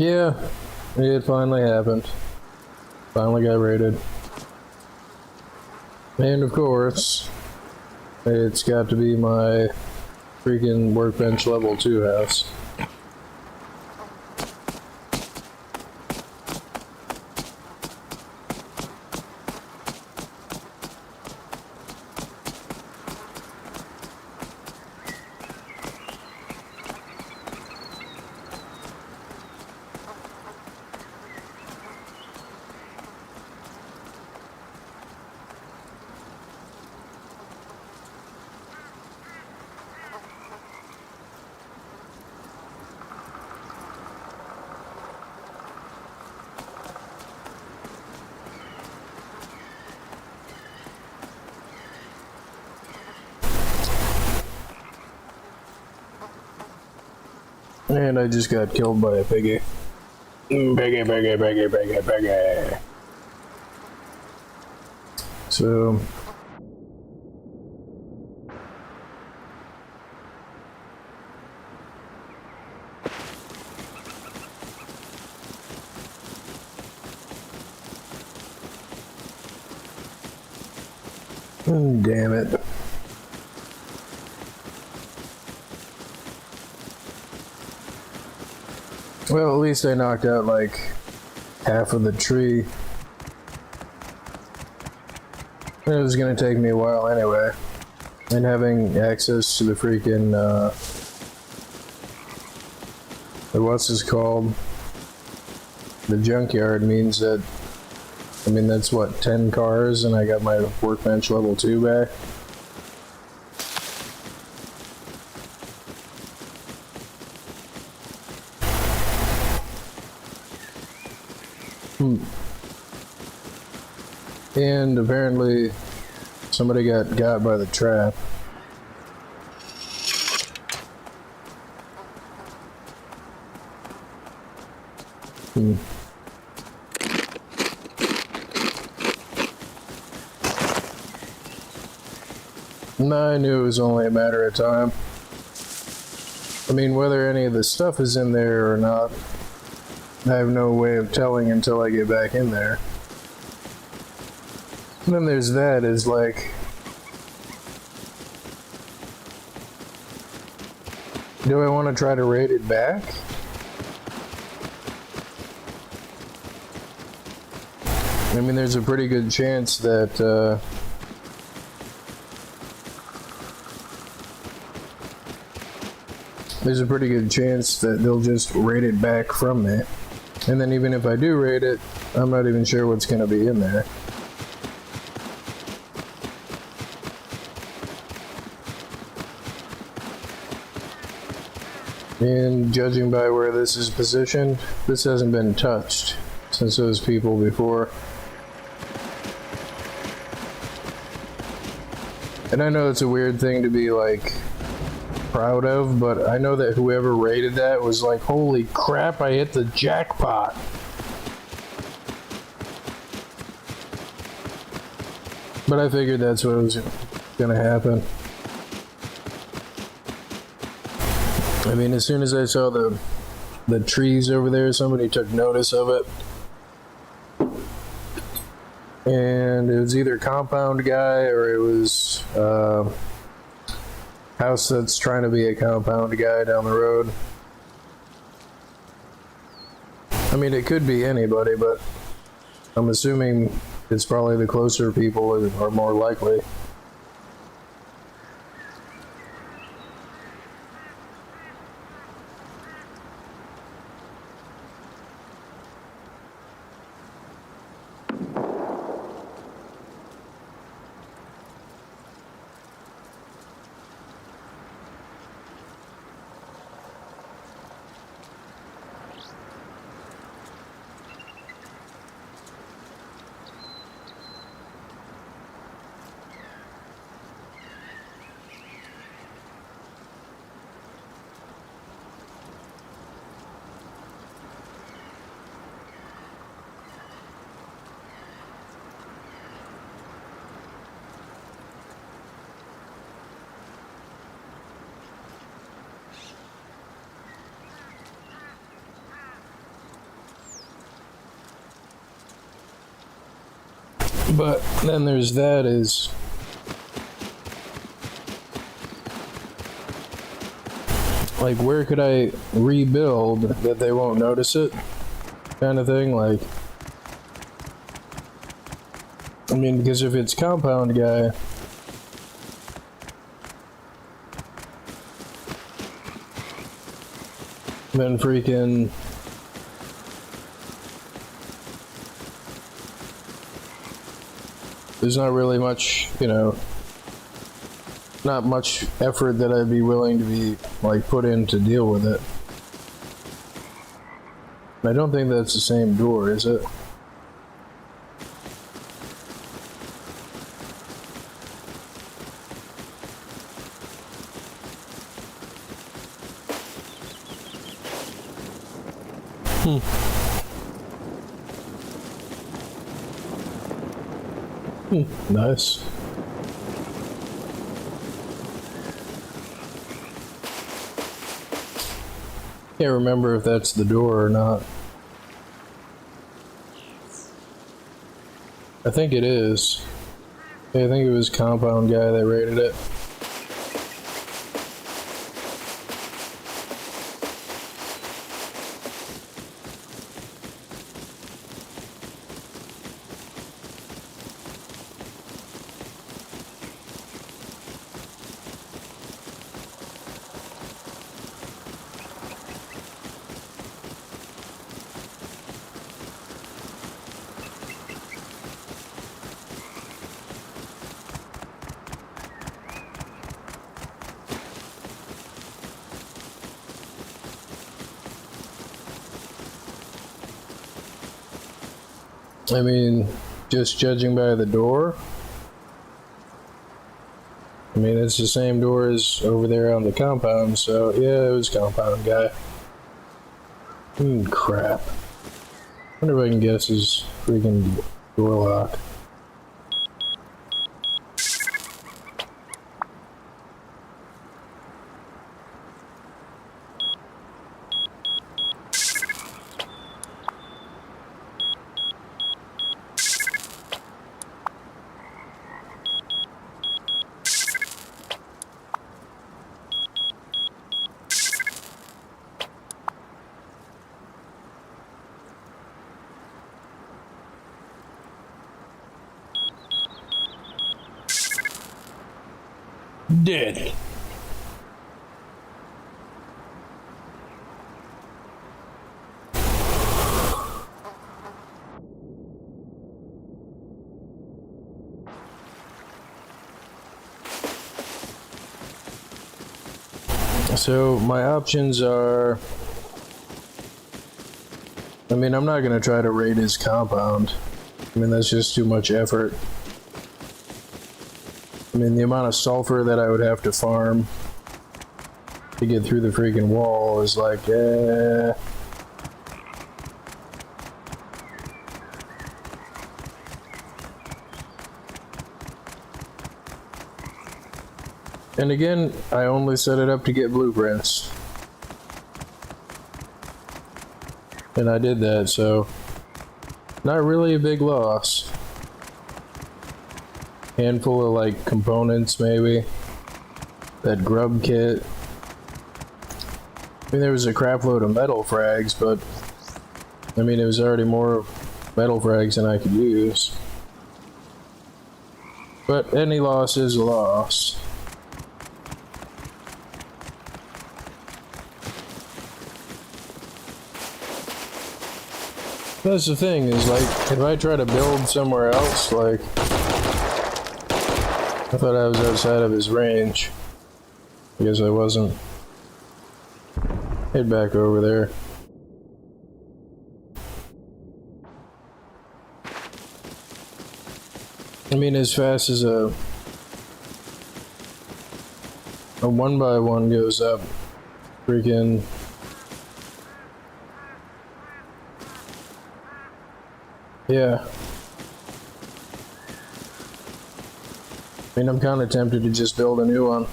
Yeah, it finally happened. Finally got raided. And of course, it's got to be my freaking workbench level 2 house. And I just got killed by a piggy. Piggy. So... damn it. Well, at least I knocked out like half of the tree. It was gonna take me a while anyway. And having access to the freaking, what's this called? The junkyard means that, I mean, that's what, 10 cars, and I got my workbench level 2 back. And apparently somebody got by the trap. I knew it was only a matter of time. I mean, whether any of the stuff is in there or not, I have no way of telling until I get back in there. And then there's that, is like, do I want to try to raid it back? I mean, there's a pretty good chance that, they'll just raid it back from me. And then even if I do raid it, I'm not even sure what's going to be in there. And judging by where this is positioned, this hasn't been touched since those people before. And I know it's a weird thing to be like proud of, but I know that whoever rated that was like, holy crap, I hit the jackpot. But I figured that's what was gonna happen. I mean, as soon as I saw the trees over there, somebody took notice of it. And it was either compound guy or it was house that's trying to be a compound guy down the road. I mean, it could be anybody, but I'm assuming it's probably the closer people are more likely. But then there's that is like, where could I rebuild that they won't notice it, kind of thing. Like, I mean, because if it's compound guy, then freaking there's not really much, you know, not much effort that I'd be willing to be like put in to deal with it. I don't think that's the same door, is it? Nice. Can't remember if that's the door or not. I think it is. Yeah, I think it was compound guy that raided it. I mean, just judging by the door, I mean, it's the same door as over there on the compound, so yeah, it was compound guy. Crap. Wonder if I can guess his freaking door lock. Dead. So my options are, I mean, I'm not gonna try to raid his compound. I mean, that's just too much effort. I mean, the amount of sulfur that I would have to farm to get through the freaking wall is like, And again, I only set it up to get blueprints. And I did that, so not really a big loss. Handful of like components maybe. That grub kit. I mean, there was a crap load of metal frags, but I mean, it was already more metal frags than I could use. But any loss is a loss. That's the thing, is like, if I try to build somewhere else, like, I thought I was outside of his range. I guess I wasn't. Head back over there. I mean, as fast as a 1x1 goes up, freaking. Yeah. I mean, I'm kind of tempted to just build a new one.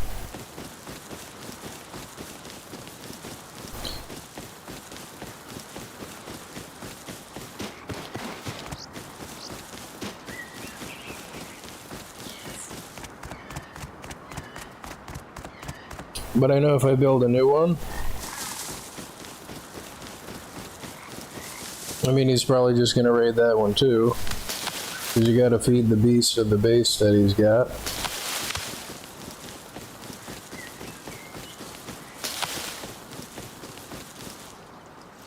But I know if I build a new one, I mean, he's probably just gonna raid that one too. Because you gotta feed the beast of the base that he's got.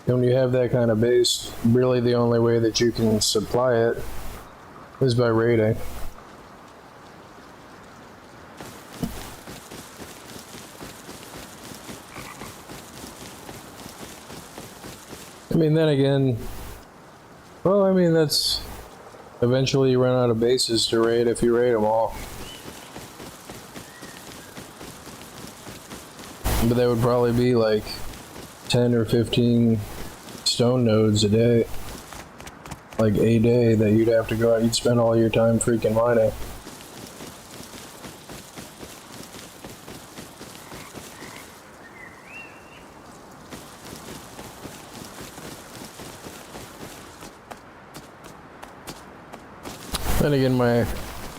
When you have that kind of base, really the only way that you can supply it is by raiding. I mean, then again, well, I mean, that's eventually you run out of bases to raid if you raid them all. But that would probably be like 10 or 15 stone nodes a day. Like a day that you'd have to go out, you'd spend all your time freaking mining. Then again, my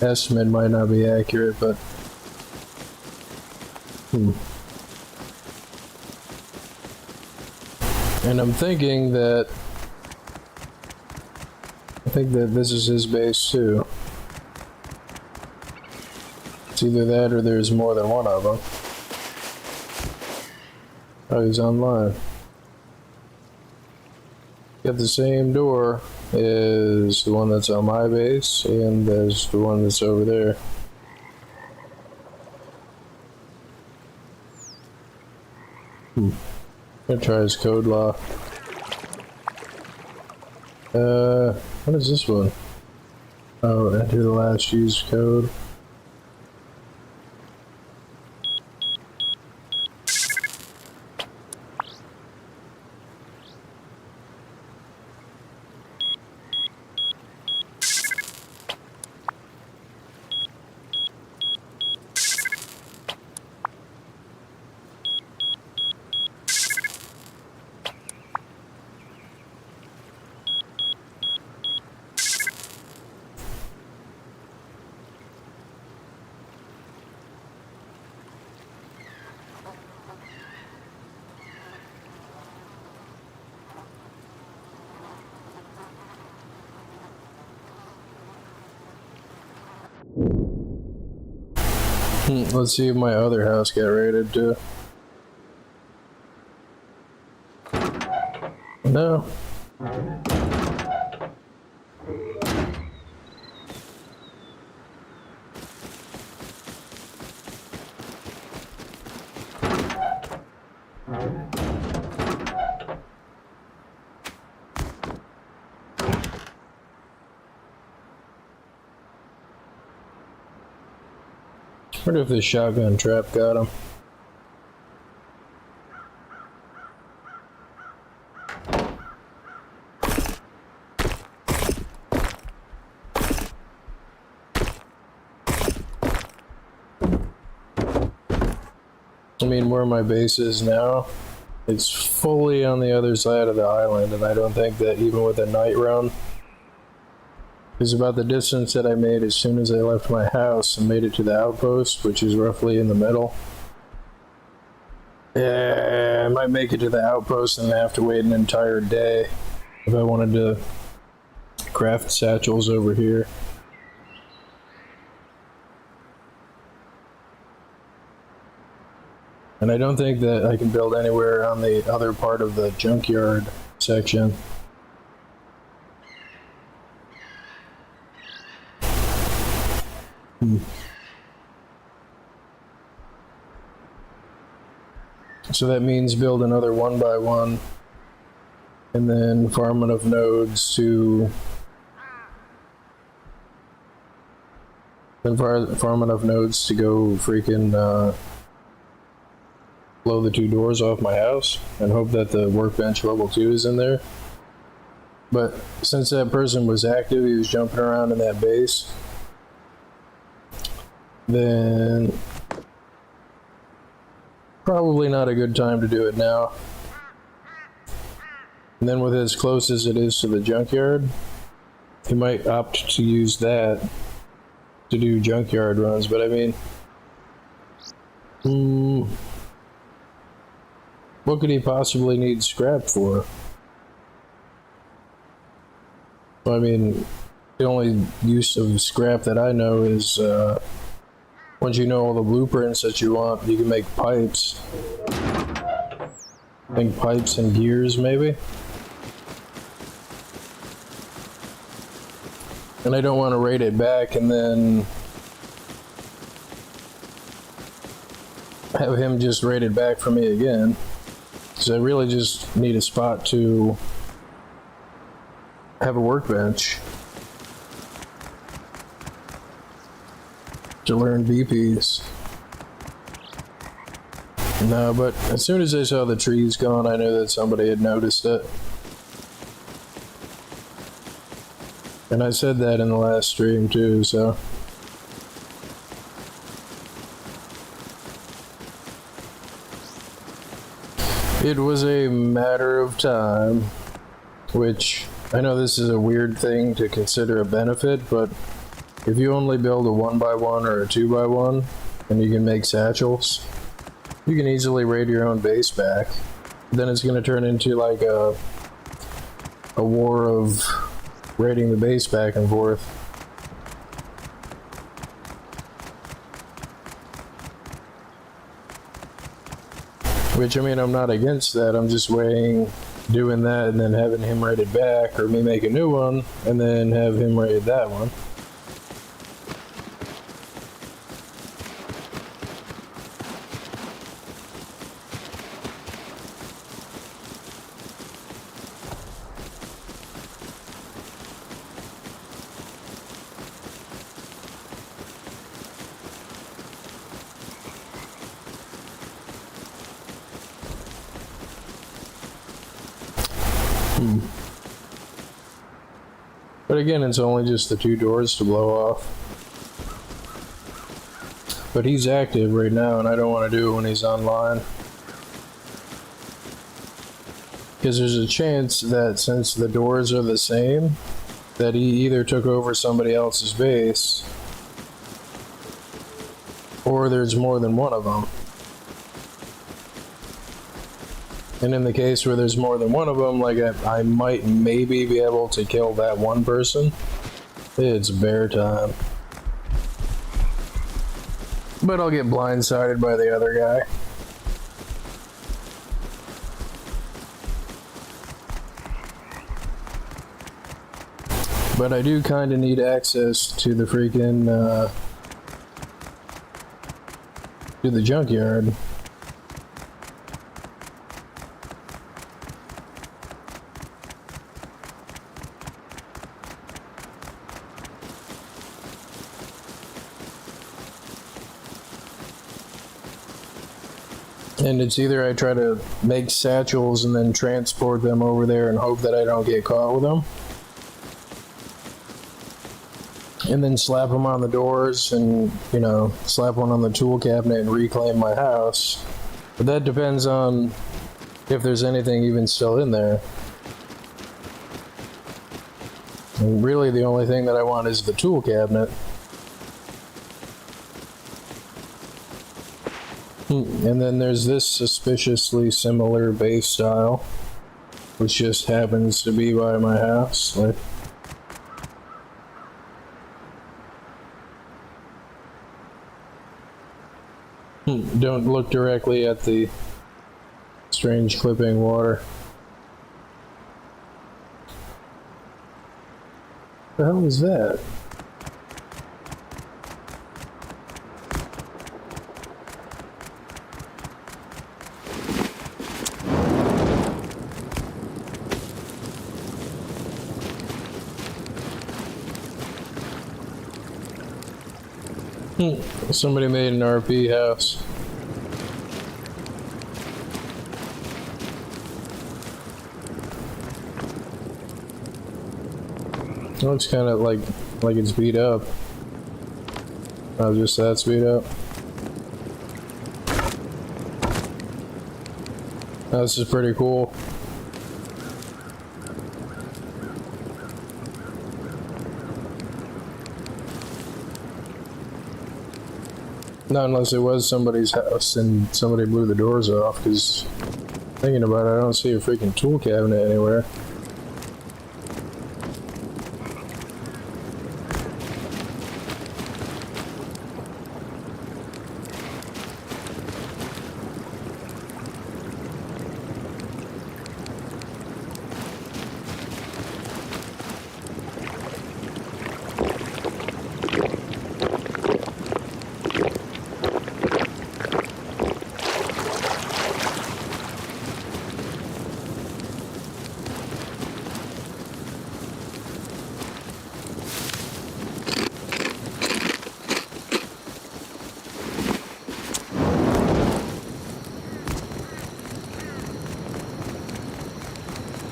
estimate might not be accurate, but and I'm thinking that this is his base too. It's either that or there's more than one of them. Oh, he's online. Got the same door as the one that's on my base, and there's the one that's over there. Gonna try his code lock. What is this one? Oh, enter the last used code. Let's see if my other house got raided too. No. I wonder if this shotgun trap got him. I mean, where my base is now, it's fully on the other side of the island, and I don't think that even with a night run, is about the distance that I made as soon as I left my house and made it to the outpost, which is roughly in the middle. Yeah, I might make it to the outpost and have to wait an entire day if I wanted to craft satchels over here. And I don't think that I can build anywhere on the other part of the junkyard section. So that means build another 1 by 1 and then farm enough nodes to farm enough nodes to go freaking blow the 2 doors off my house and hope that the workbench level 2 is in there. But since that person was active, he was jumping around in that base, then probably not a good time to do it now. And then with as close as it is to the junkyard, he might opt to use that to do junkyard runs, but I mean, What could he possibly need scrap for? Well, I mean, the only use of scrap that I know is once you know all the blueprints that you want, you can make pipes. I think pipes and gears, maybe? And I don't want to raid it back and then have him just raid it back for me again. Because I really just need a spot to have a workbench to learn VPs. No, but as soon as I saw the trees gone, I knew that somebody had noticed it. And I said that in the last stream too, so. It was a matter of time, which I know this is a weird thing to consider a benefit, but if you only build a 1x1 or a 2x1 and you can make satchels, you can easily raid your own base back. Then it's going to turn into like a war of raiding the base back and forth. Which, I mean, I'm not against that. I'm just weighing doing that and then having him raid it back, or me make a new one and then have him raid that one. But again, it's only just the 2 doors to blow off. But he's active right now, and I don't want to do it when he's online. Because there's a chance that since the doors are the same, that he either took over somebody else's base, or there's more than one of them. And in the case where there's more than one of them, like I might maybe be able to kill that one person. It's bear time. But I'll get blindsided by the other guy. But I do kind of need access to the freaking, to the junkyard. And it's either I try to make satchels and then transport them over there and hope that I don't get caught with them. And then slap them on the doors and, you know, slap one on the tool cabinet and reclaim my house. But that depends on if there's anything even still in there. And really the only thing that I want is the tool cabinet. And then there's this suspiciously similar base style, which just happens to be by my house. Like, don't look directly at the strange clipping water. What the hell is that? Somebody made an RP house. It looks kind of like it's beat up. Not just that's beat up. This is pretty cool. Not unless it was somebody's house and somebody blew the doors off, because Thinking about it, I don't see a freaking tool cabinet anywhere.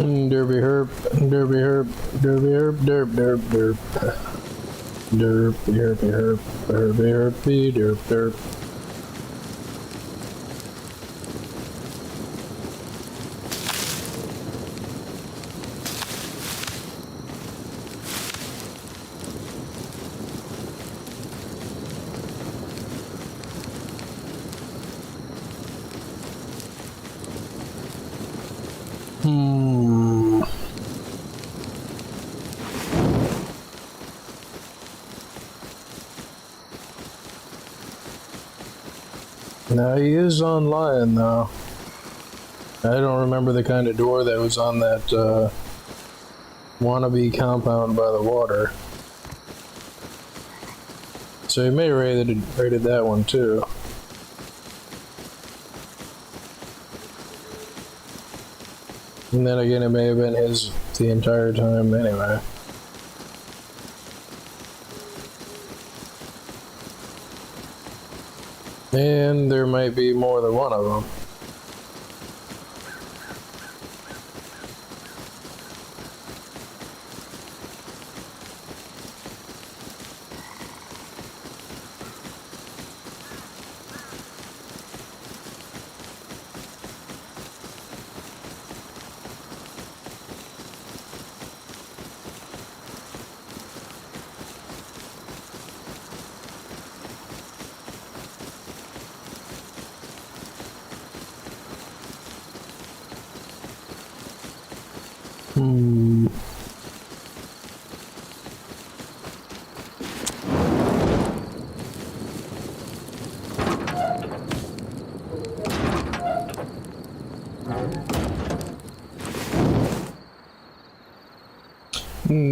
Derby herb, derby herb, derby herb, derp, derp, derp. Derp, derpy herb, herby herby, derp, derp. Now he is online though. I don't remember the kind of door that was on that wannabe compound by the water. So he may have raided that one too. And then again, it may have been his the entire time anyway. And there might be more than one of them.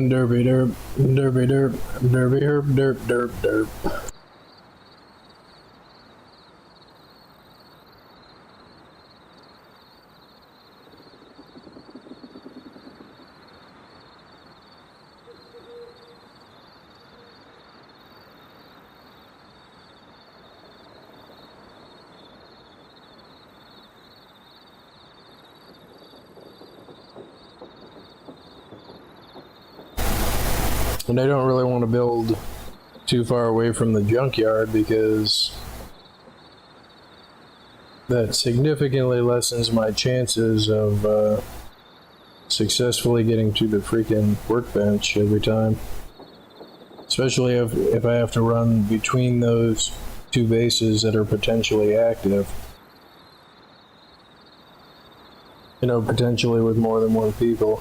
Derby derp, derby derp, derby herb, derp, derp, derp. And I don't really want to build too far away from the junkyard because that significantly lessens my chances of successfully getting to the freaking workbench every time. Especially if I have to run between those two bases that are potentially active. You know, potentially with more than one people.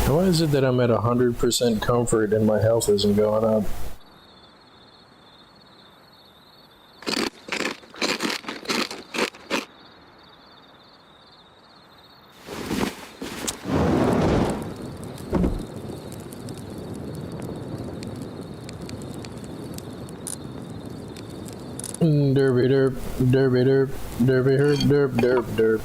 Why is it that I'm at 100% comfort and my health isn't going up? Derby derp, derby derp, derby herb, derp, derp, derp.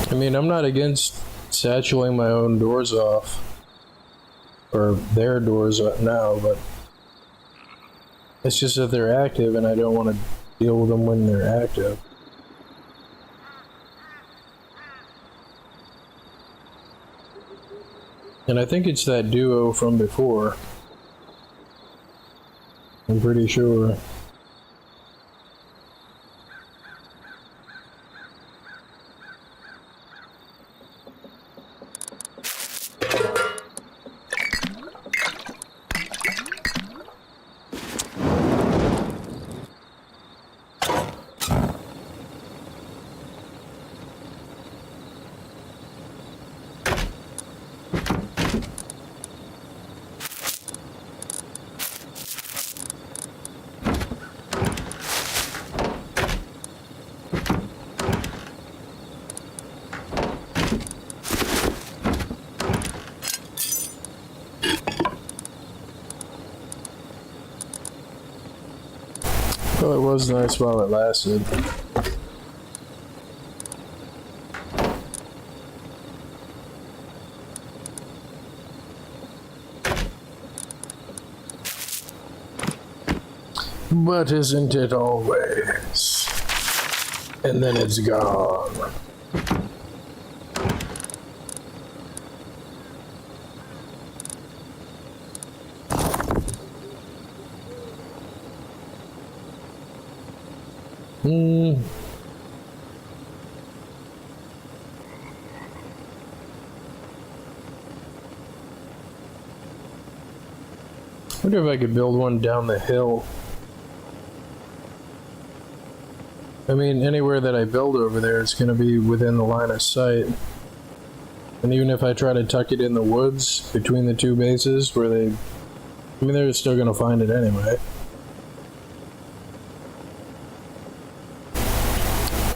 I mean, I'm not against satchelating my own doors off, or their doors now, but It's just that they're active and I don't want to deal with them when they're active. And I think it's that duo from before. I'm pretty sure. Well, it was nice while it lasted. But isn't it always? And then it's gone. I wonder if I could build one down the hill. I mean, anywhere that I build over there, it's going to be within the line of sight. And even if I try to tuck it in the woods between the two bases where they... I mean, they're still going to find it anyway.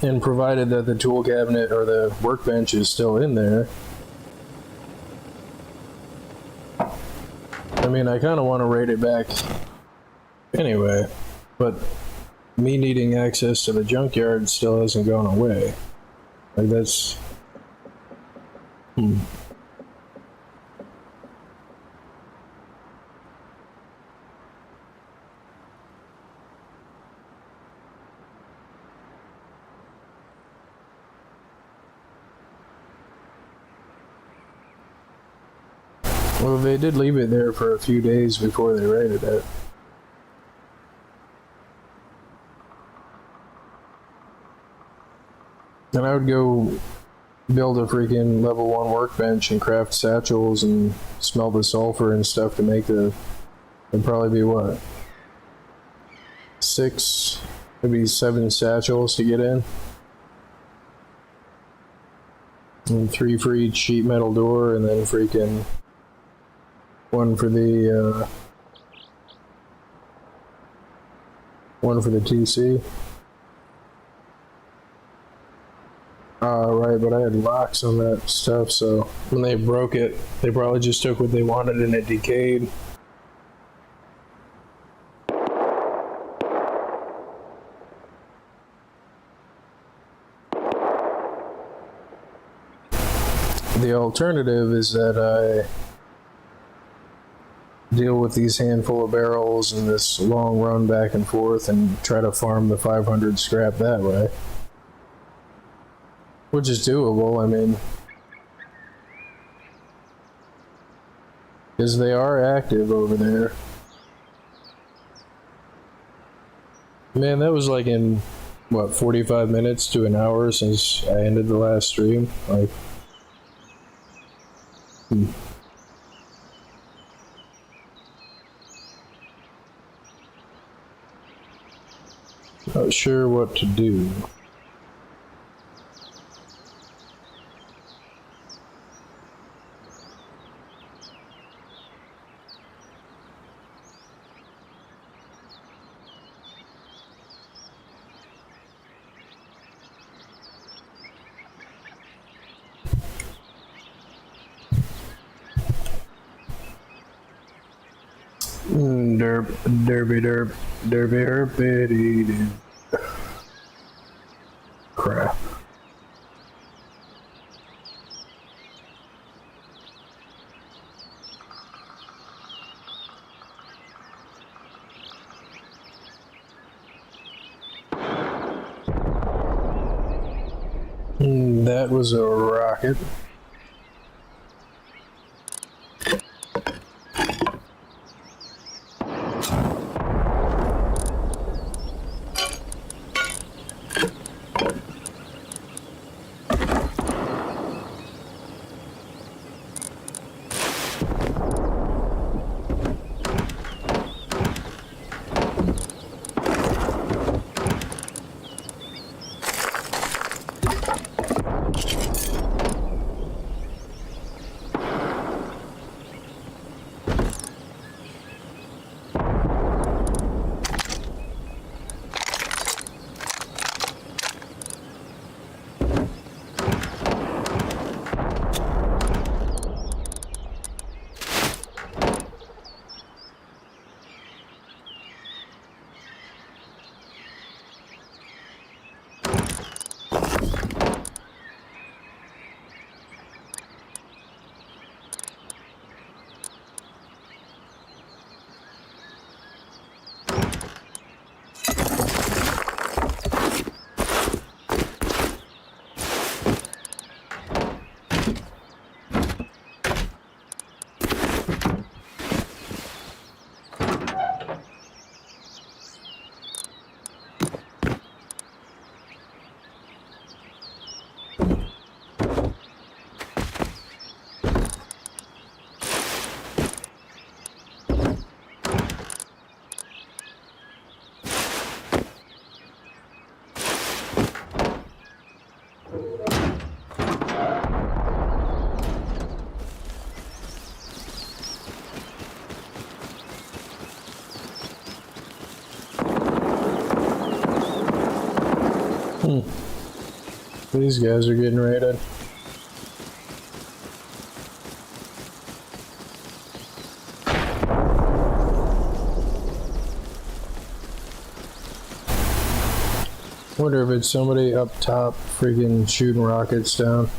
And provided that the tool cabinet or the workbench is still in there. I mean, I kind of want to raid it back anyway, but me needing access to the junkyard still hasn't gone away. Like, that's... Well, they did leave it there for a few days before they raided it. And I would go build a freaking level 1 workbench and craft satchels and smell the sulfur and stuff to make the... It'd probably be what? 6, maybe 7 satchels to get in. And 3 for each sheet metal door, and then freaking... 1 for the, one for the TC. Right, but I had locks on that stuff, so when they broke it, they probably just took what they wanted and it decayed. The alternative is that I deal with these handful of barrels and this long run back and forth and try to farm the 500 scrap that way. Which is doable, I mean. Because they are active over there. Man, that was like in, what, 45 minutes to an hour since I ended the last stream? Like... Not sure what to do. Derp, derpy derp, derpy herpity doo. Crap. That was a rocket. These guys are getting raided. Wonder if it's somebody up top freaking shooting rockets down.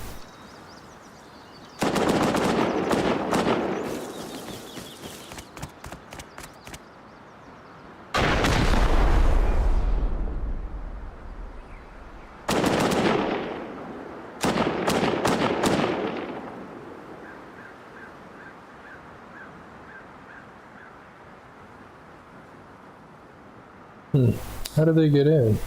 How did they get in?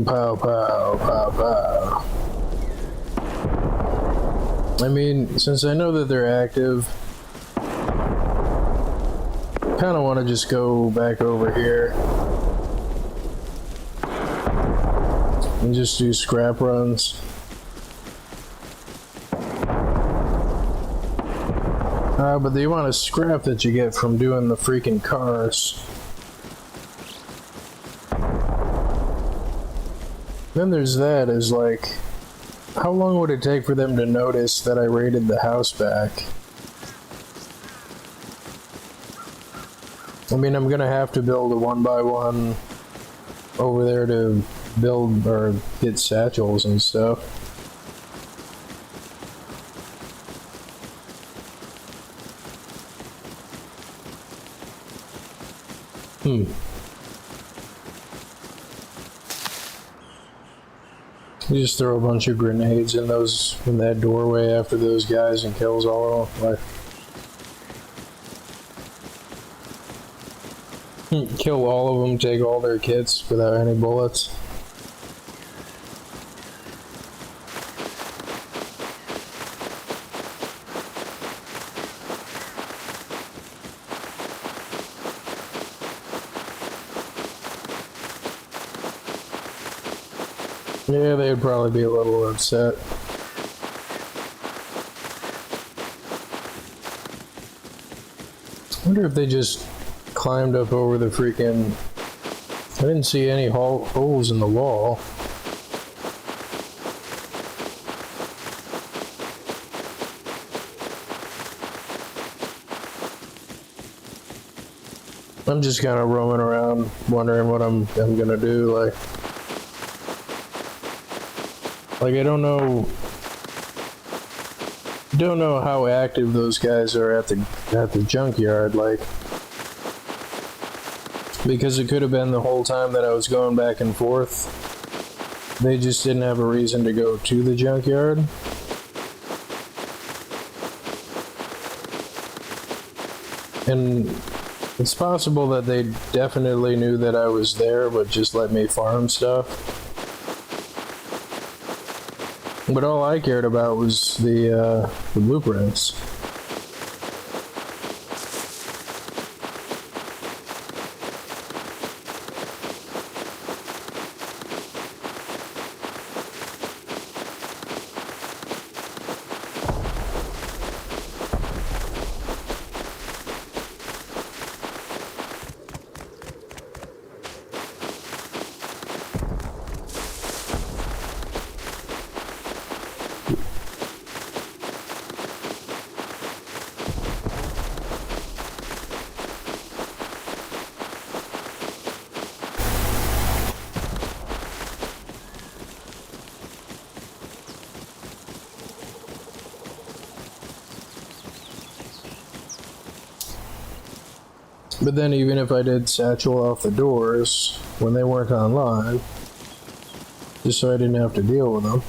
Pow, pow, pow, pow. I mean, since I know that they're active, kind of want to just go back over here and just do scrap runs. But the amount of scrap that you get from doing the freaking cars. Then there's that, is like, how long would it take for them to notice that I raided the house back? I mean, I'm gonna have to build a 1x1 over there to build or get satchels and stuff. You just throw a bunch of grenades in that doorway after those guys and kills all of them. Like, kill all of them, take all their kits without any bullets. Yeah, they'd probably be a little upset. I wonder if they just climbed up over the freaking... I didn't see any holes in the wall. I'm just kind of roaming around, wondering what I'm gonna do. Like I don't know how active those guys are at the junkyard. Like, because it could have been the whole time that I was going back and forth. They just didn't have a reason to go to the junkyard. And it's possible that they definitely knew that I was there, but just let me farm stuff. But all I cared about was the blueprints. But then even if I did satchel off the doors when they weren't online, just so I didn't have to deal with them.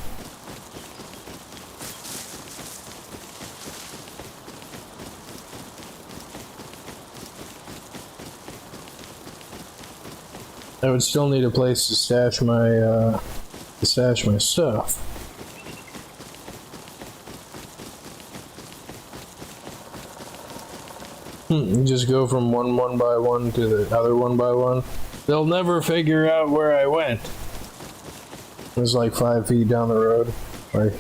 I would still need a place to stash my stuff. You just go from one by one to the other one by one. They'll never figure out where I went. It was like 5 feet down the road. Like,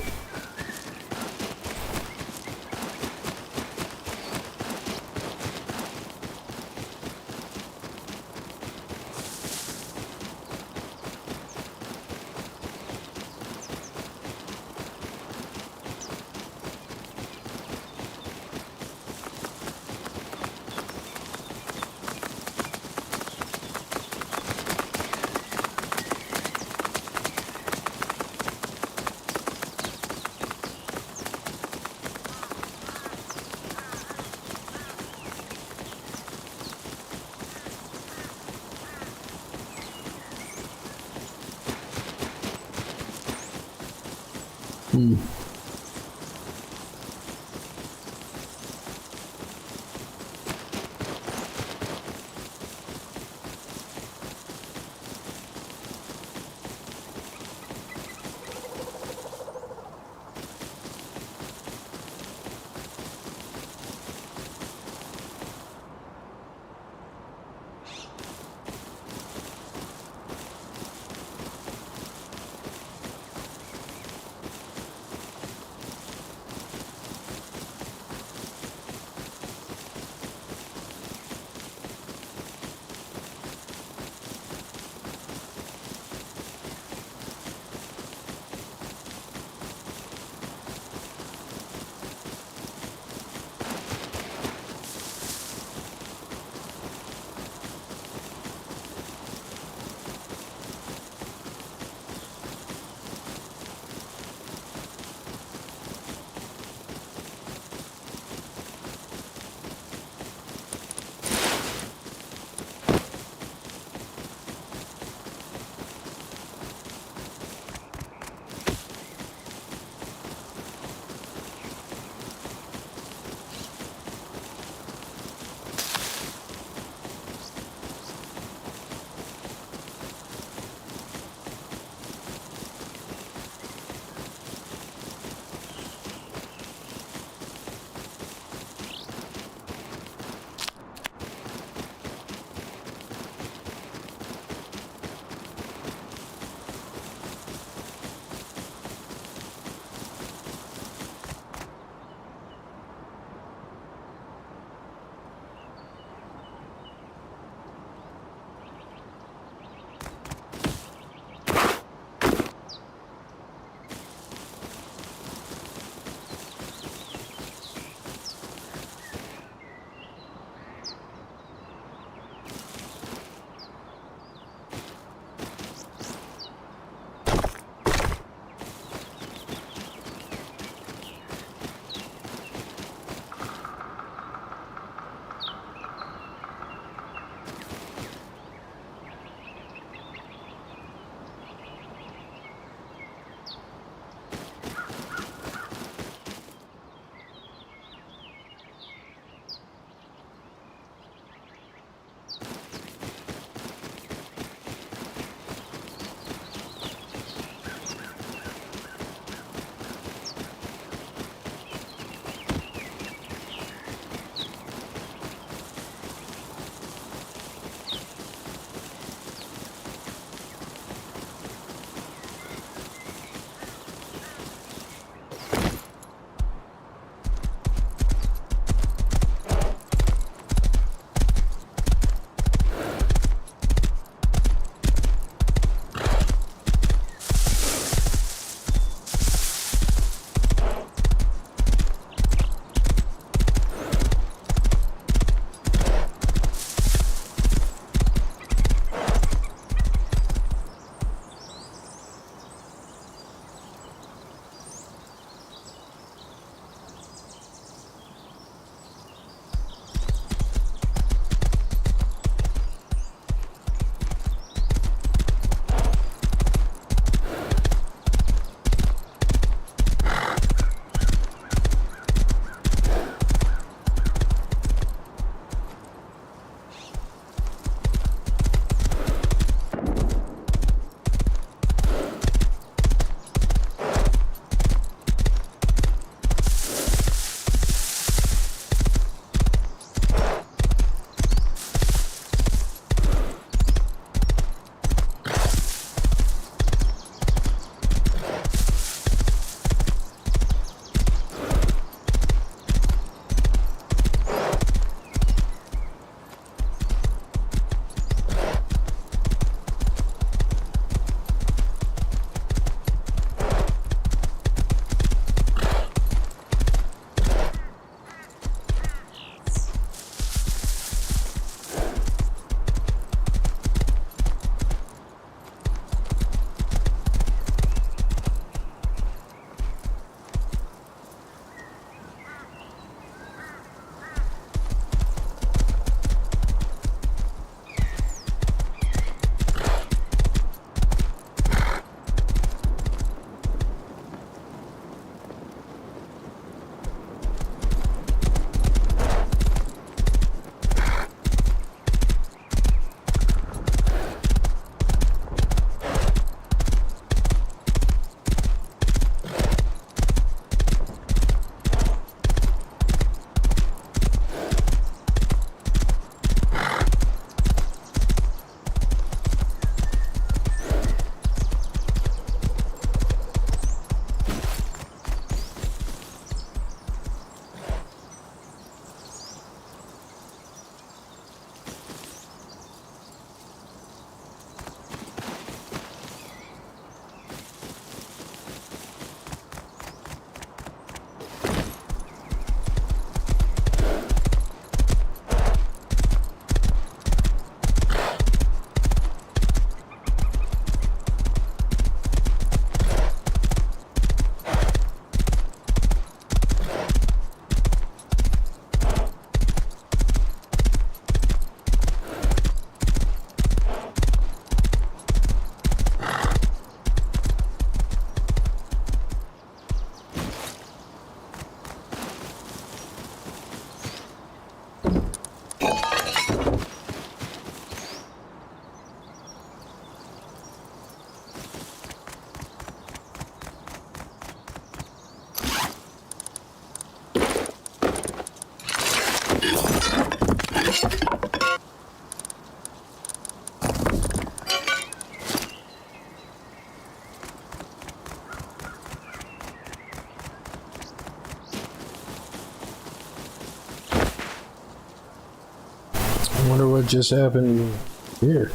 I wonder what just happened here.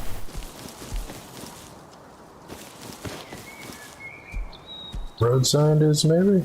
Road scientist, maybe?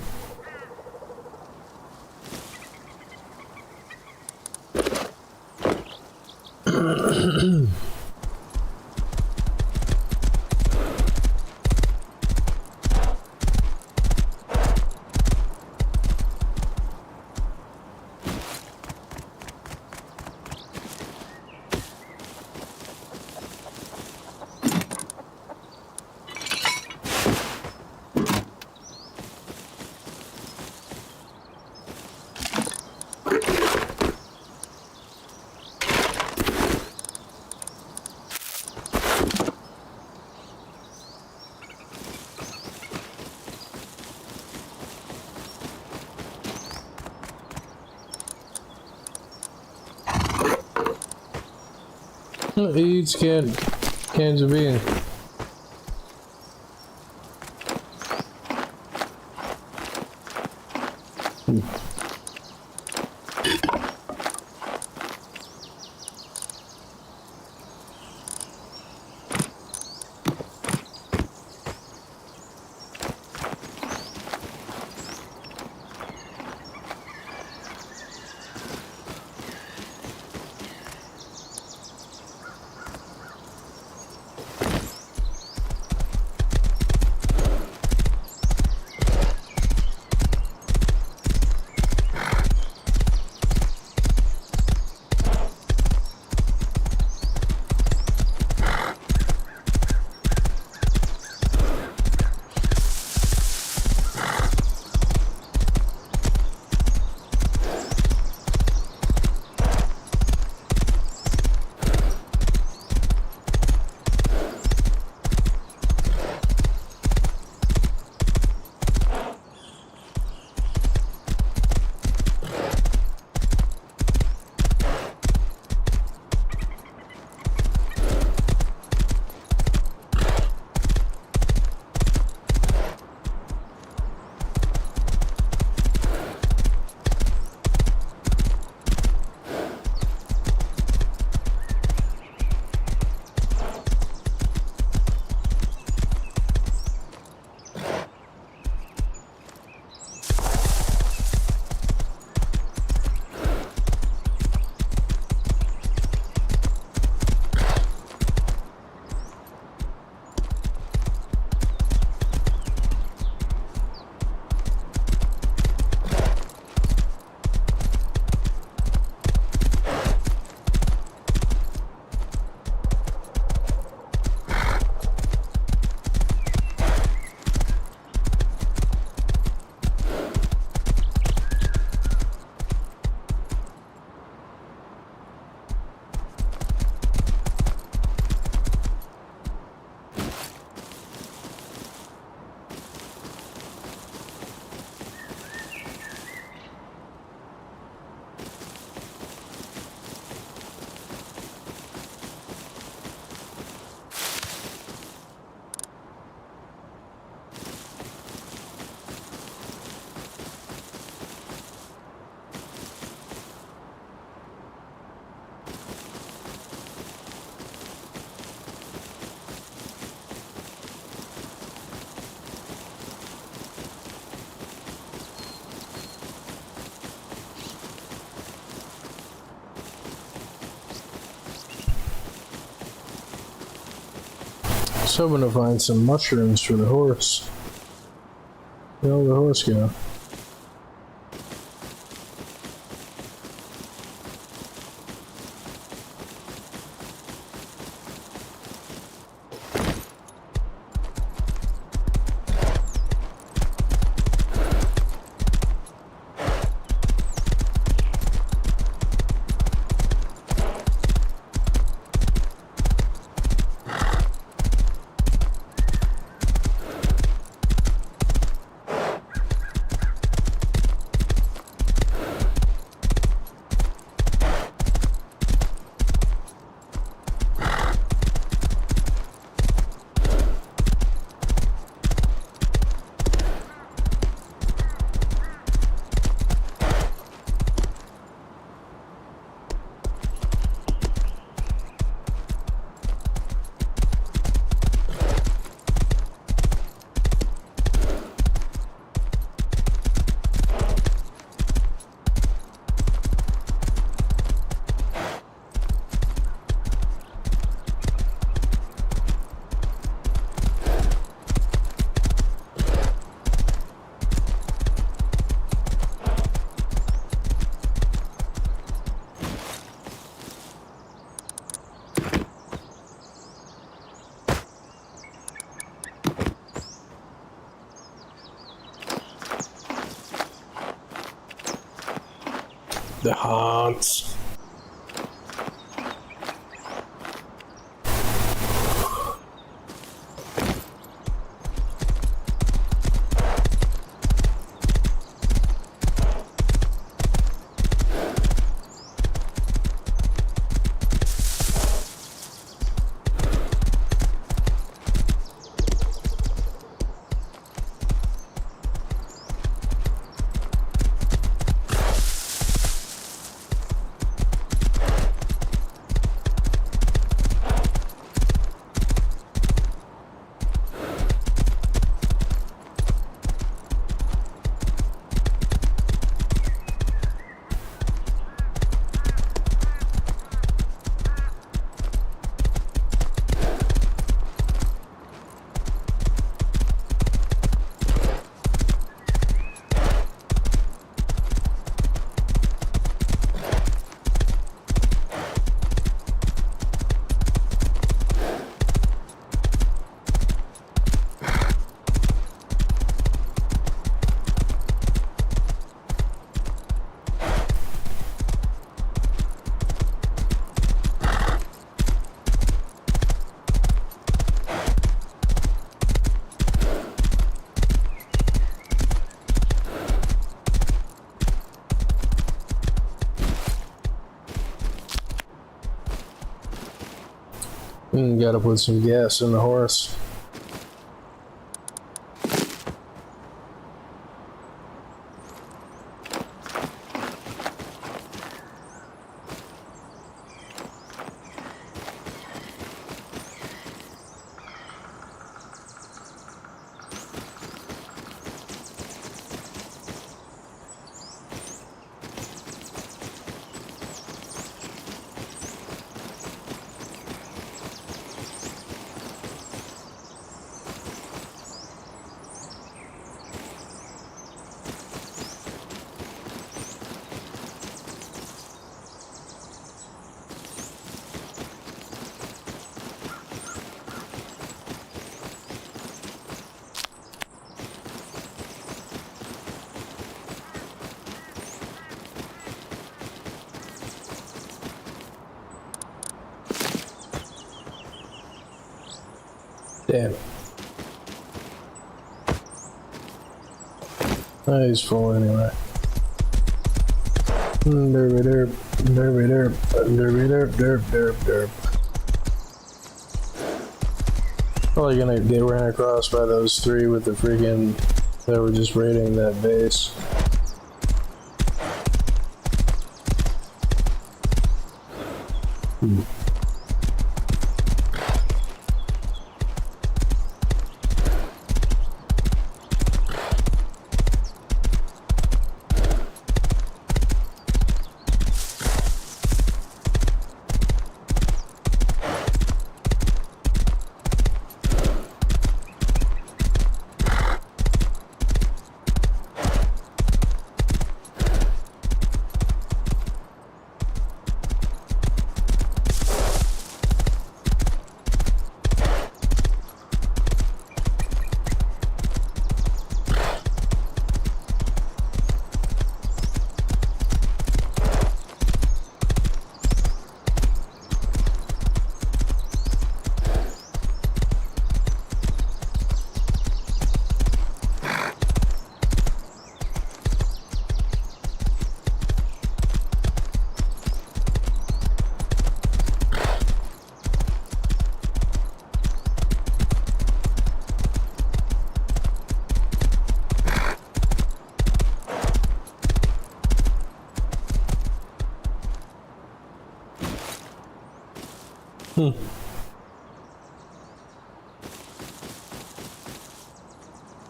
He eats cans of beans. I was hoping to find some mushrooms for the horse. Where'd all the horse go? The haunts. Gotta put some gas in the horse. Damn. Oh, he's full anyway. Derp, derp, derp, derp, derp, derp, derp. Probably gonna get ran across by those three with the freaking that were just raiding that base.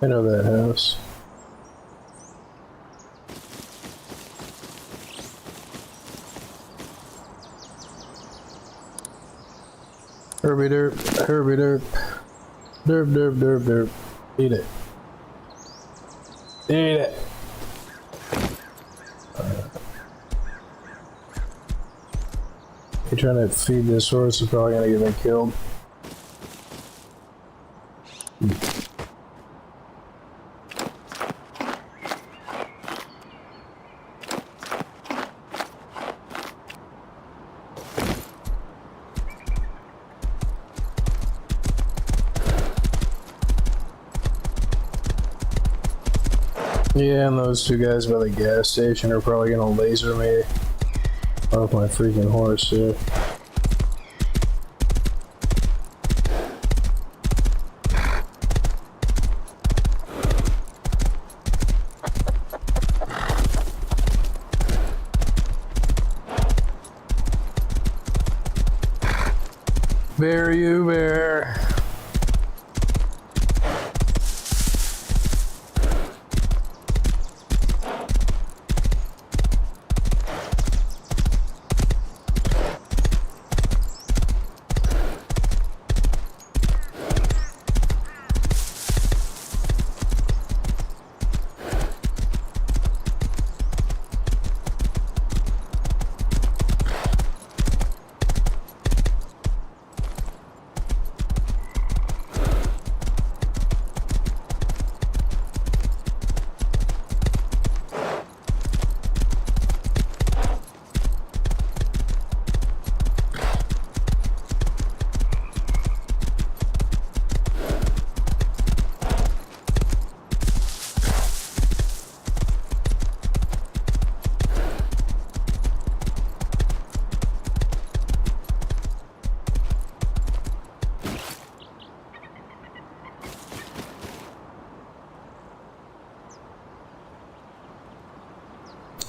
I know that house. Herbie derp, Herbie derp. Derp, derp, derp, derp. Eat it. Eat it. You're trying to feed this horse, is probably gonna get me killed. Yeah, and those two guys by the gas station are probably gonna laser me off my freaking horse, too. Bear, you bear.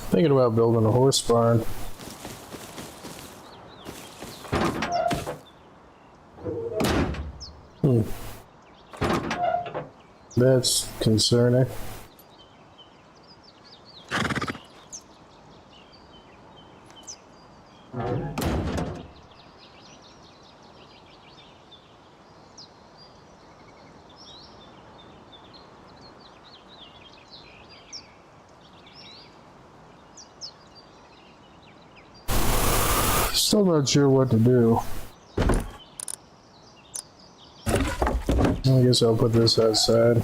Thinking about building a horse barn. That's concerning. Still not sure what to do. I guess I'll put this outside.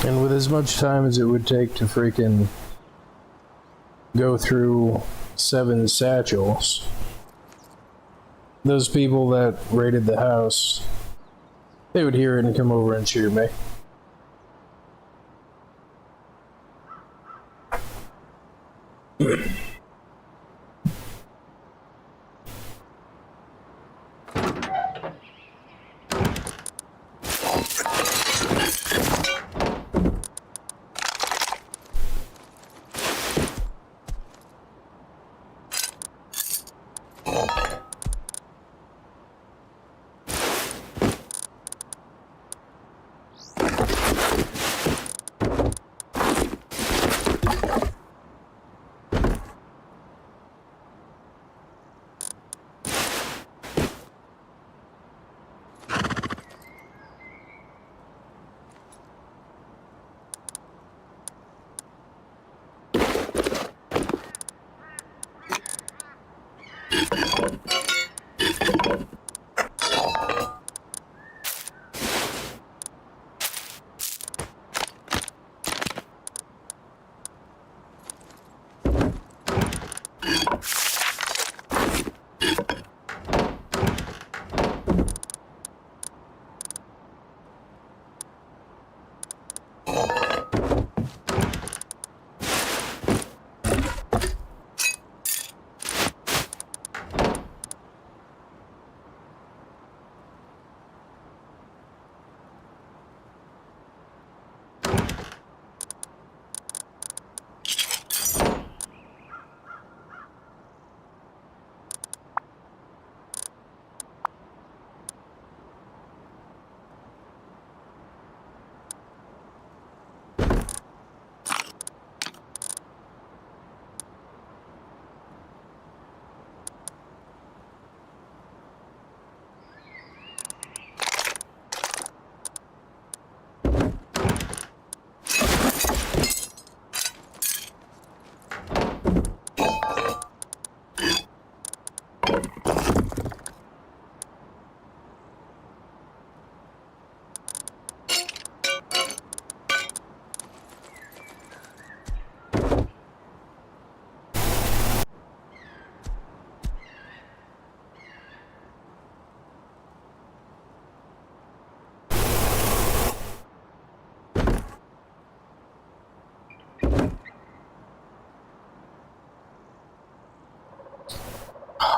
And with as much time as it would take to freaking go through 7 satchels, those people that raided the house, they would hear it and come over and shoot me.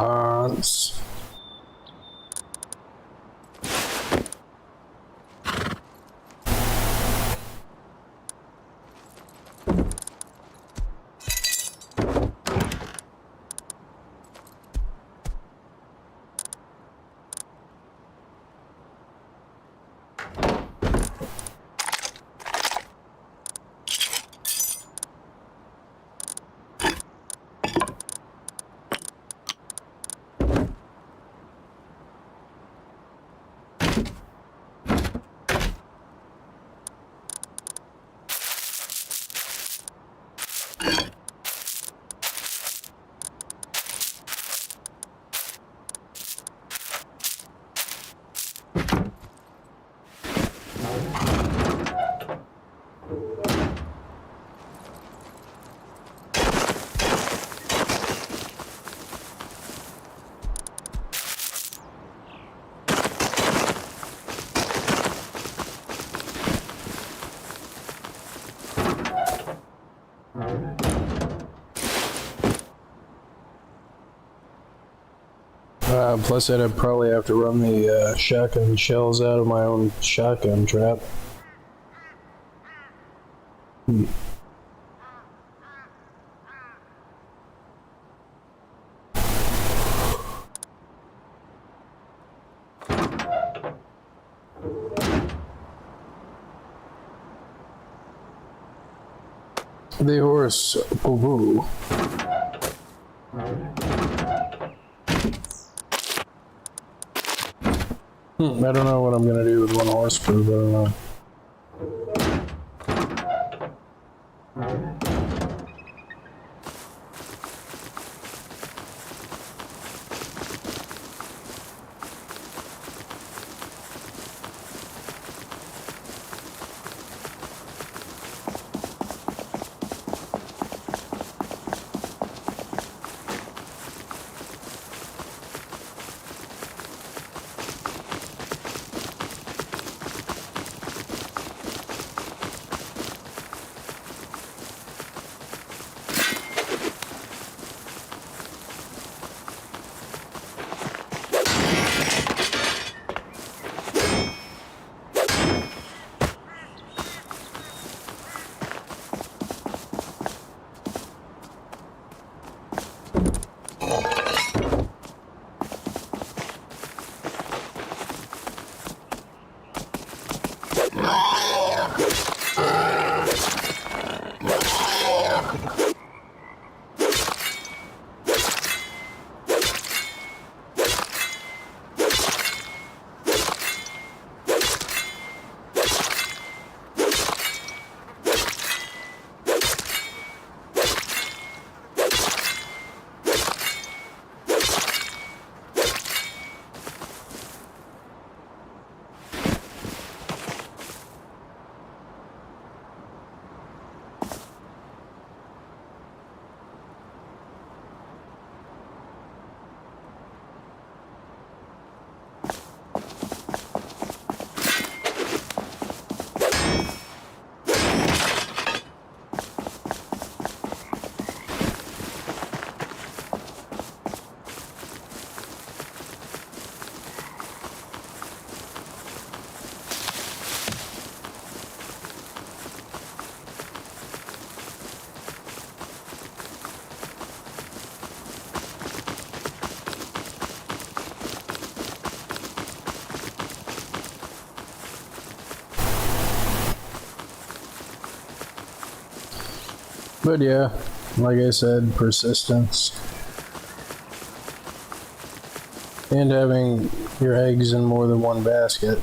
Hans. Plus, I'd probably have to run the shotgun shells out of my own shotgun trap. The horse, boo-boo. I don't know what I'm gonna do with one horse crew, but I don't know. But yeah, like I said, persistence. And having your eggs in more than one basket.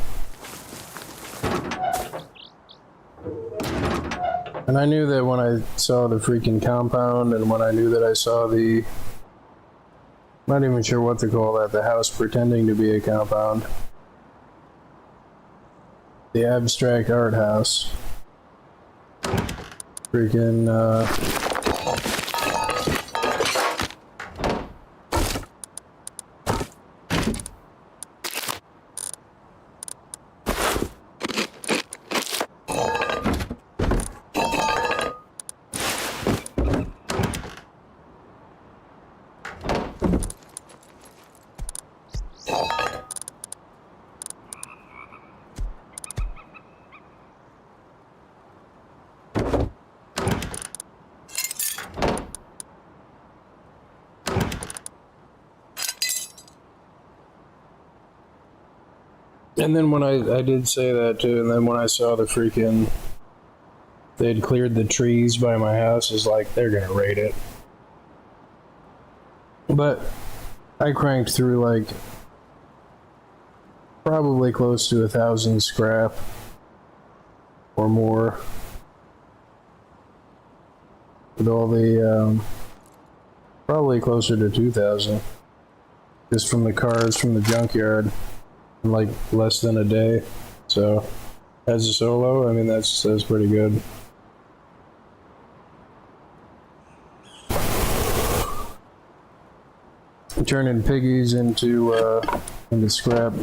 And I knew that when I saw the freaking compound, and when I knew that I saw the... I'm not even sure what to call that, the house pretending to be a compound. The abstract art house. Freaking, And then when I did say that too, and then when I saw the freaking, they'd cleared the trees by my house, is like, they're gonna raid it. But I cranked through like probably close to 1,000 scrap or more with all the probably closer to 2,000 just from the cars from the junkyard in like less than a day. So as a solo, I mean that's pretty good. Turning piggies into scrap.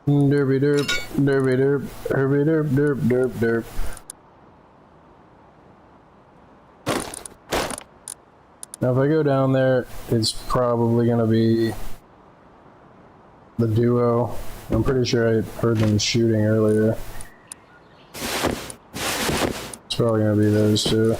Derpy derp, derpy derp, herby derp, derp, derp, derp. Now if I go down there, it's probably gonna be the duo. I'm pretty sure I heard them shooting earlier. It's probably gonna be those two.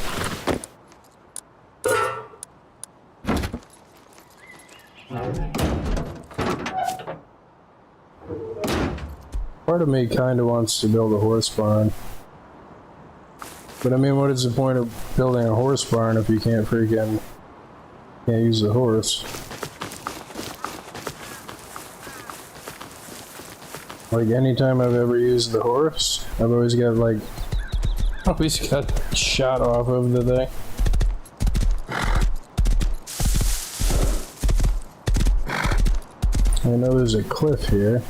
Part of me kind of wants to build a horse barn. But I mean, what is the point of building a horse barn if you can't use the horse? Like, anytime I've ever used the horse, I've always got shot off of the thing. I know there's a cliff here.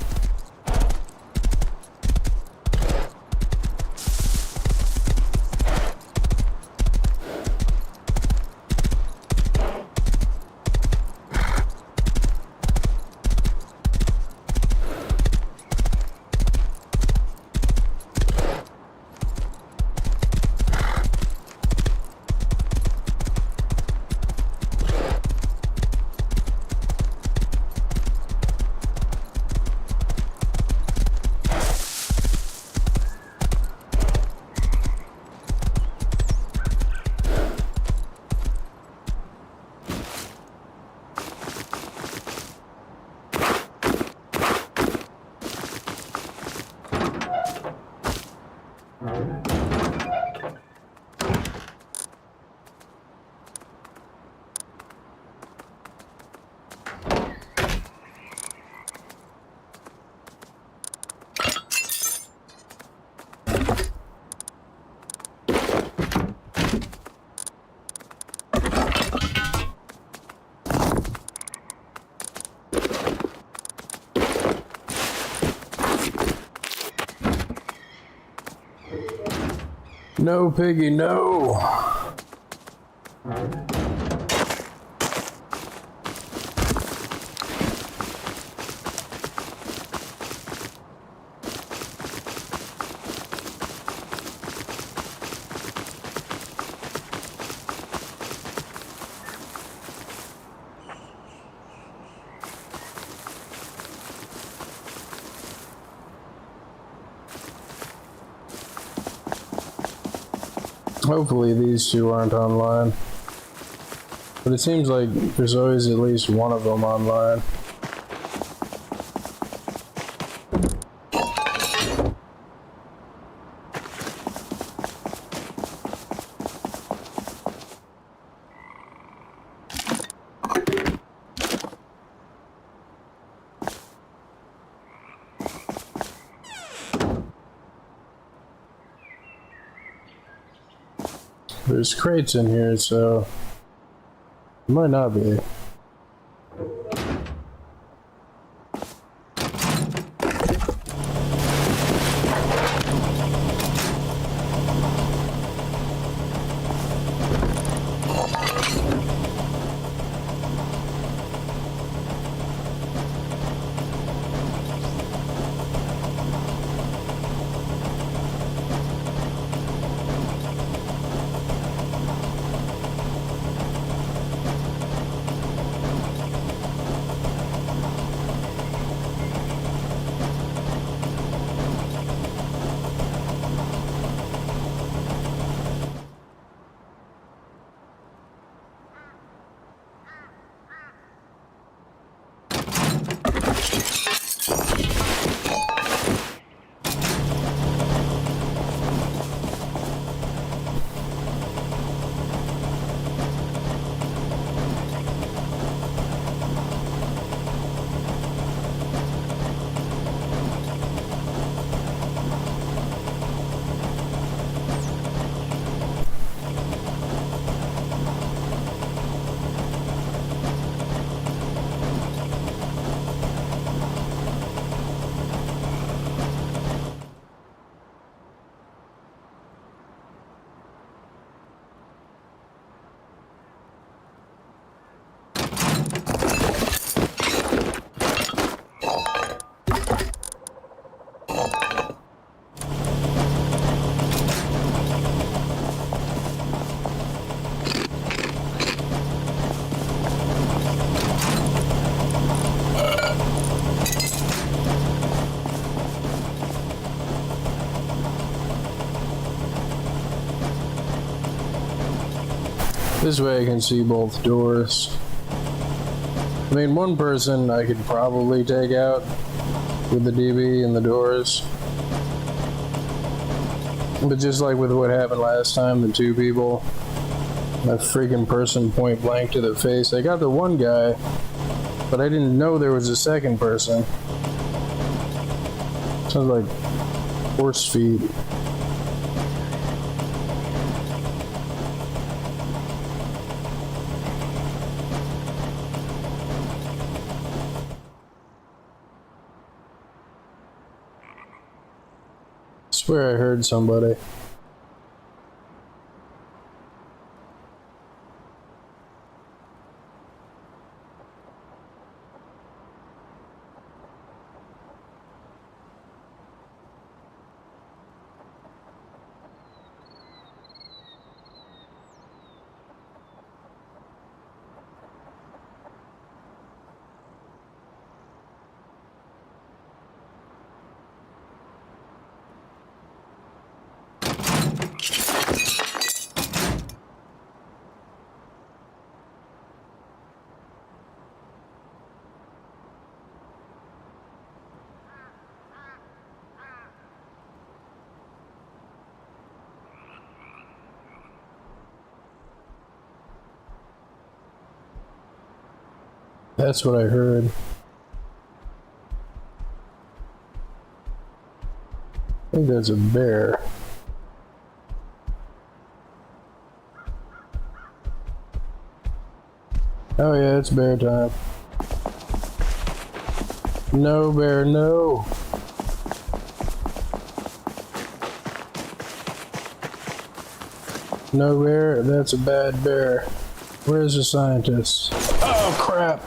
No, piggy, no! Hopefully these two aren't online. But it seems like there's always at least one of them online. There's crates in here, so it might not be. This way I can see both doors. I mean, one person I could probably take out with the DB and the doors. But just like with what happened last time, the two people, a freaking person point blank to the face. I got the one guy, but I didn't know there was a second person. Sounds like horse feet. I swear I heard somebody. That's what I heard. I think that's a bear. Oh yeah, it's bear time. No, bear, no. No, bear, that's a bad bear. Where's the scientist? Oh crap!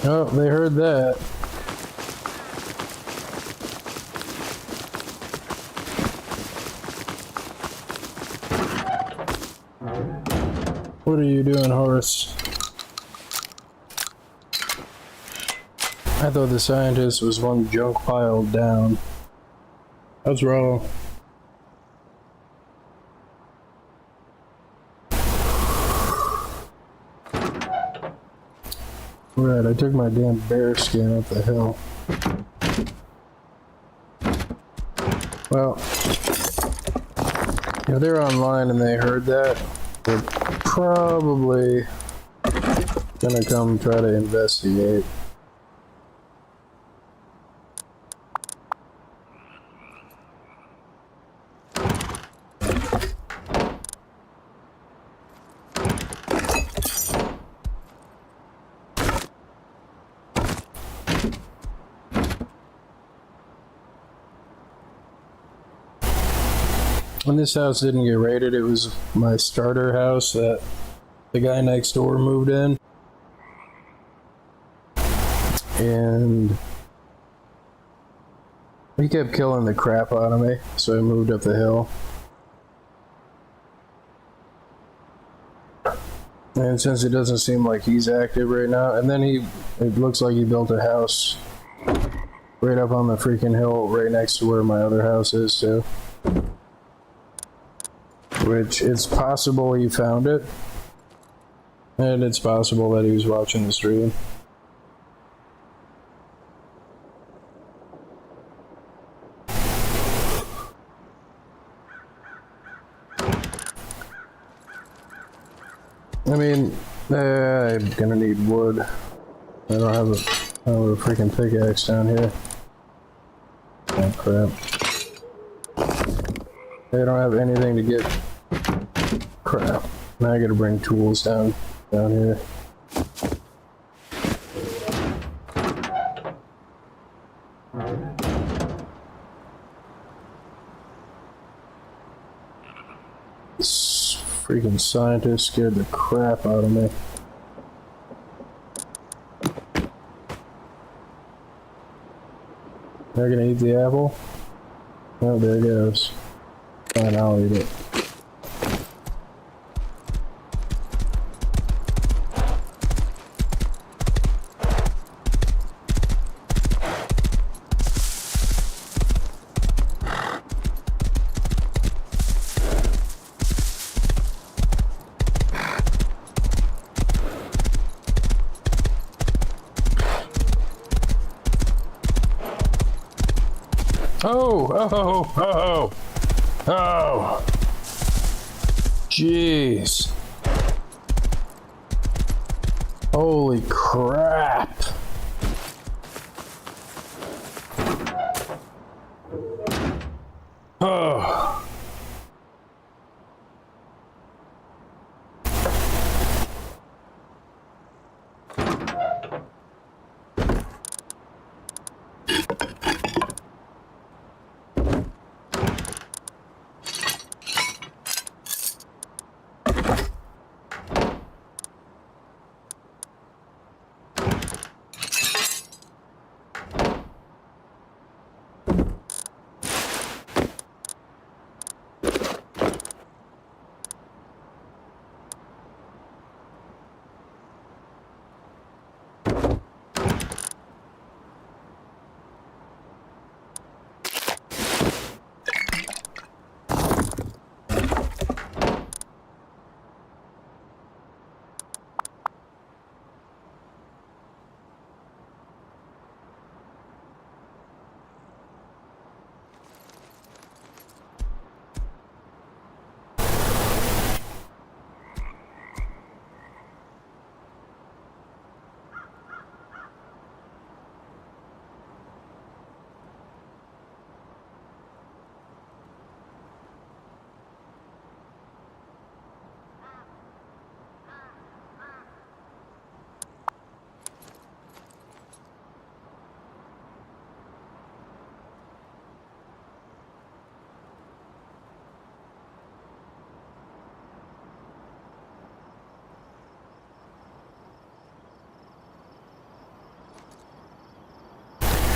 Oh, they heard that. What are you doing, horse? I thought the scientist was one junk piled down. What's wrong? Right, I took my damn bear skin up the hill. Well, if they're online and they heard that, they're probably gonna come try to investigate. When this house didn't get raided, it was my starter house that the guy next door moved in. And he kept killing the crap out of me, so I moved up the hill. And since it doesn't seem like he's active right now, and then it looks like he built a house right up on the freaking hill right next to where my other house is too. Which it's possible he found it, and it's possible that he was watching the stream. I mean, I'm gonna need wood. I don't have a freaking pickaxe down here. Oh crap. I don't have anything to get. Crap. Now I gotta bring tools down here. This freaking scientist scared the crap out of me. They're gonna eat the apple? Oh, there it goes. Fine, I'll eat it. Oh, oh, oh. Jeez. Holy crap. Oh.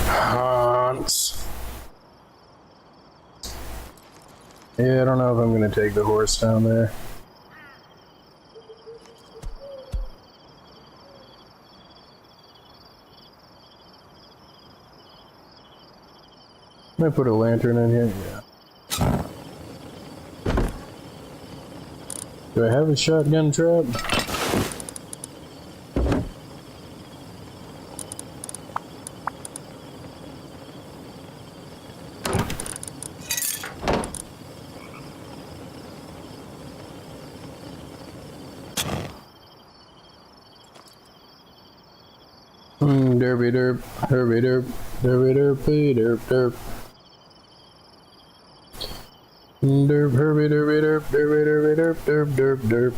Hans. Yeah, I don't know if I'm gonna take the horse down there. Can I put a lantern in here? Yeah. Do I have a shotgun trap? Derpy derp, herby derp, derpy derpy derp derp. Derp, herby derpy derp, derpy derpy derp derp derp derp.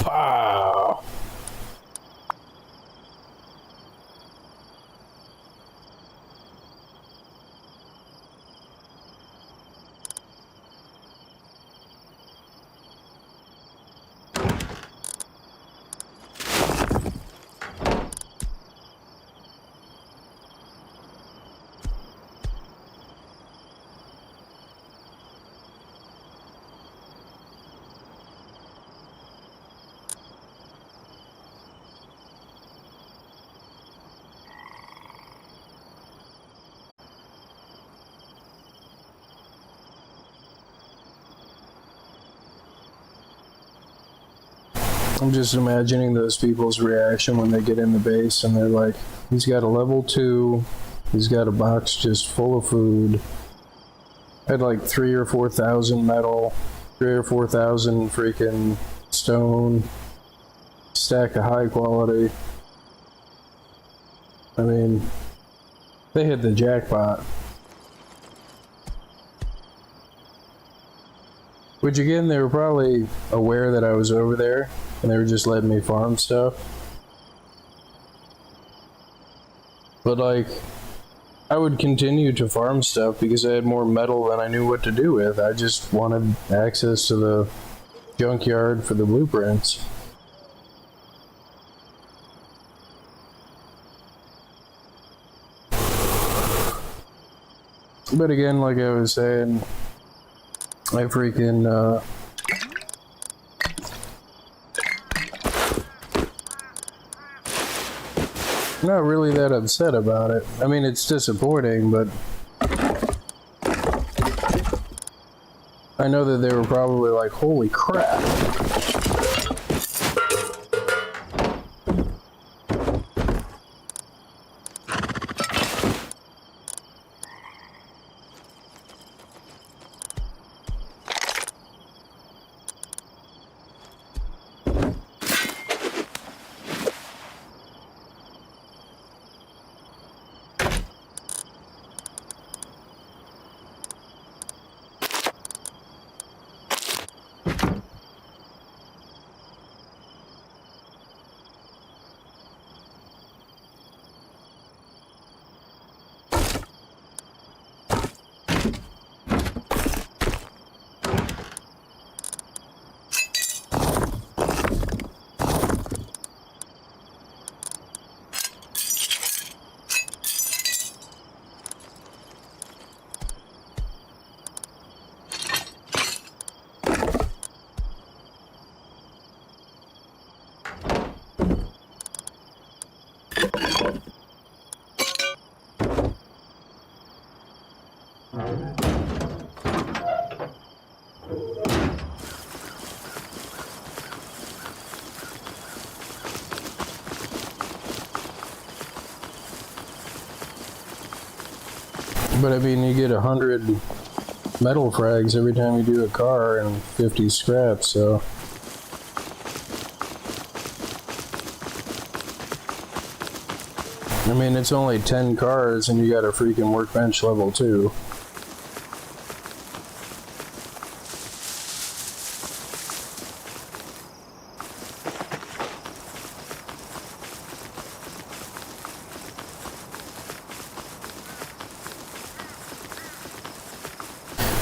Pow! I'm just imagining those people's reaction when they get in the base and they're like, he's got a level 2, he's got a box just full of food, had like 3,000 or 4,000 metal, 3,000 or 4,000 freaking stone, stack of high quality. I mean, they hit the jackpot. Which again, they were probably aware that I was over there, and they were just letting me farm stuff. But like, I would continue to farm stuff because I had more metal than I knew what to do with. I just wanted access to the junkyard for the blueprints. But again, like I was saying, I freaking, not really that upset about it. I mean, it's disappointing, but I know that they were probably like, holy crap. But I mean, you get 100 metal frags every time you do a car and 50 scraps, so. I mean, it's only 10 cars and you got a freaking workbench level 2.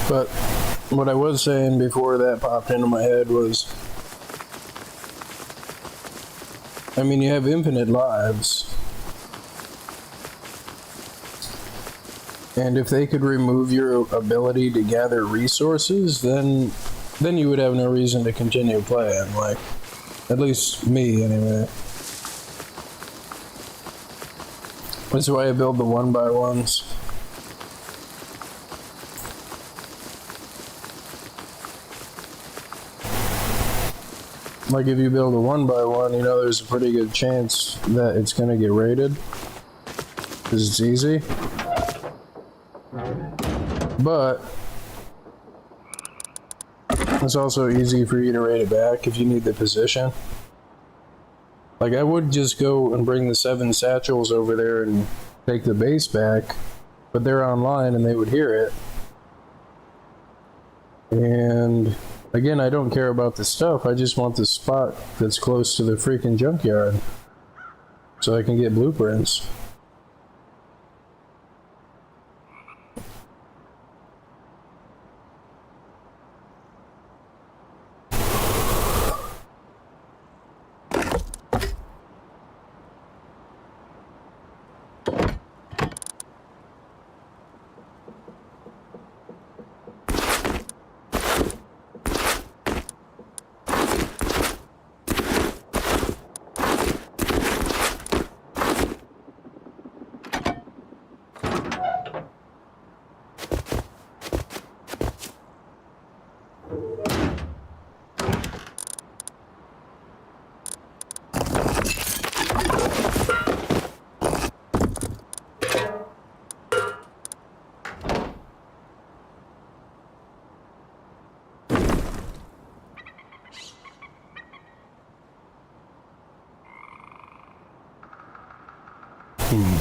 But what I was saying before that popped into my head was, I mean, you have infinite lives. And if they could remove your ability to gather resources, then you would have no reason to continue playing, like, at least me anyway. That's why I build the 1x1s. Like, if you build a 1x1, you know there's a pretty good chance that it's gonna get raided, because it's easy. But it's also easy for you to raid it back if you need the position. Like, I would just go and bring the 7 satchels over there and take the base back, but they're online and they would hear it. And again, I don't care about the stuff, I just want the spot that's close to the freaking junkyard so I can get blueprints.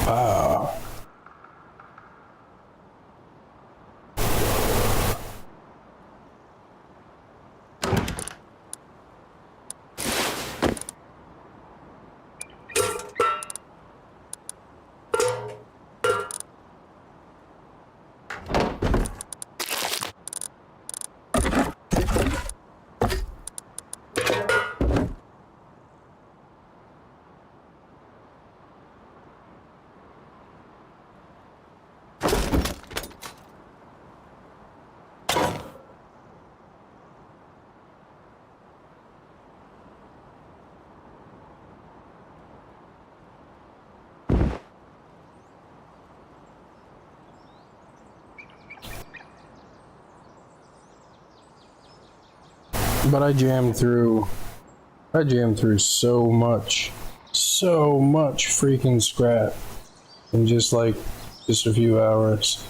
Wow. But I jammed through so much freaking scrap in just a few hours.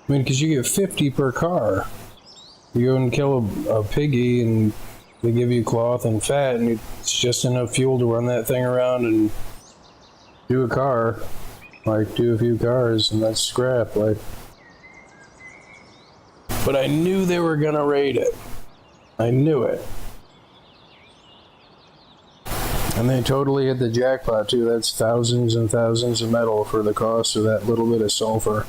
I mean, because you get 50 per car. You go and kill a piggy and they give you cloth and fat, and it's just enough fuel to run that thing around and do a car. Do a few cars, and that's scrap. But I knew they were gonna raid it. I knew it. And they totally hit the jackpot too. That's thousands and thousands of metal for the cost of that little bit of sulfur.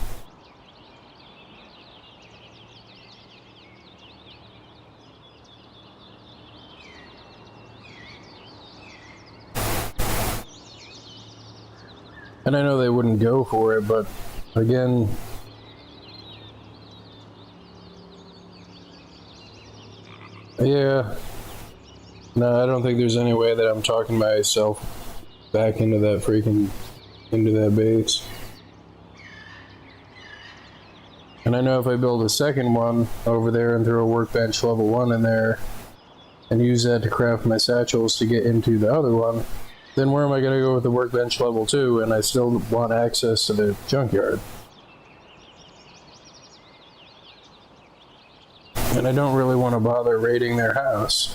And I know they wouldn't go for it, but again, yeah. No, I don't think there's any way that I'm talking myself back into that base. And I know if I build a second one over there and throw a workbench level 1 in there and use that to craft my satchels to get into the other one, then where am I going to go with the workbench level 2 and I still want access to the junkyard? And I don't really want to bother raiding their house.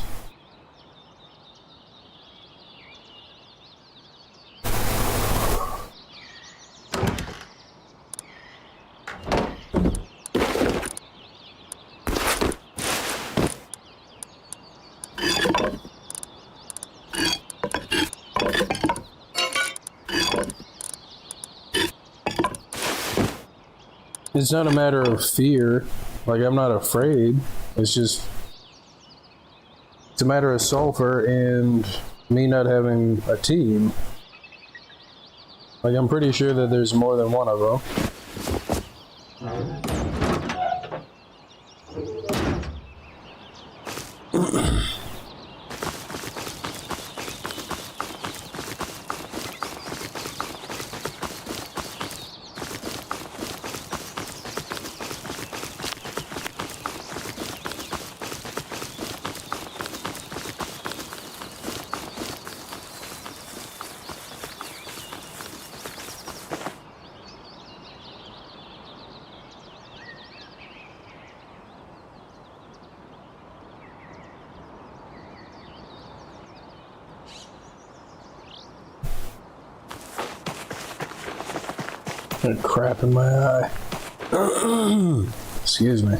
It's not a matter of fear. I'm not afraid. It's just... it's a matter of sulfur and me not having a team. I'm pretty sure that there's more than one of them. Got crap in my eye. Excuse me.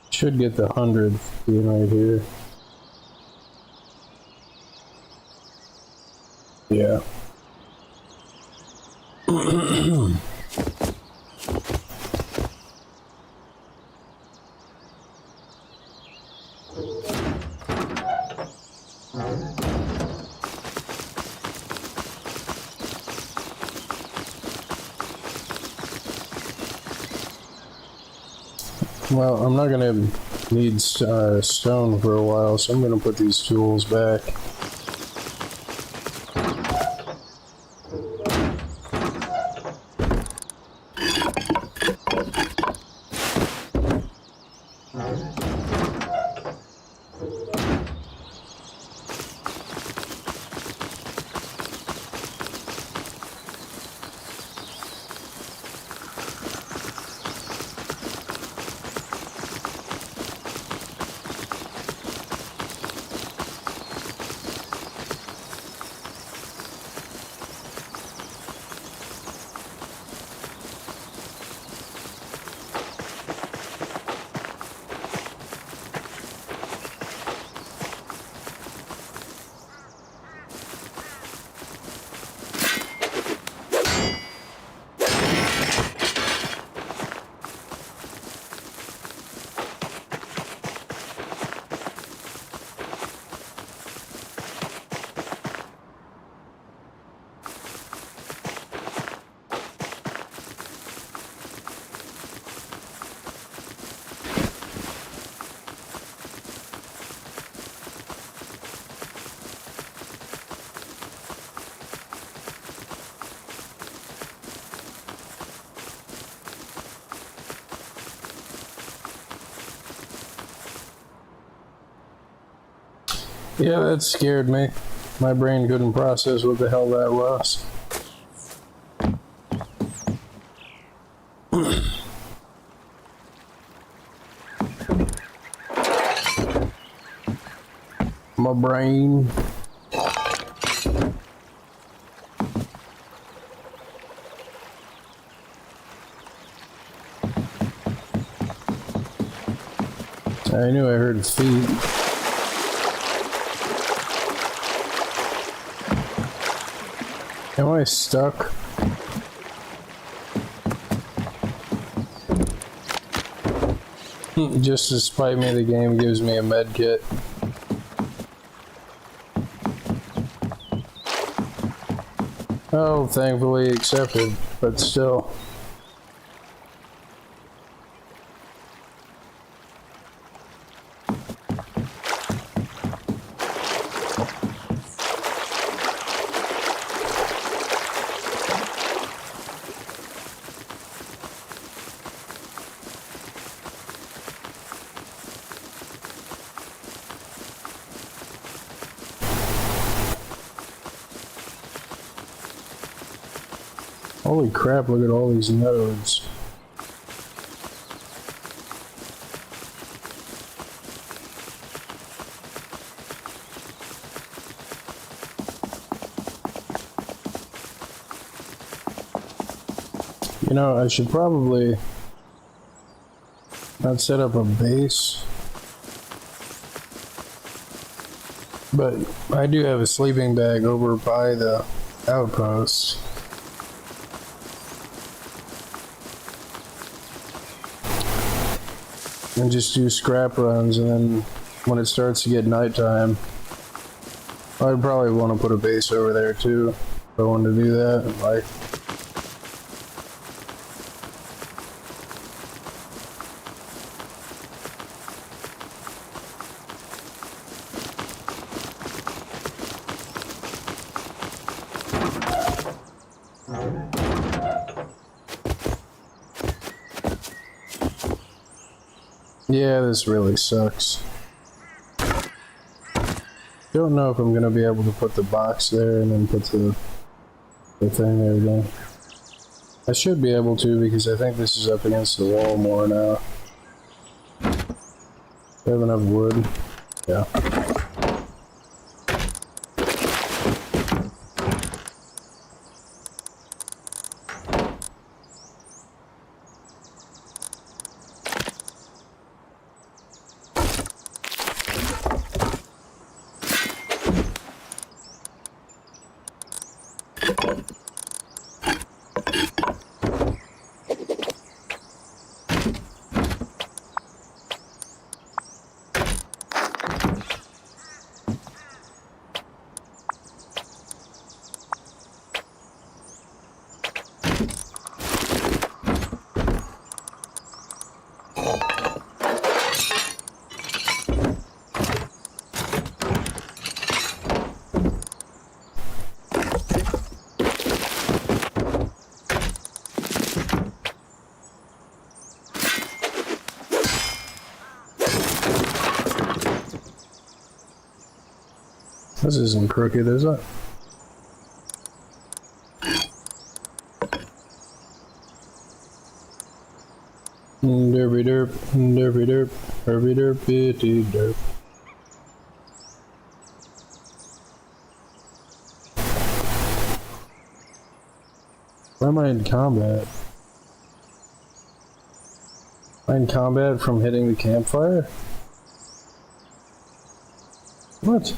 Should get the 100 being right here. Yeah. Well, I'm not gonna need stone for a while, so I'm gonna put these tools back. Yeah, that scared me. My brain couldn't process what the hell that was. My brain. I knew I heard feet. Am I stuck? Just to spite me, the game gives me a med kit. Oh, thankfully accepted, but still. Holy crap, look at all these nodes. You know, I should probably not set up a base, but I do have a sleeping bag over by the outpost. And just do scrap runs, and then when it starts to get nighttime, I'd probably want to put a base over there too, if I wanted to do that. Like, yeah, this really sucks. Don't know if I'm gonna be able to put the box there and then put the thing there again. I should be able to, because I think this is up against the wall more now. I have enough wood. Yeah. This isn't crooked, is it? Derpy derp, derpy derp, derpy derp, bitty derp. Why am I in combat? Am I in combat from hitting the campfire? What?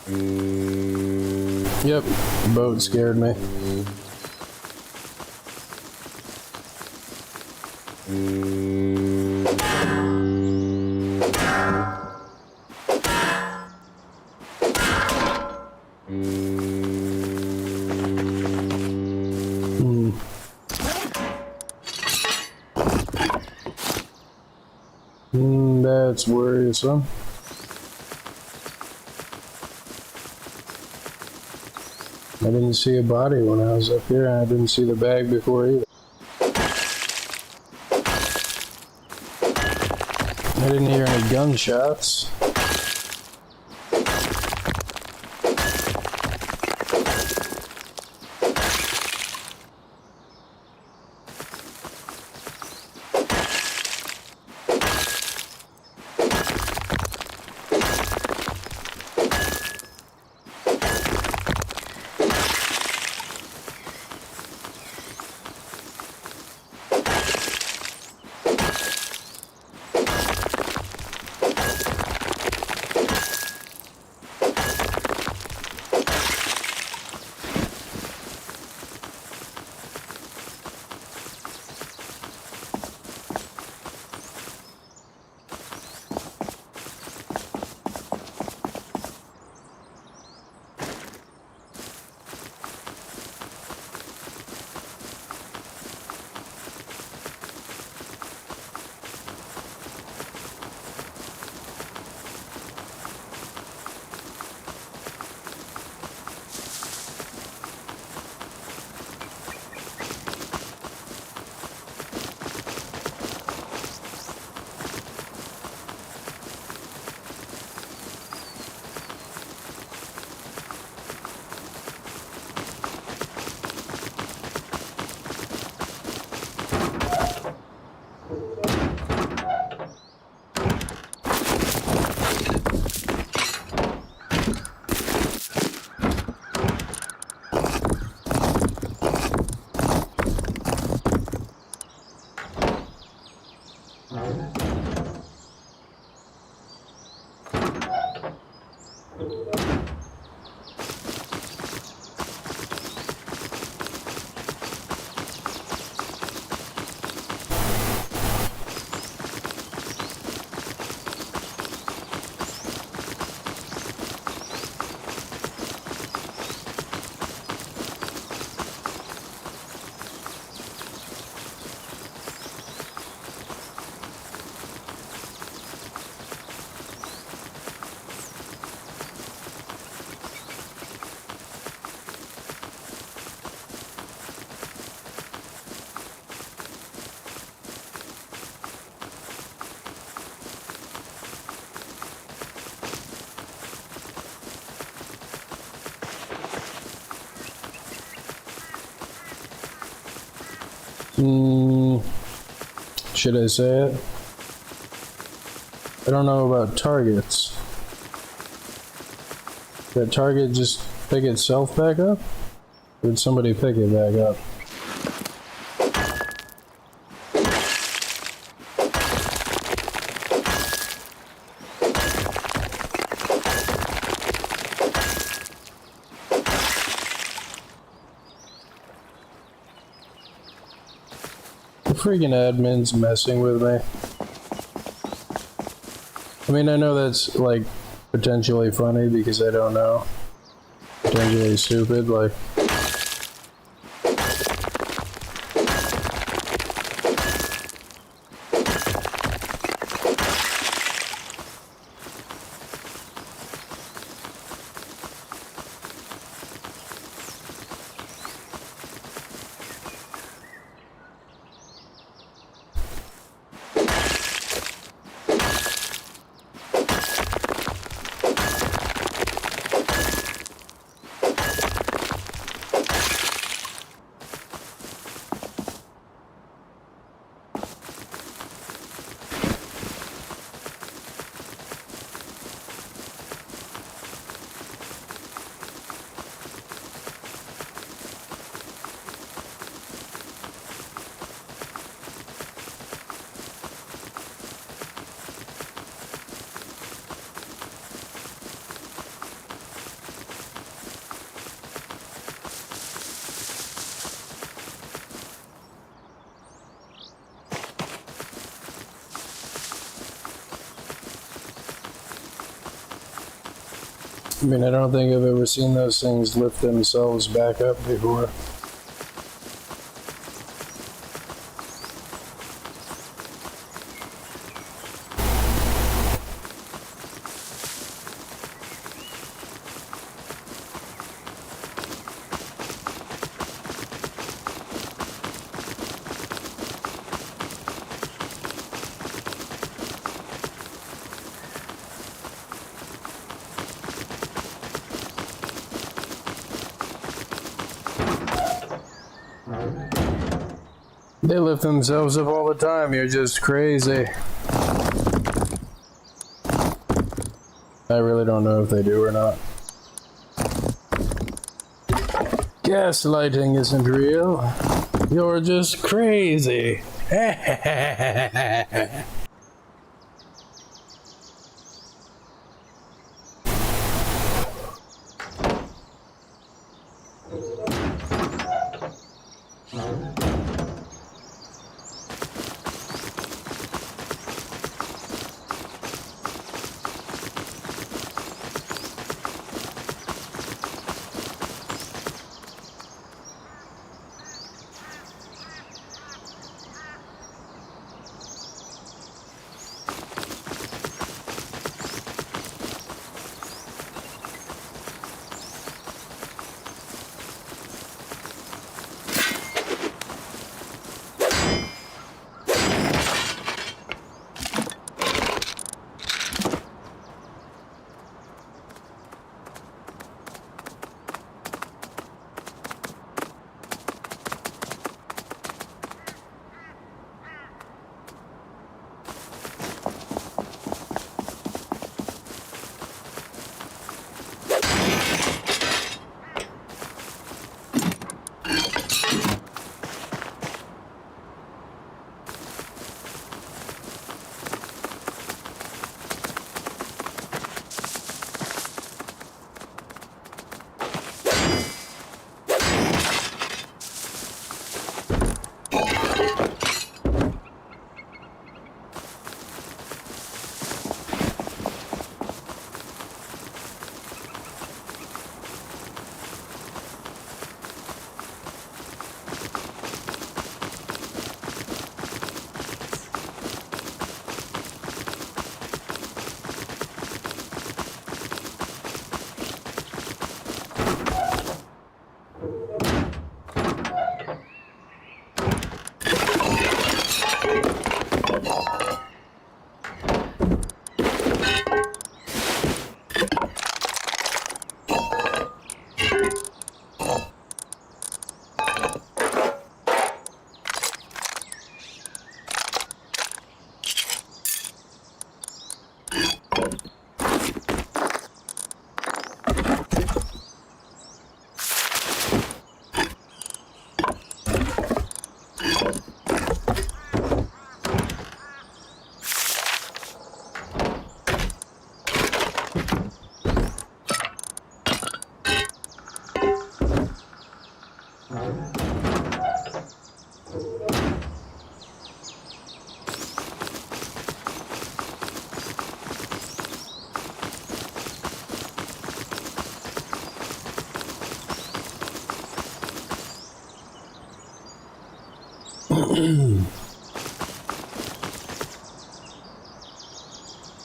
Yep, the boat scared me. That's worrisome. I didn't see a body when I was up here, and I didn't see the bag before either. I didn't hear any gunshots. Should I say it? I don't know about targets. Did that target just pick itself back up? Or did somebody pick it back up? The freaking admin's messing with me. I mean, I know that's, like, potentially funny because I don't know. Potentially stupid, like... I mean, I don't think I've ever seen those things lift themselves back up before. They lift themselves up all the time. You're just crazy. I really don't know if they do or not. Gaslighting isn't real. You're just crazy.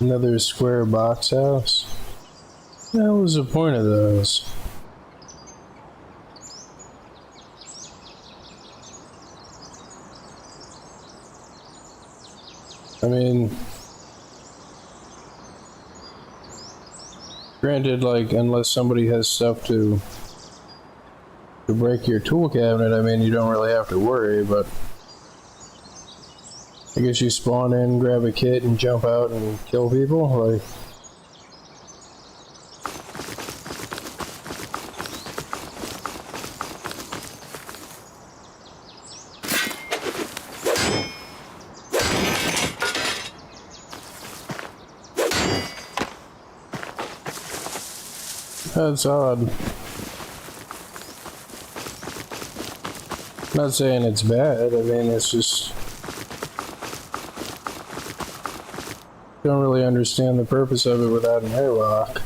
Another square box house? What was the point of those? I mean, granted, like, unless somebody has stuff to break your tool cabinet, I mean, you don't really have to worry, but I guess you spawn in, grab a kit, and jump out and kill people, like... That's odd. Not saying it's bad, I mean, it's just... Don't really understand the purpose of it without an airlock.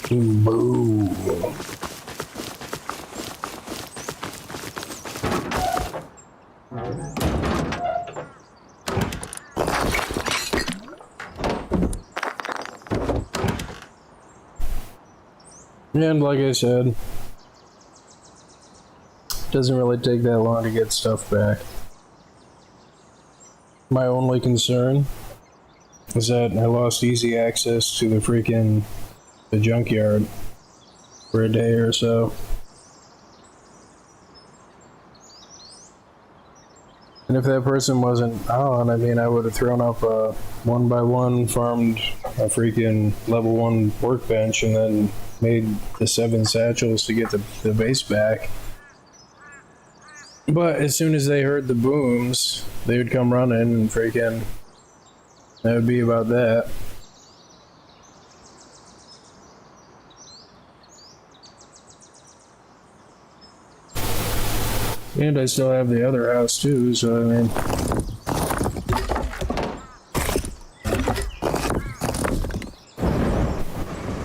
Boom. And like I said, it doesn't really take that long to get stuff back. My only concern is that I lost easy access to the junkyard for a day or so. And if that person wasn't on, I mean, I would have thrown up a 1x1, farmed a freaking level 1 workbench, and then made the 7 satchels to get the base back. But as soon as they heard the booms, they would come running and freaking... that would be about that. And I still have the other house too, so I mean...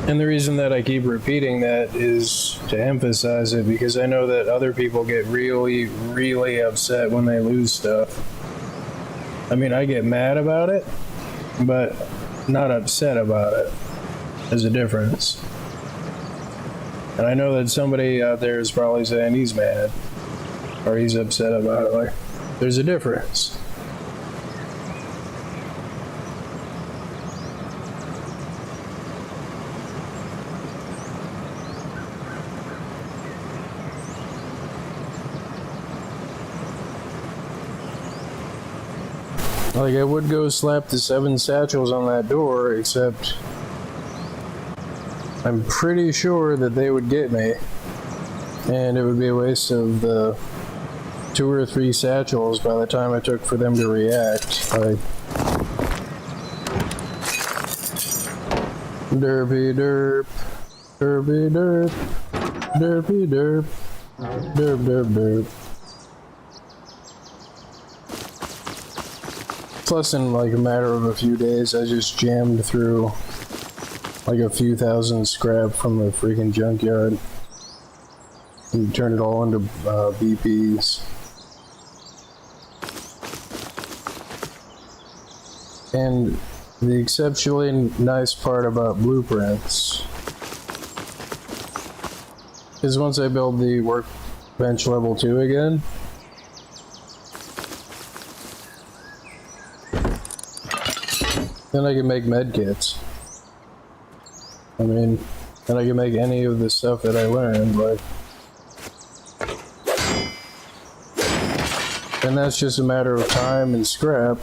And the reason that I keep repeating that is to emphasize it, because I know that other people get really, really upset when they lose stuff. I mean, I get mad about it, but not upset about it. There's a difference. And I know that somebody out there is probably saying he's mad, or he's upset about it. Like, there's a difference. Like, I would go slap the 7 satchels on that door, except I'm pretty sure that they would get me, and it would be a waste of the 2 or 3 satchels by the time it took for them to react. Like, derpy derp, derpy derp, derpy derp, derp derp derp. Plus, in like a matter of a few days, I just jammed through like a few thousand scrap from the freaking junkyard and turned it all into BPs. And the exceptionally nice part about blueprints is once I build the workbench level 2 again, then I can make med kits. I mean, then I can make any of the stuff that I learned, like... And that's just a matter of time and scrap.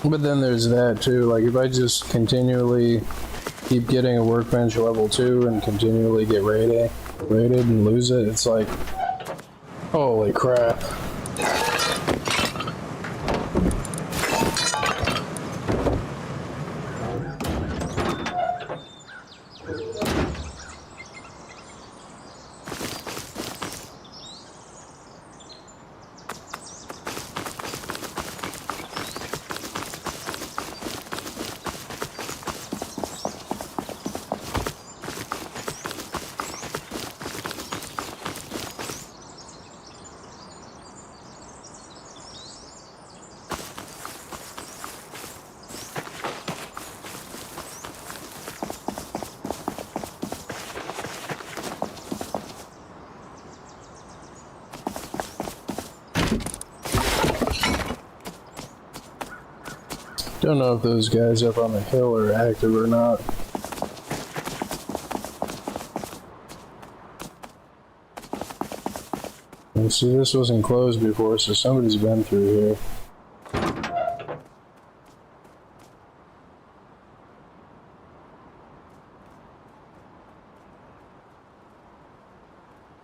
But then there's that too, like if I just continually keep getting a workbench level 2 and continually get rated and lose it, it's like, holy crap. Don't know if those guys up on the hill are active or not. And see, this wasn't closed before, so somebody's been through here.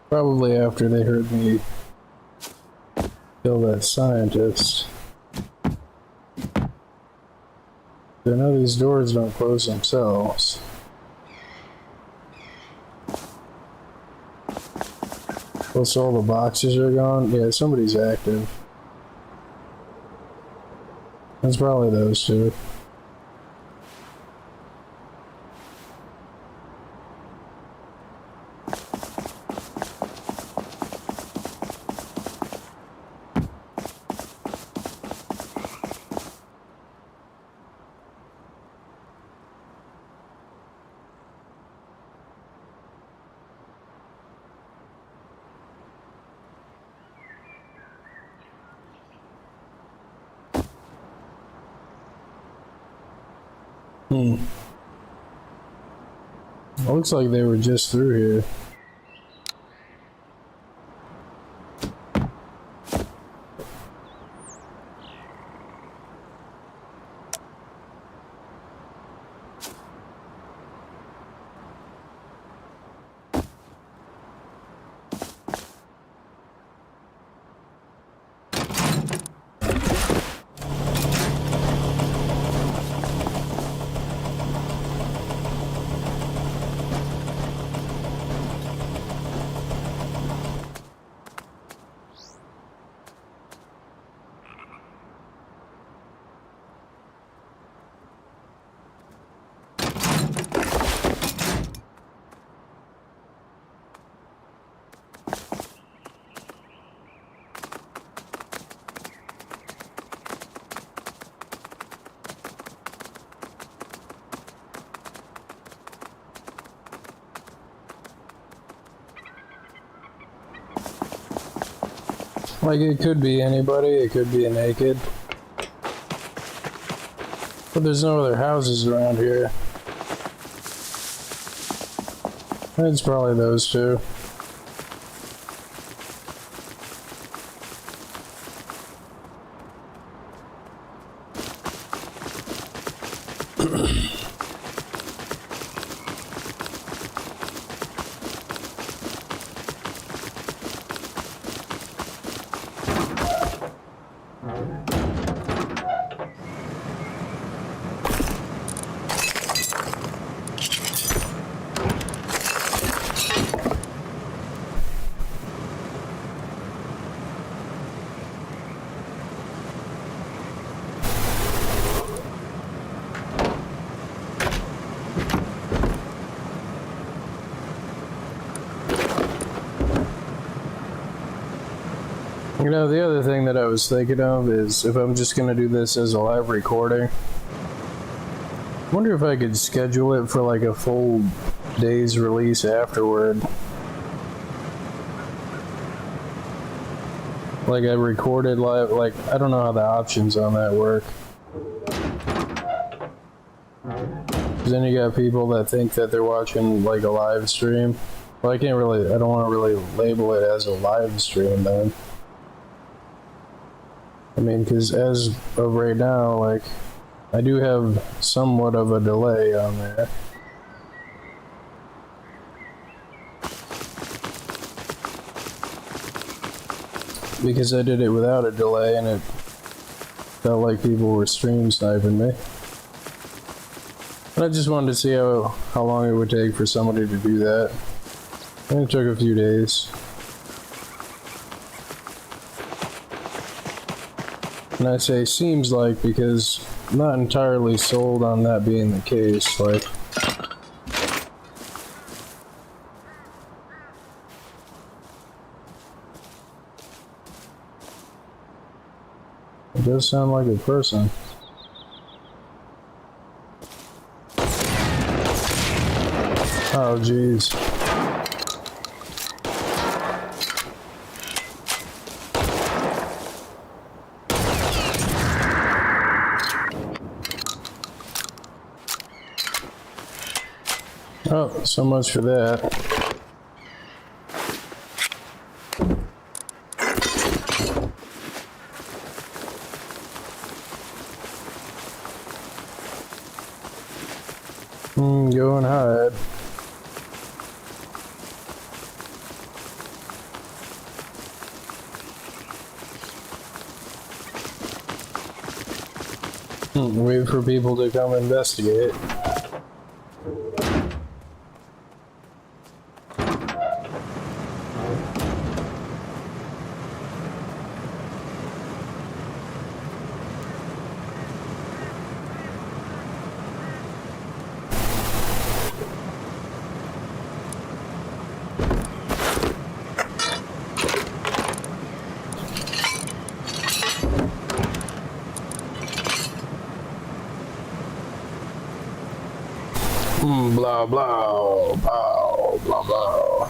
Probably after they heard me kill that scientist. I know these doors don't close themselves. Plus all the boxes are gone. Yeah, somebody's active. That's probably those two. It looks like they were just through here. Like, it could be anybody, it could be a naked. But there's no other houses around here. It's probably those two. You know, the other thing that I was thinking of is if I'm just gonna do this as a live recording, I wonder if I could schedule it for like a full day's release afterward. Like I recorded live, like I don't know how the options on that work. 'Cause then you got people that think that they're watching like a live stream. Well, I don't want to really label it as a live stream then. I mean, because as of right now, like, I do have somewhat of a delay on there. Because I did it without a delay and it felt like people were stream sniping me. But I just wanted to see how long it would take for somebody to do that. And it took a few days. And I say seems like because I'm not entirely sold on that being the case. Like, it does sound like a person. Oh, jeez. Oh, so much for that. Go and hide. Wait for people to come investigate. Blah blah blah blah blah.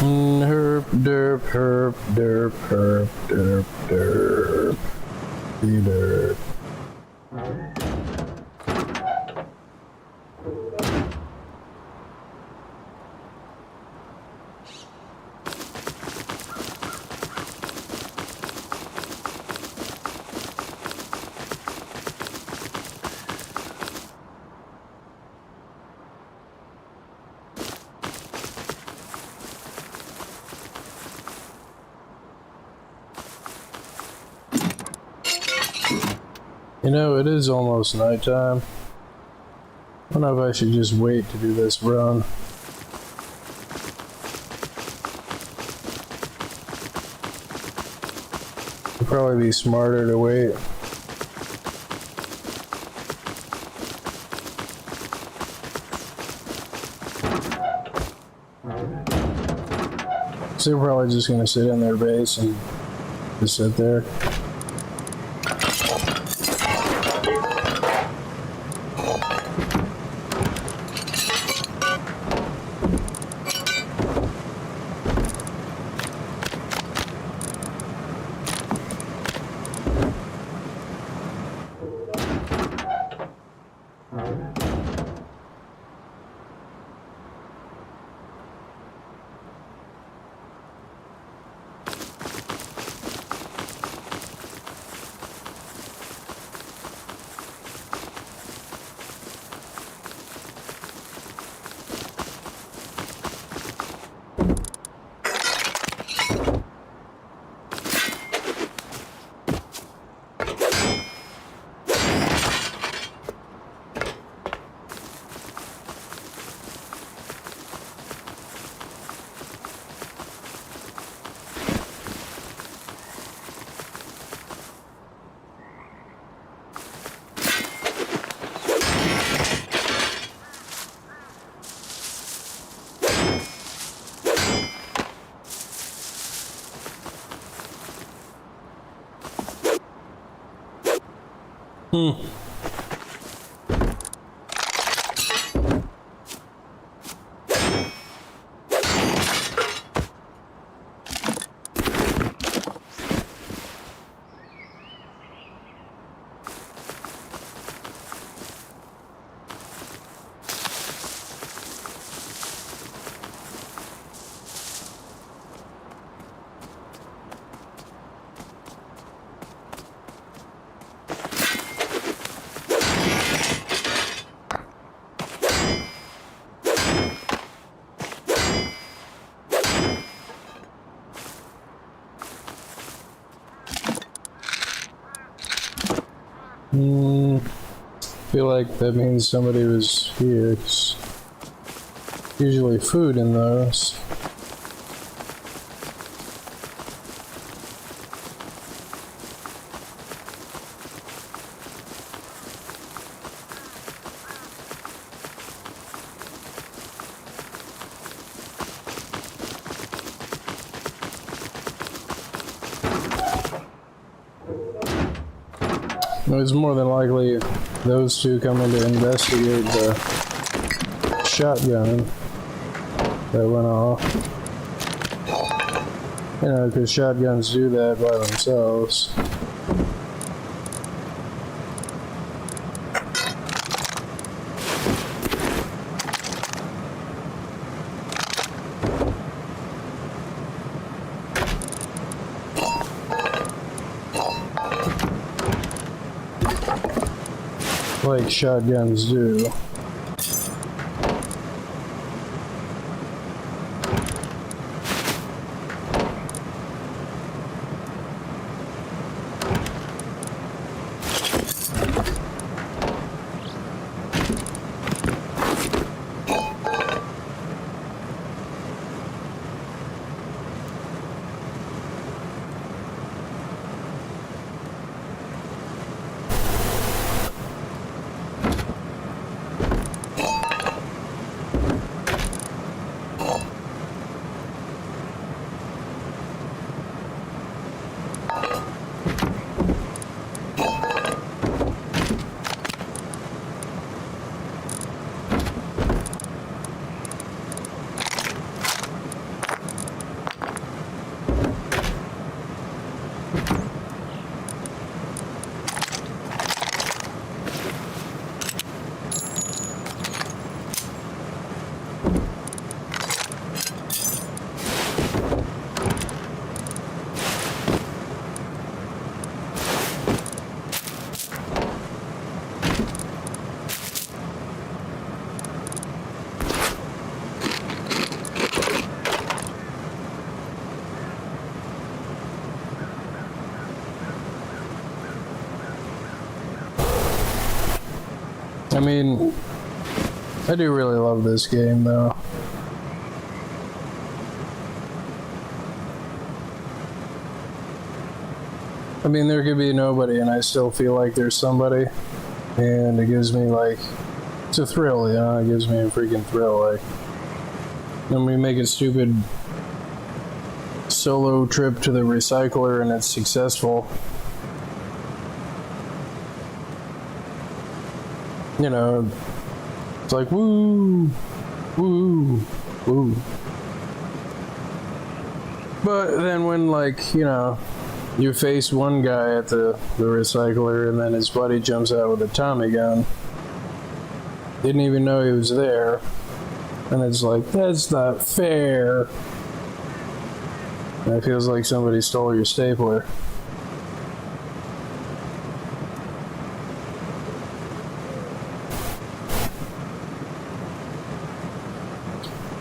Herp, derp, herp, derp, herp, derp, derp. Derp. You know, it is almost nighttime. I don't know if I should just wait to do this run. It'd probably be smarter to wait. So they're probably just gonna sit in their base and just sit there. Feel like that means somebody was here. It's usually food in those. It's more than likely those two coming to investigate the shotgun that went off. You know, because shotguns do that by themselves. Like shotguns do. I mean, I do really love this game though. I mean, there could be nobody and I still feel like there's somebody, and it gives me like, it's a thrill, you know, it gives me a freaking thrill. Like, then we make a stupid solo trip to the recycler and it's successful. You know, it's like, woo, woo, woo. But then when, like, you know, you face one guy at the recycler and then his buddy jumps out with a Tommy gun, didn't even know he was there, and it's like, that's not fair. And it feels like somebody stole your stapler.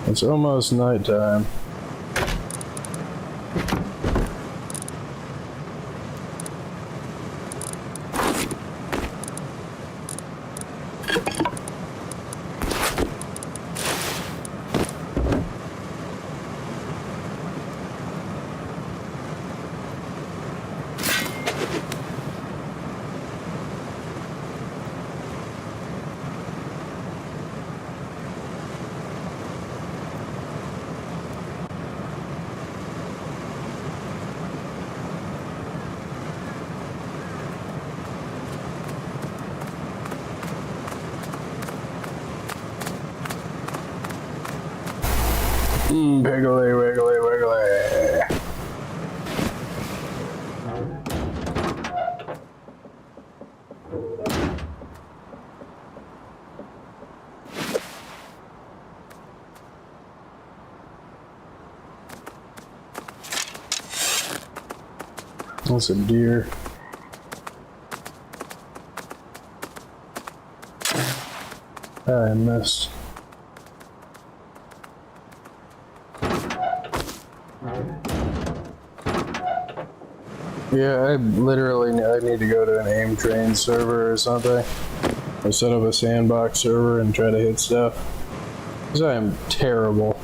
It's almost nighttime. Wiggly, wiggly, wiggly. That's a deer. I missed. Yeah, I need to go to an aim train server or something. Or set up a sandbox server and try to hit stuff. Because I am terrible.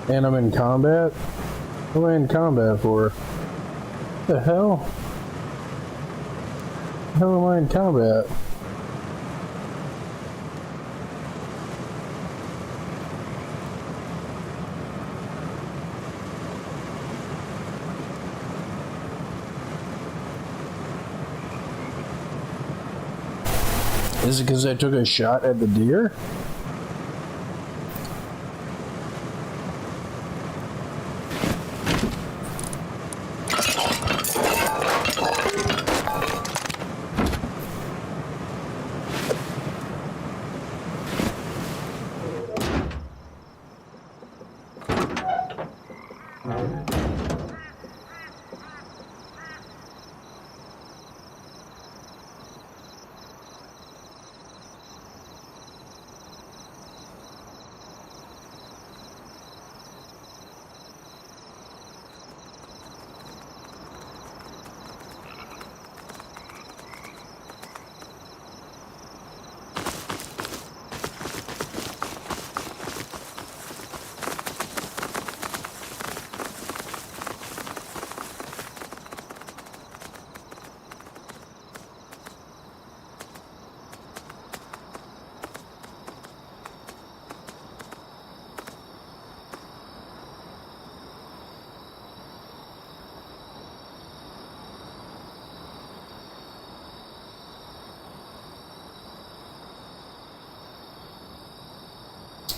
And I'm in combat? What am I in combat for? What the hell? What the hell am I in combat? Is it because I took a shot at the deer?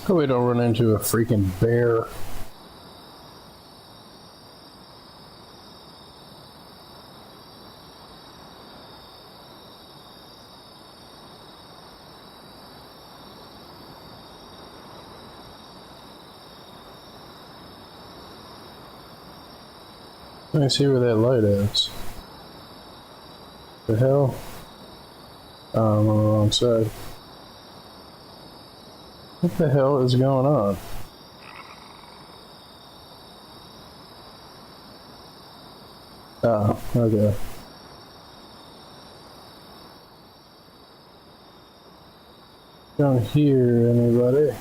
Hope we don't run into a freaking bear. Let me see where that light is. The hell? Oh, I'm on the wrong side. What the hell is going on? Oh, okay. Don't hear anybody.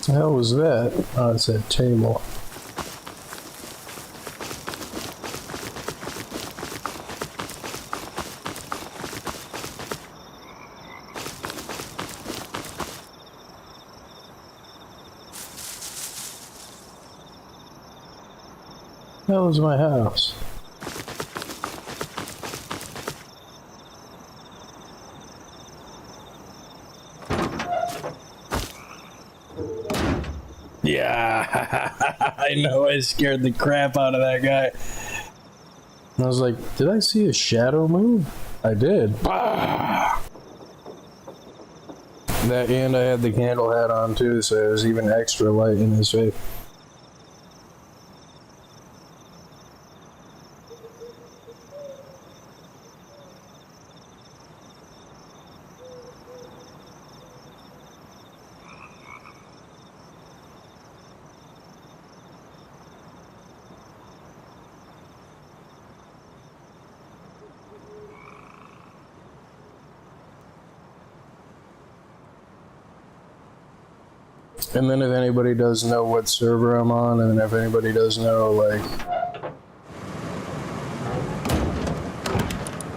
The hell was that? Oh, it's a table. That was my house. Yeah, I know I scared the crap out of that guy. And I was like, did I see a shadow move? I did. Bah! That, and I had the candle hat on too, so it was even extra light in his face. And then if anybody does know what server I'm on, and if anybody does know, like,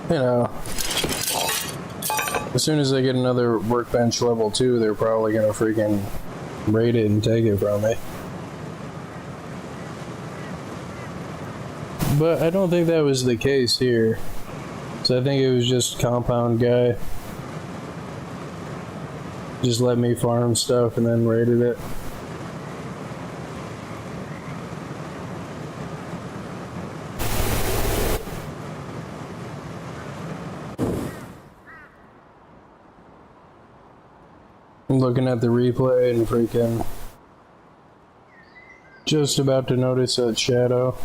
you know, as soon as I get another workbench level 2, they're probably gonna freaking raid it and take it from me. But I don't think that was the case here. So I think it was just compound guy. just let me farm stuff and then raided it. I'm looking at the replay and freaking just about to notice that shadow.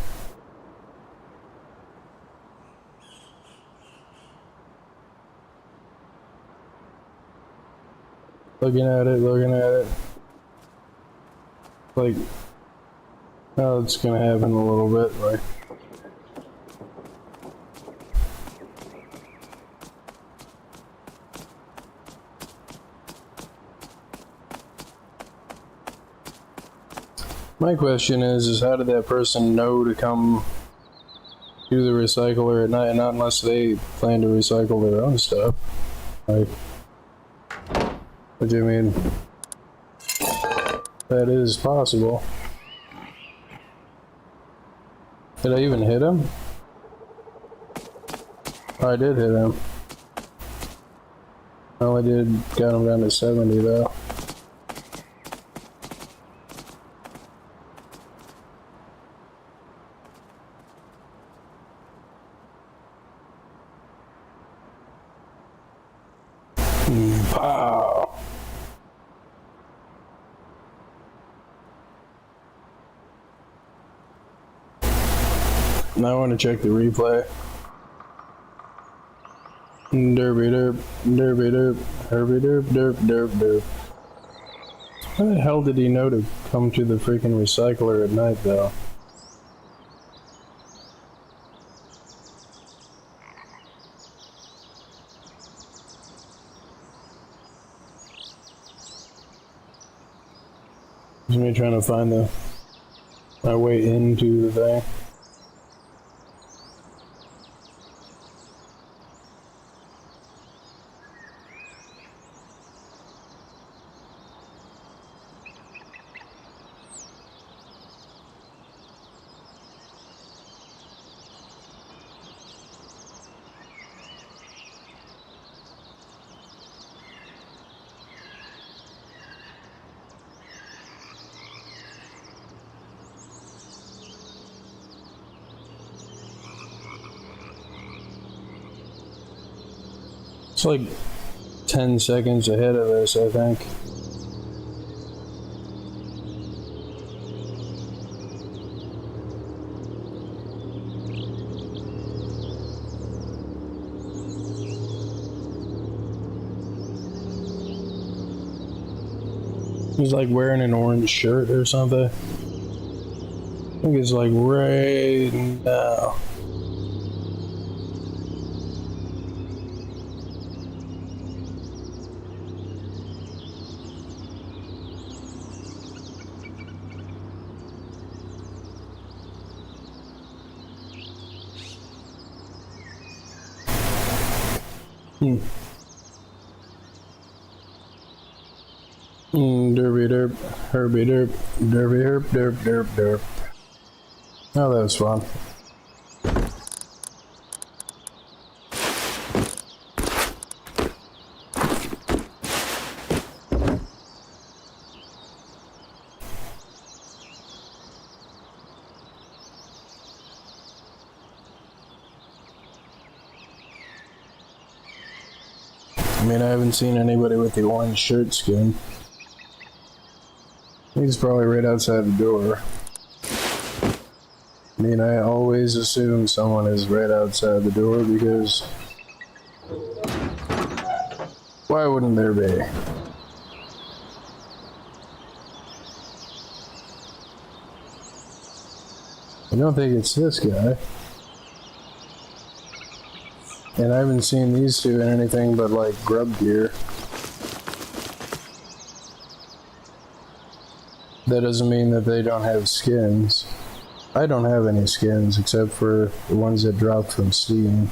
Looking at it. Like, oh, it's gonna happen a little bit, like. My question is how did that person know to come to the recycler at night? Not unless they plan to recycle their own stuff. Like, which I mean, that is possible. Did I even hit him? Oh, I did hit him. I only got him down to 70 though. Pow! Now I want to check the replay. Derby derp, derby derp, herby derp, derp, derp, derp. How the hell did he know to come to the freaking recycler at night though? Is me trying to find my way into the thing. It's like 10 seconds ahead of us, I think. He's like wearing an orange shirt or something. I think it's like right now. Derby derp, herby derp, derby herp, derp, derp, derp. Oh, that was fun. I mean, I haven't seen anybody with the orange shirt skin. He's probably right outside the door. I mean, I always assume someone is right outside the door because why wouldn't there be? I don't think it's this guy. And I haven't seen these two in anything but like grub gear. That doesn't mean that they don't have skins. I don't have any skins except for the ones that dropped from Steam.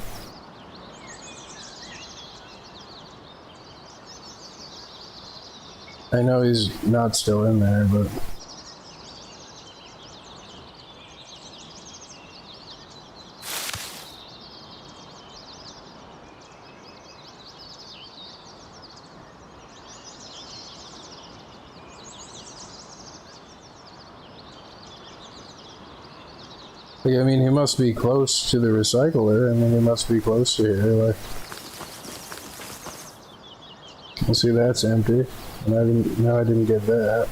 I know he's not still in there, but Like, I mean, he must be close to the recycler. I mean, he must be close to here. Like, you see, that's empty. And I didn't. No, I didn't get that.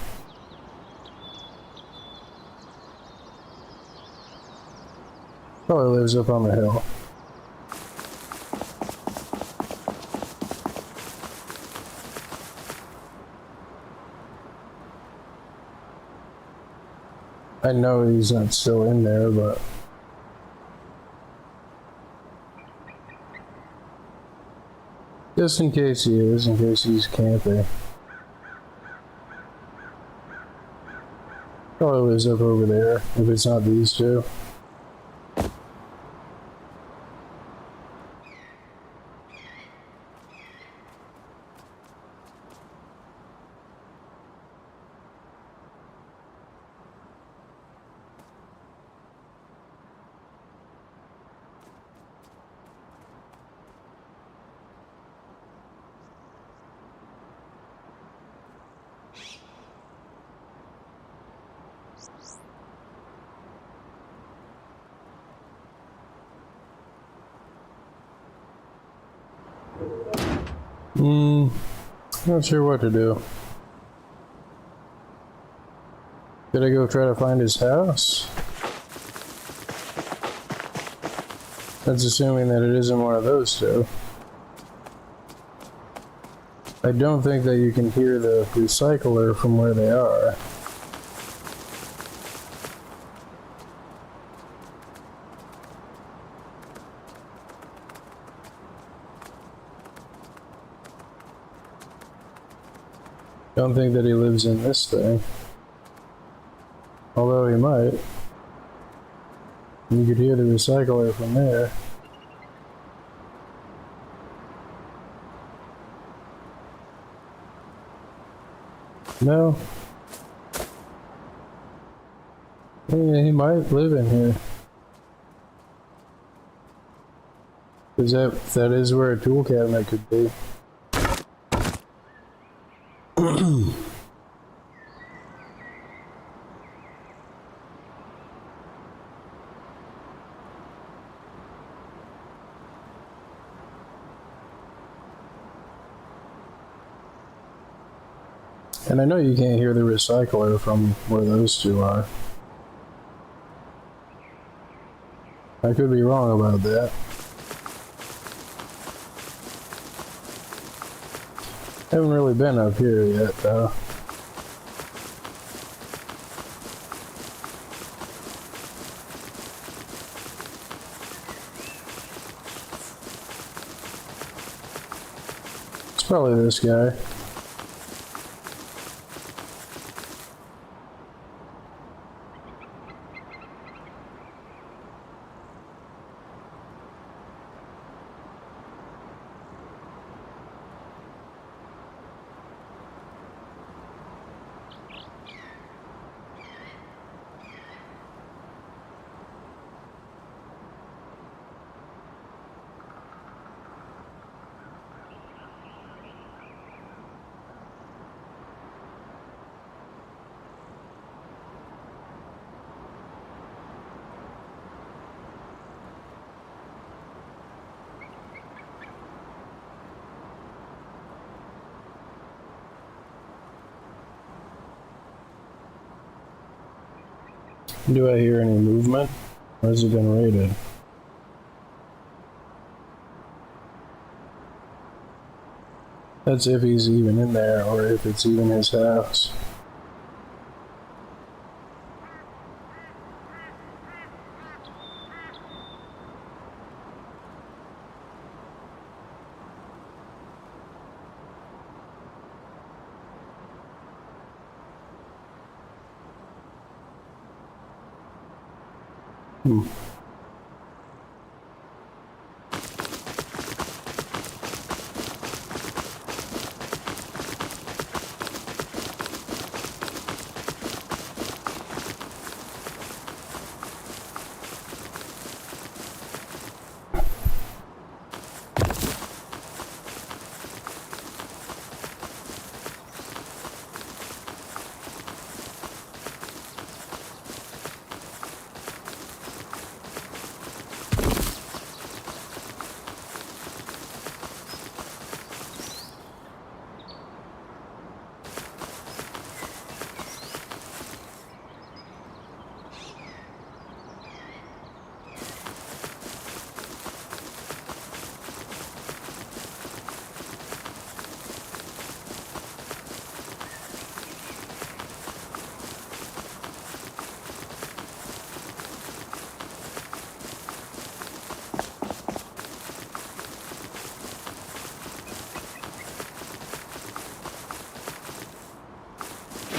Probably lives up on the hill. I know he's not still in there, but just in case he is, in case he's camping. Probably lives up over there, if it's not these two. Not sure what to do. Did I go try to find his house? That's assuming that it isn't one of those two. I don't think that you can hear the recycler from where they are. Don't think that he lives in this thing. Although he might. You could hear the recycler from there. No. Yeah, he might live in here. Because that is where a tool cabinet could be. And I know you can't hear the recycler from where those two are. I could be wrong about that. Haven't really been up here yet, though. It's probably this guy. Do I hear any movement? Or has it been raided? That's if he's even in there, or if it's even his house.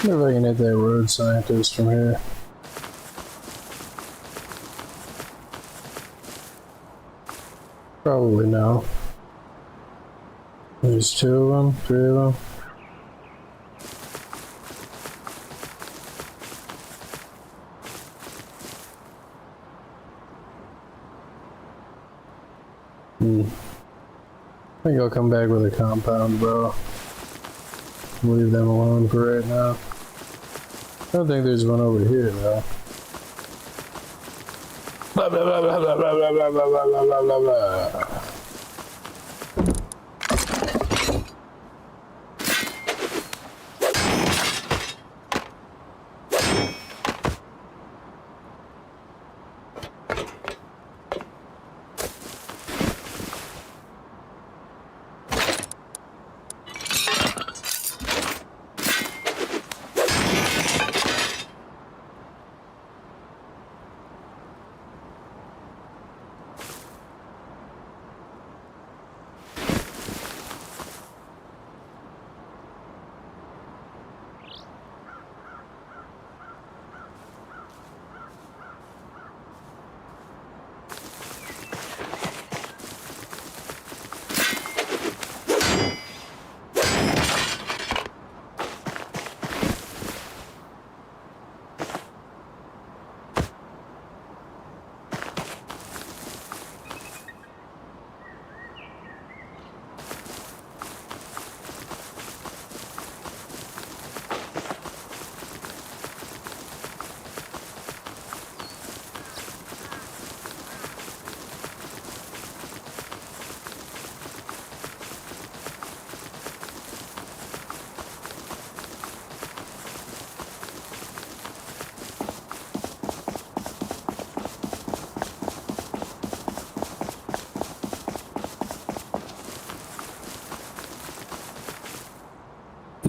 wonder if I can hit that road scientist from here. Probably no. There's 2 of them, 3 of them. I think I'll come back with a compound, bro. Leave them alone for right now. I don't think there's one over here, though. Blah, blah, blah, blah, blah, blah, blah, blah, blah, blah, blah, blah.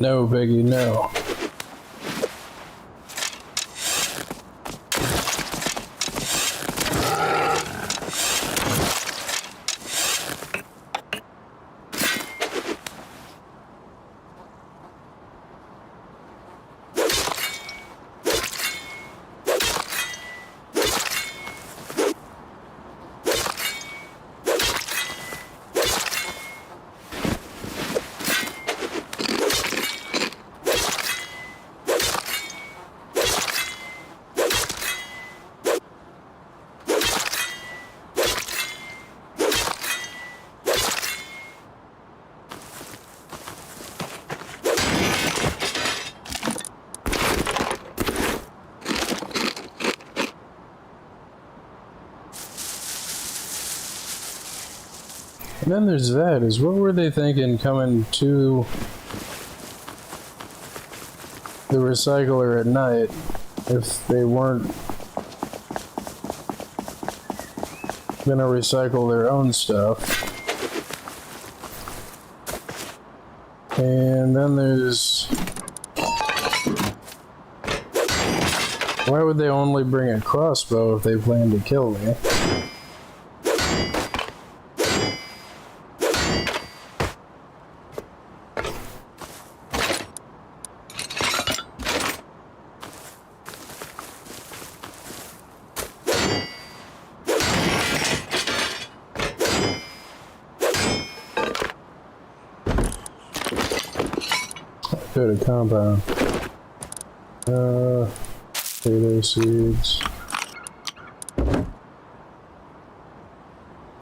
No, Biggie, no. And then there's that, is what were they thinking coming to the recycler at night if they weren't gonna recycle their own stuff? And then there's, why would they only bring a crossbow if they plan to kill me? Go to compound. Potato seeds.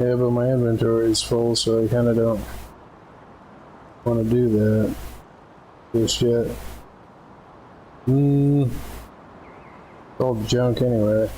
Yeah, but my inventory is full, so I kind of don't want to do that just yet. It's all junk anyway.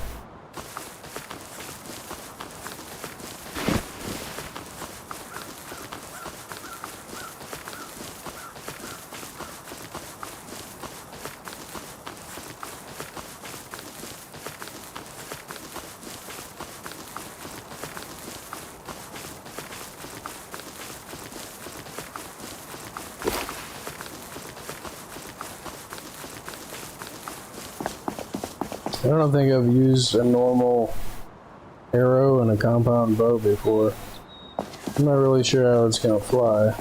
I don't think I've used a normal arrow and a compound bow before. I'm not really sure how it's gonna fly.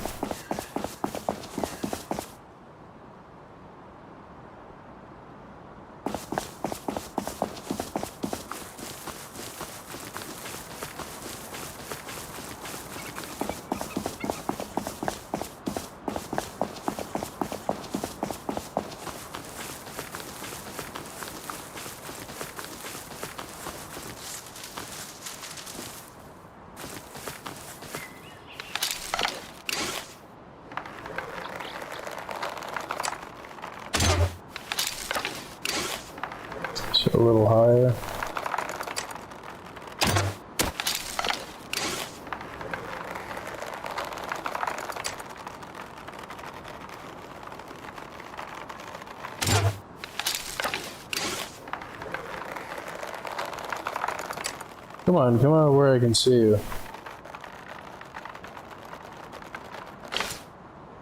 A little higher. Come on where I can see you.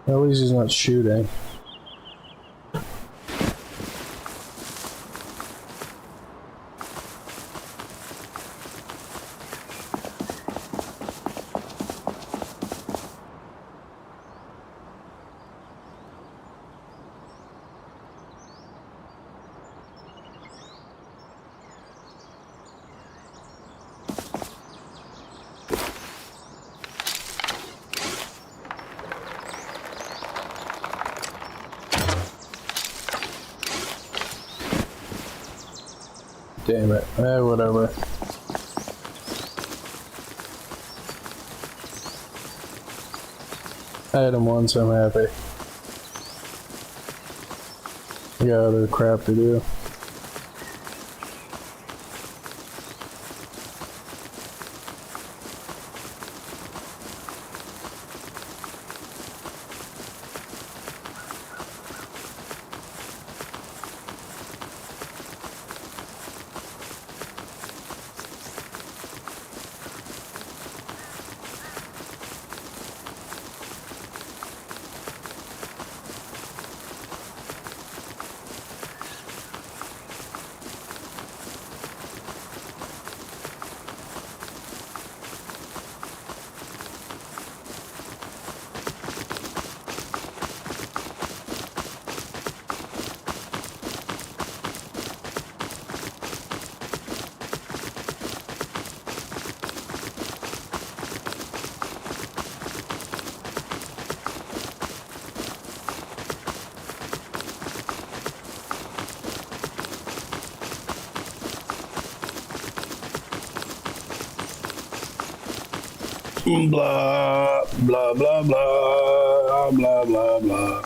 At least he's not shooting. Damn it. Whatever. I hit him once, I'm happy. I got other crap to do. Blah, blah, blah, blah, blah, blah, blah,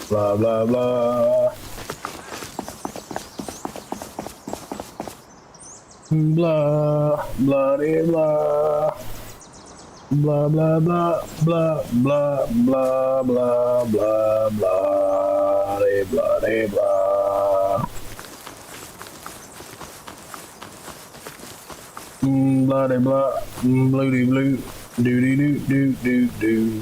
blah, blah, blah. Blah, blah, blah, blah, blah, blah, blah, blah, blah, blah, blah, blah, blah, blah. Blah de blah, bloody blue, doody doo doo doo doo.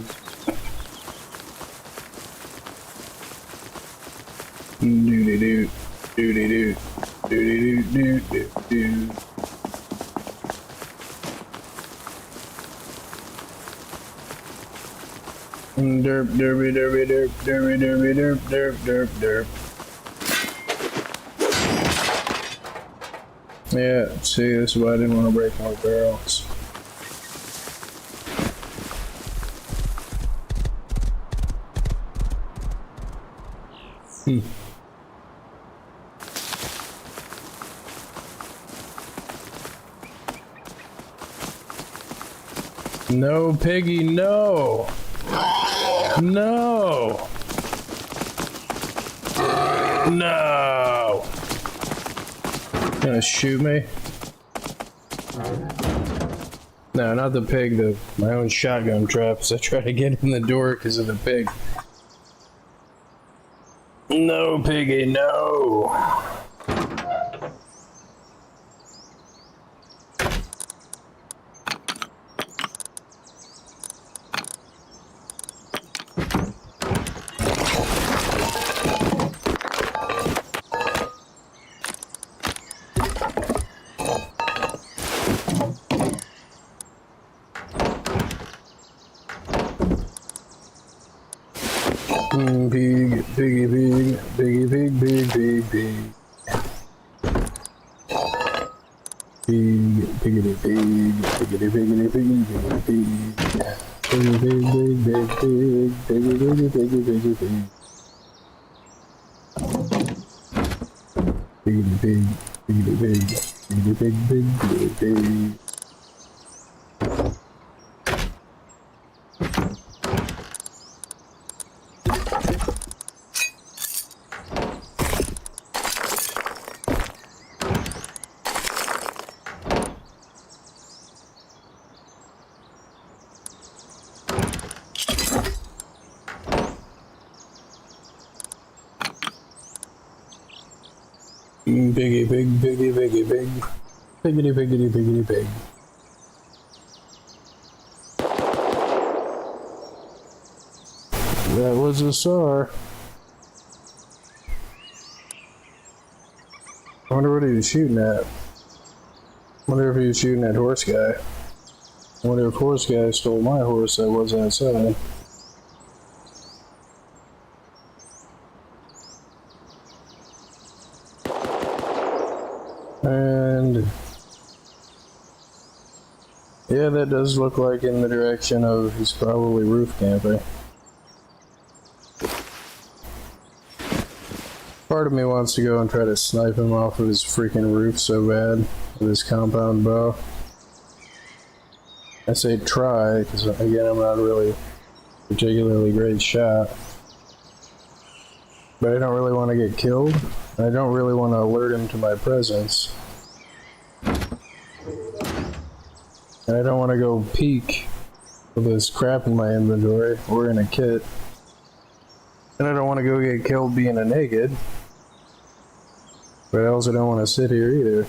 Doody doo, doody doo, doody doo doo doo doo. Derp derpy derpy derp derpy derpy derp derp derp derp. Yeah, see, this is why I didn't want to break more barrels. No, Piggy, no! No! No! Gonna shoot me? No, not the pig, my own shotgun traps. I try to get in the door because of the pig. No, Piggy, no! Pig, piggy pig, piggy pig, pig, pig, pig. Pig, piggity pig, piggity piggity piggy, piggity pig. Piggy pig, pig, pig, pig, piggy piggy, piggy, piggy pig. Piggity pig, piggity pig, piggity pig, pig, piggity pig. Piggy pig, piggy piggy pig. Piggity piggity piggity pig. That was a SAR. I wonder what he was shooting at. Wonder if he was shooting at horse guy. Wonder if horse guy stole my horse that was outside. And yeah, that does look like in the direction of he's probably roof camping. Part of me wants to go and try to snipe him off of his freaking roof so bad with his compound bow. I say try, because again, I'm not really a particularly great shot. But I don't really want to get killed, and I don't really want to alert him to my presence. And I don't want to go peek with this crap in my inventory, or in a kit. And I don't want to go get killed being a naked. But I also don't want to sit here either.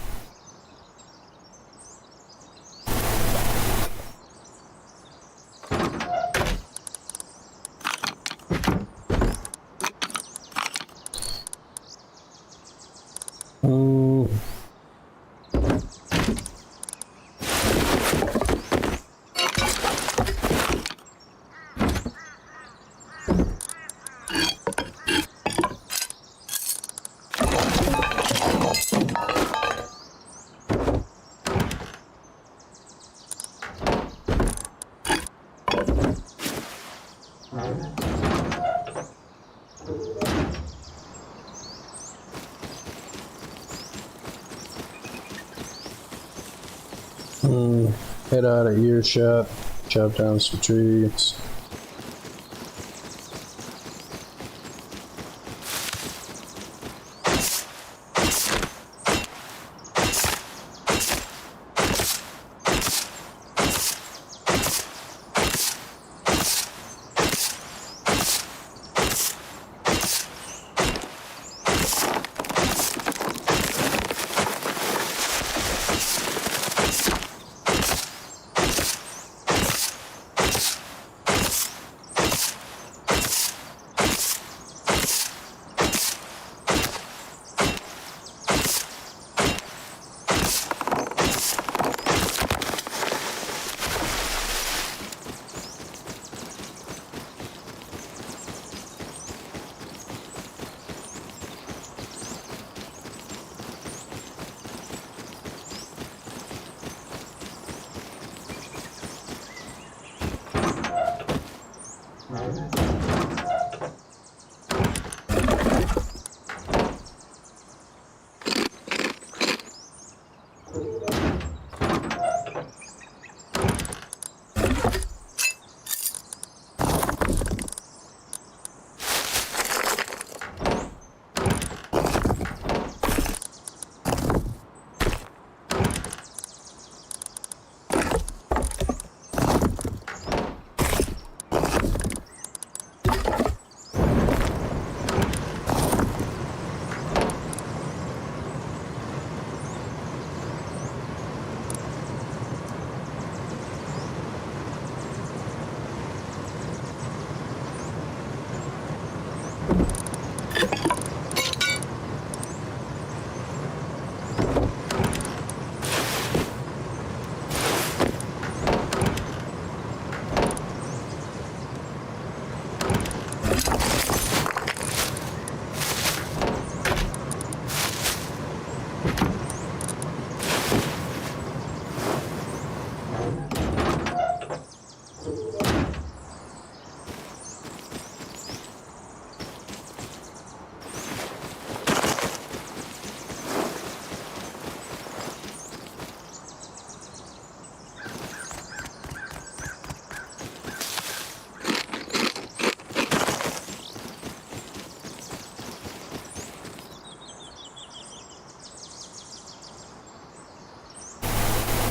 Head out of earshot, chop down some trees.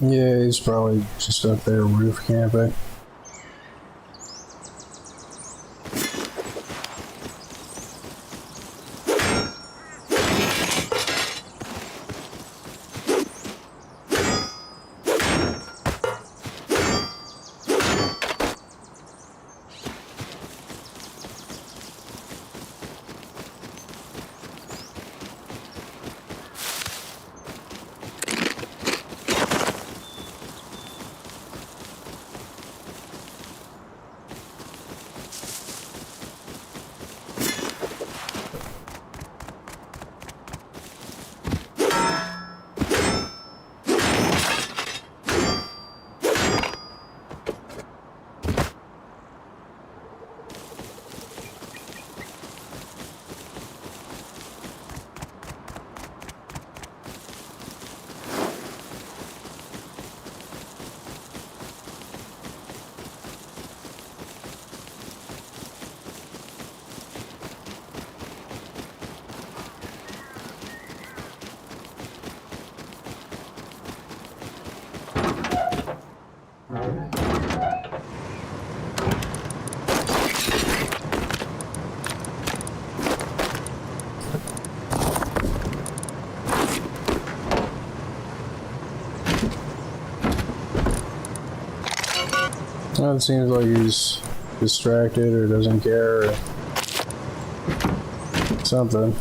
Yeah, he's probably just up there roof camping. Now it seems like he's distracted or doesn't care or something.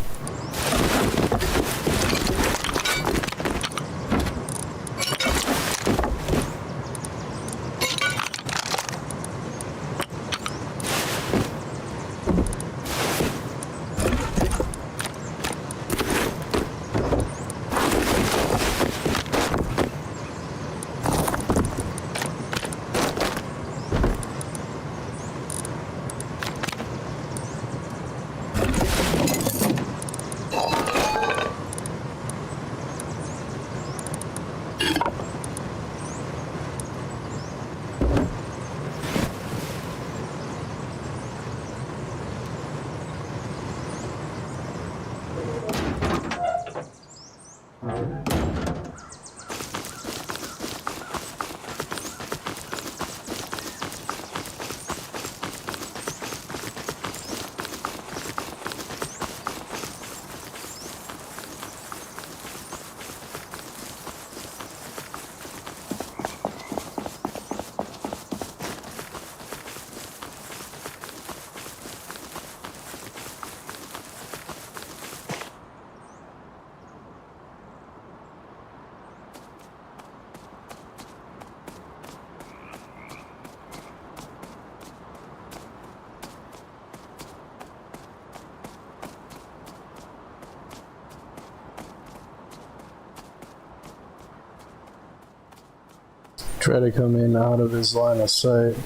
Try to come in out of his line of sight.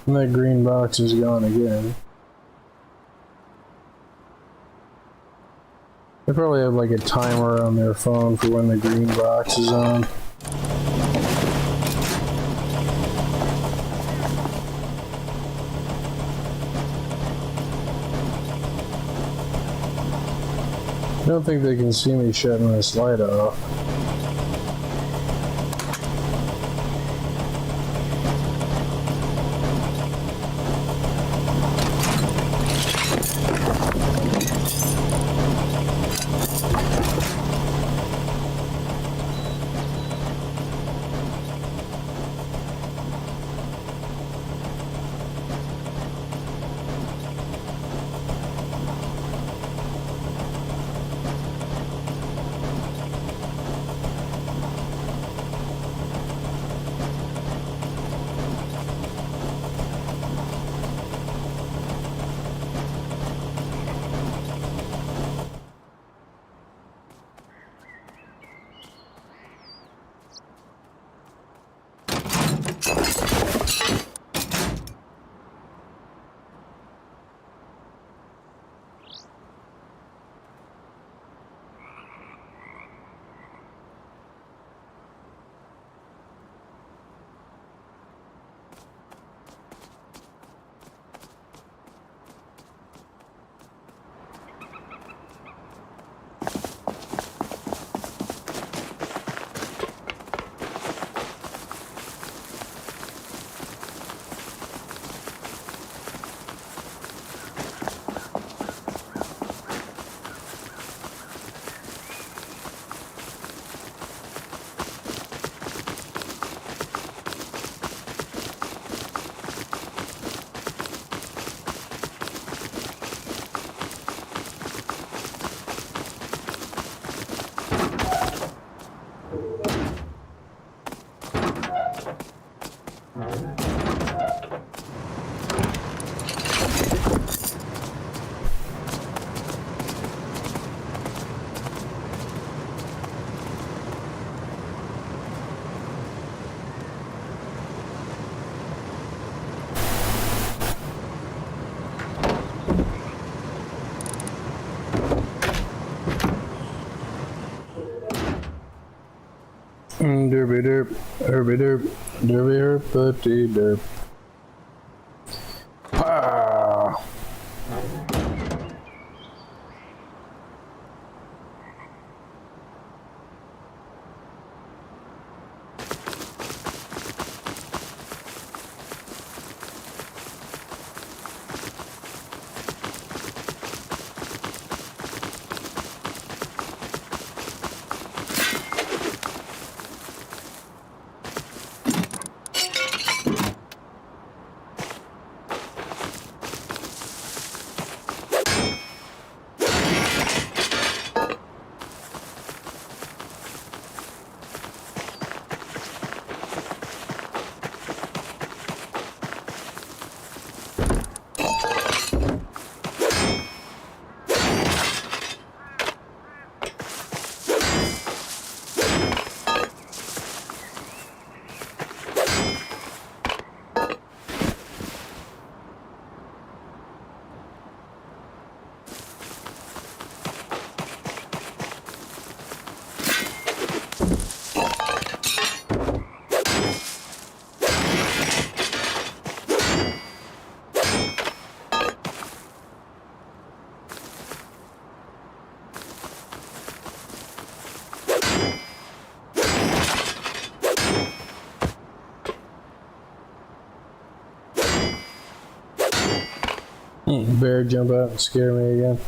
And that green box is gone again. They probably have like a timer on their phone for when the green box is on. I don't think they can see me shutting this light off. Derby derp, derby derp, derby herpity derp. Ah. Bear jump out and scare me again.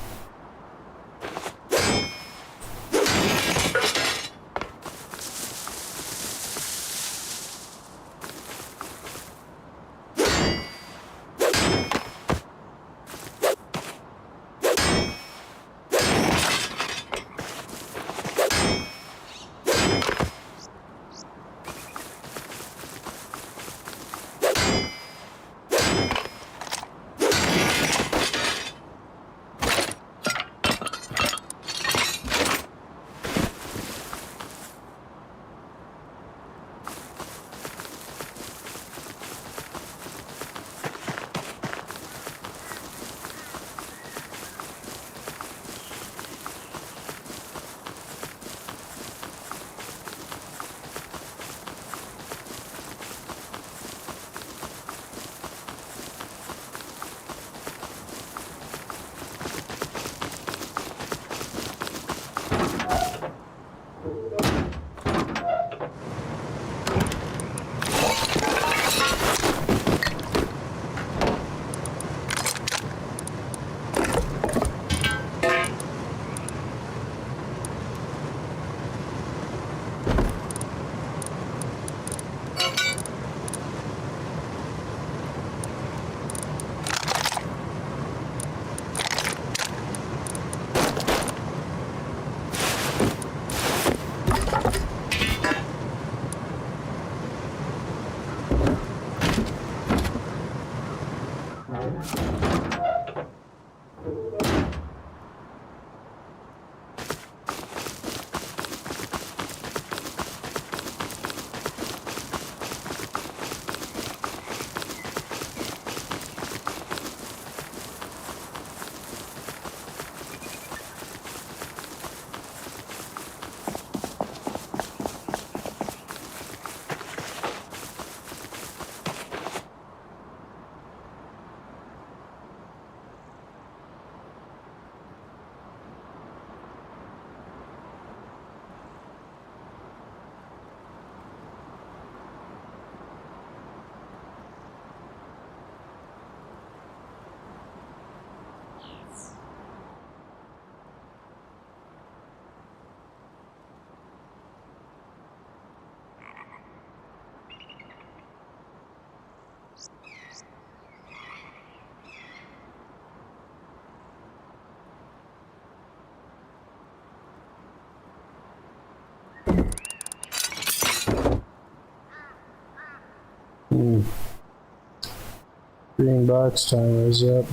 Green box timer is up.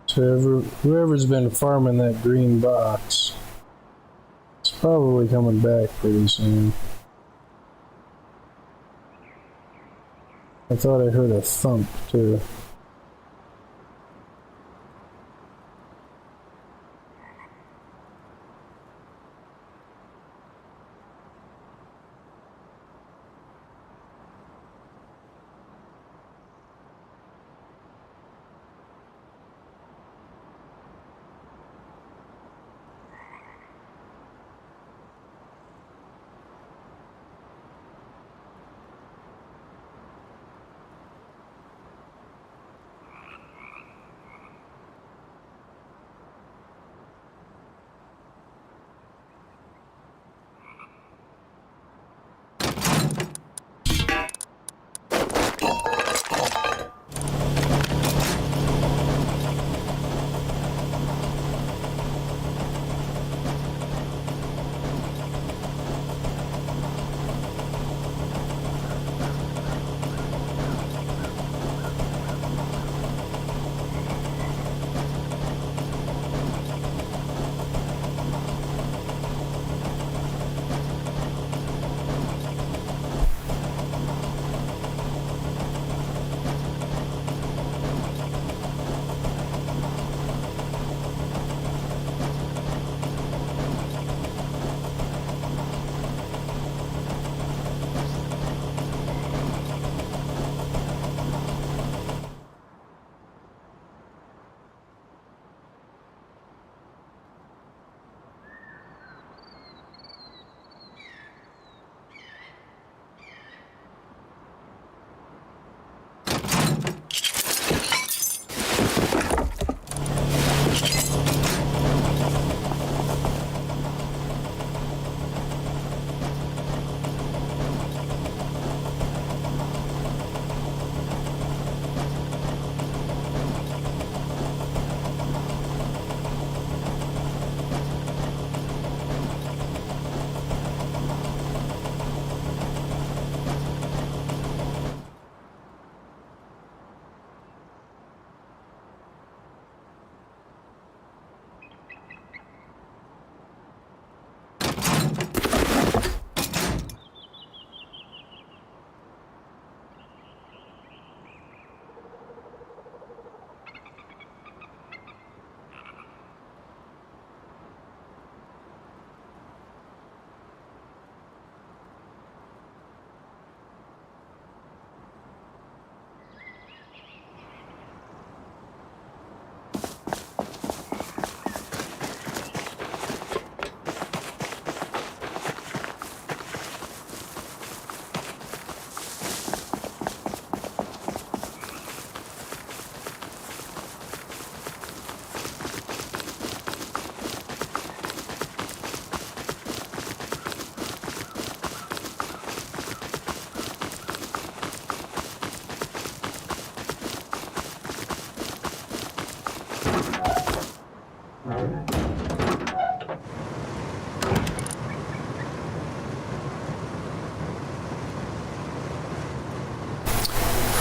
So whoever's been farming that green box, it's probably coming back pretty soon. I thought I heard a thump too.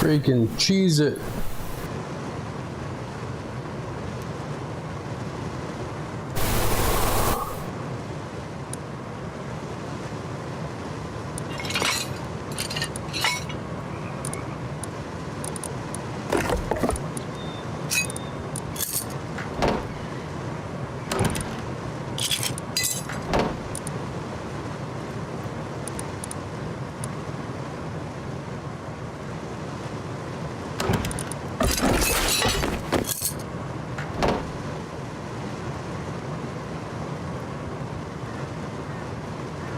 Freaking cheese it.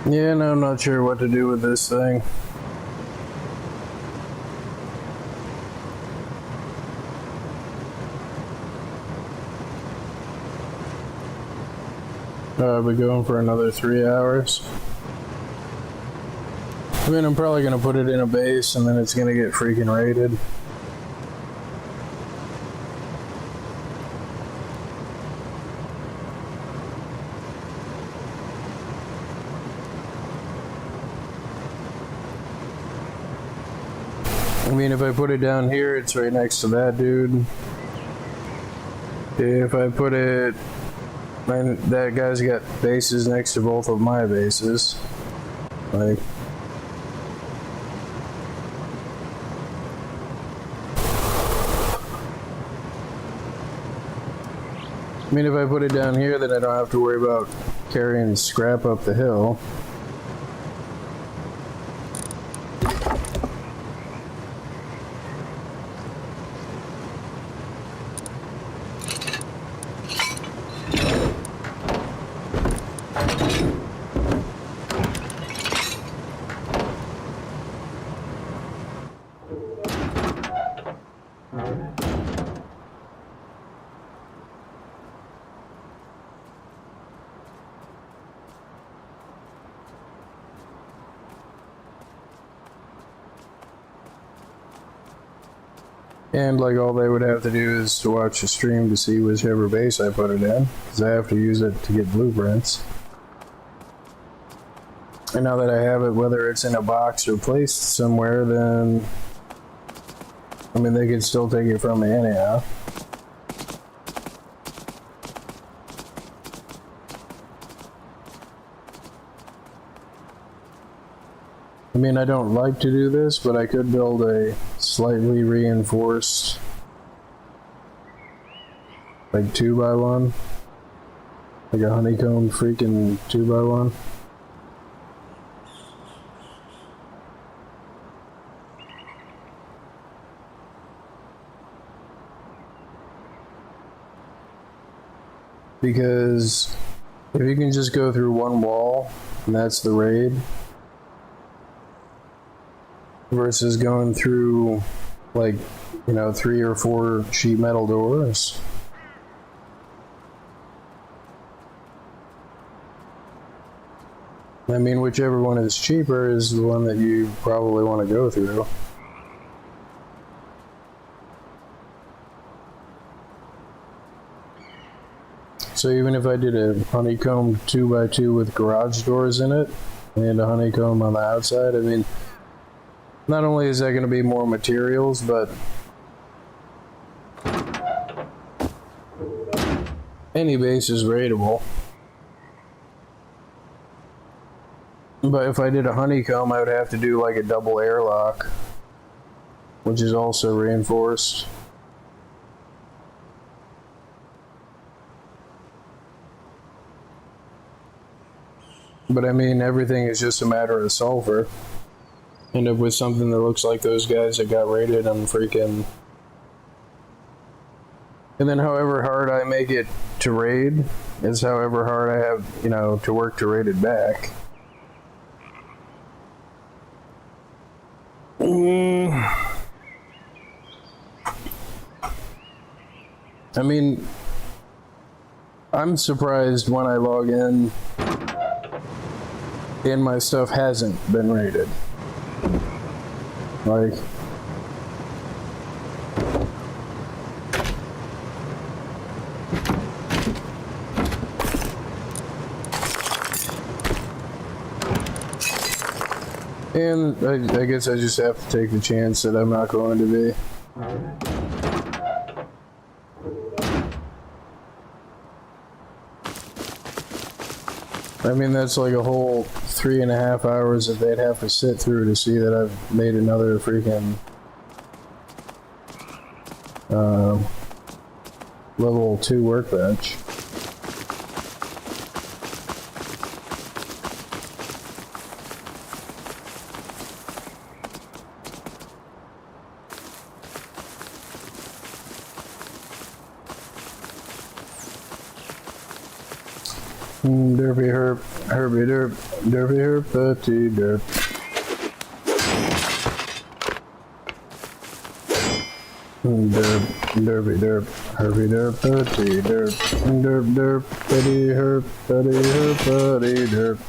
Yeah, no, I'm not sure what to do with this thing. I'll be going for another 3 hours. I mean, I'm probably gonna put it in a base and then it's gonna get freaking raided. I mean, if I put it down here, it's right next to that dude. If I put it... Man, that guy's got bases next to both of my bases. Like... I mean, if I put it down here, then I don't have to worry about carrying scrap up the hill. And like all they would have to do is to watch the stream to see whichever base I put it in, because I have to use it to get blueprints. And now that I have it, whether it's in a box or placed somewhere, then I mean they can still take it from me anyhow. I mean, I don't like to do this, but I could build a slightly reinforced, like 2x1, like a honeycomb freaking 2x1. Because if you can just go through one wall, and that's the raid, versus going through, like, you know, 3 or 4 sheet metal doors. I mean, whichever one is cheaper is the one that you probably want to go through. So even if I did a honeycomb 2x2 with garage doors in it, and a honeycomb on the outside, I mean, not only is that going to be more materials, but any base is raidable. But if I did a honeycomb, I would have to do like a double airlock, which is also reinforced. But I mean, everything is just a matter of sulfur. End up with something that looks like those guys that got raided on freaking... And then however hard I make it to raid is however hard I have, you know, to work to raid it back. I mean, I'm surprised when I log in and my stuff hasn't been raided. Like, And I guess I just have to take the chance that I'm not going to be. I mean, that's like a whole 3.5 hours that they'd have to sit through to see that I've made another freaking level 2 workbench. Derpy herp, herpy derp, derpy herp, putty derp. Derp, derpy derp, herpy derp, putty derp, derp derp, putty herp, putty derp.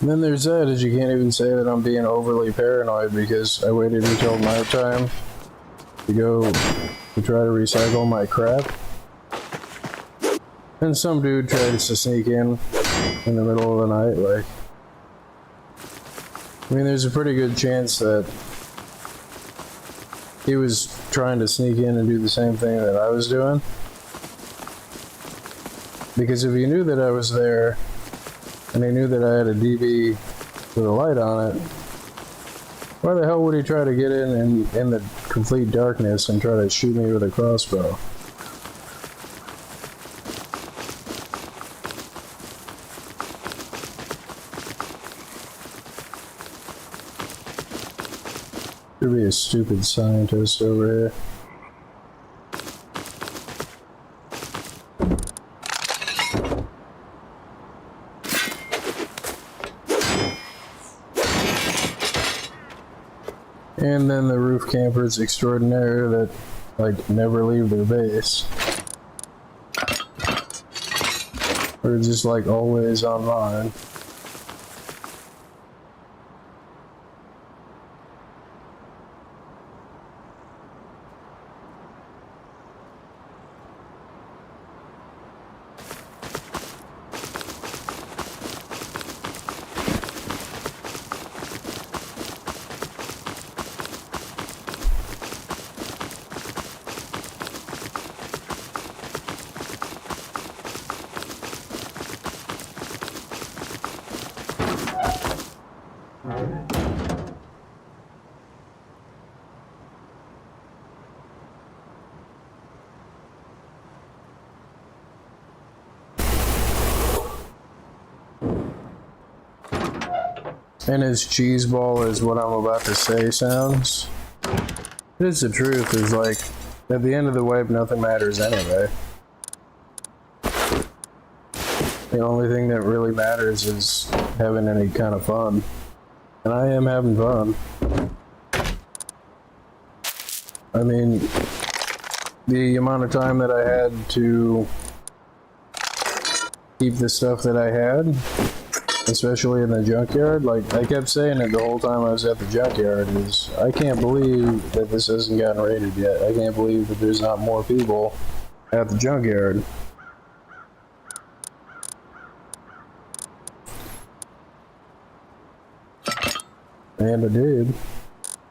And then there's that, is you can't even say that I'm being overly paranoid because I waited until nighttime to go to try to recycle my crap. And some dude tries to sneak in the middle of the night, like, I mean, there's a pretty good chance that he was trying to sneak in and do the same thing that I was doing. Because if he knew that I was there, and he knew that I had a DB with a light on it, why the hell would he try to get in the complete darkness and try to shoot me with a crossbow? Could be a stupid scientist over here. And then the roof campers extraordinaire that, like, never leave their base. Or just, like, always online. And as cheeseball as what I'm about to say sounds, it is the truth. Is like, at the end of the wave, nothing matters anyway. The only thing that really matters is having any kind of fun. And I am having fun. I mean, the amount of time that I had to keep the stuff that I had, especially in the junkyard, like, I kept saying it the whole time I was at the junkyard, is I can't believe that this hasn't gotten raided yet. I can't believe that there's not more people at the junkyard. And I did.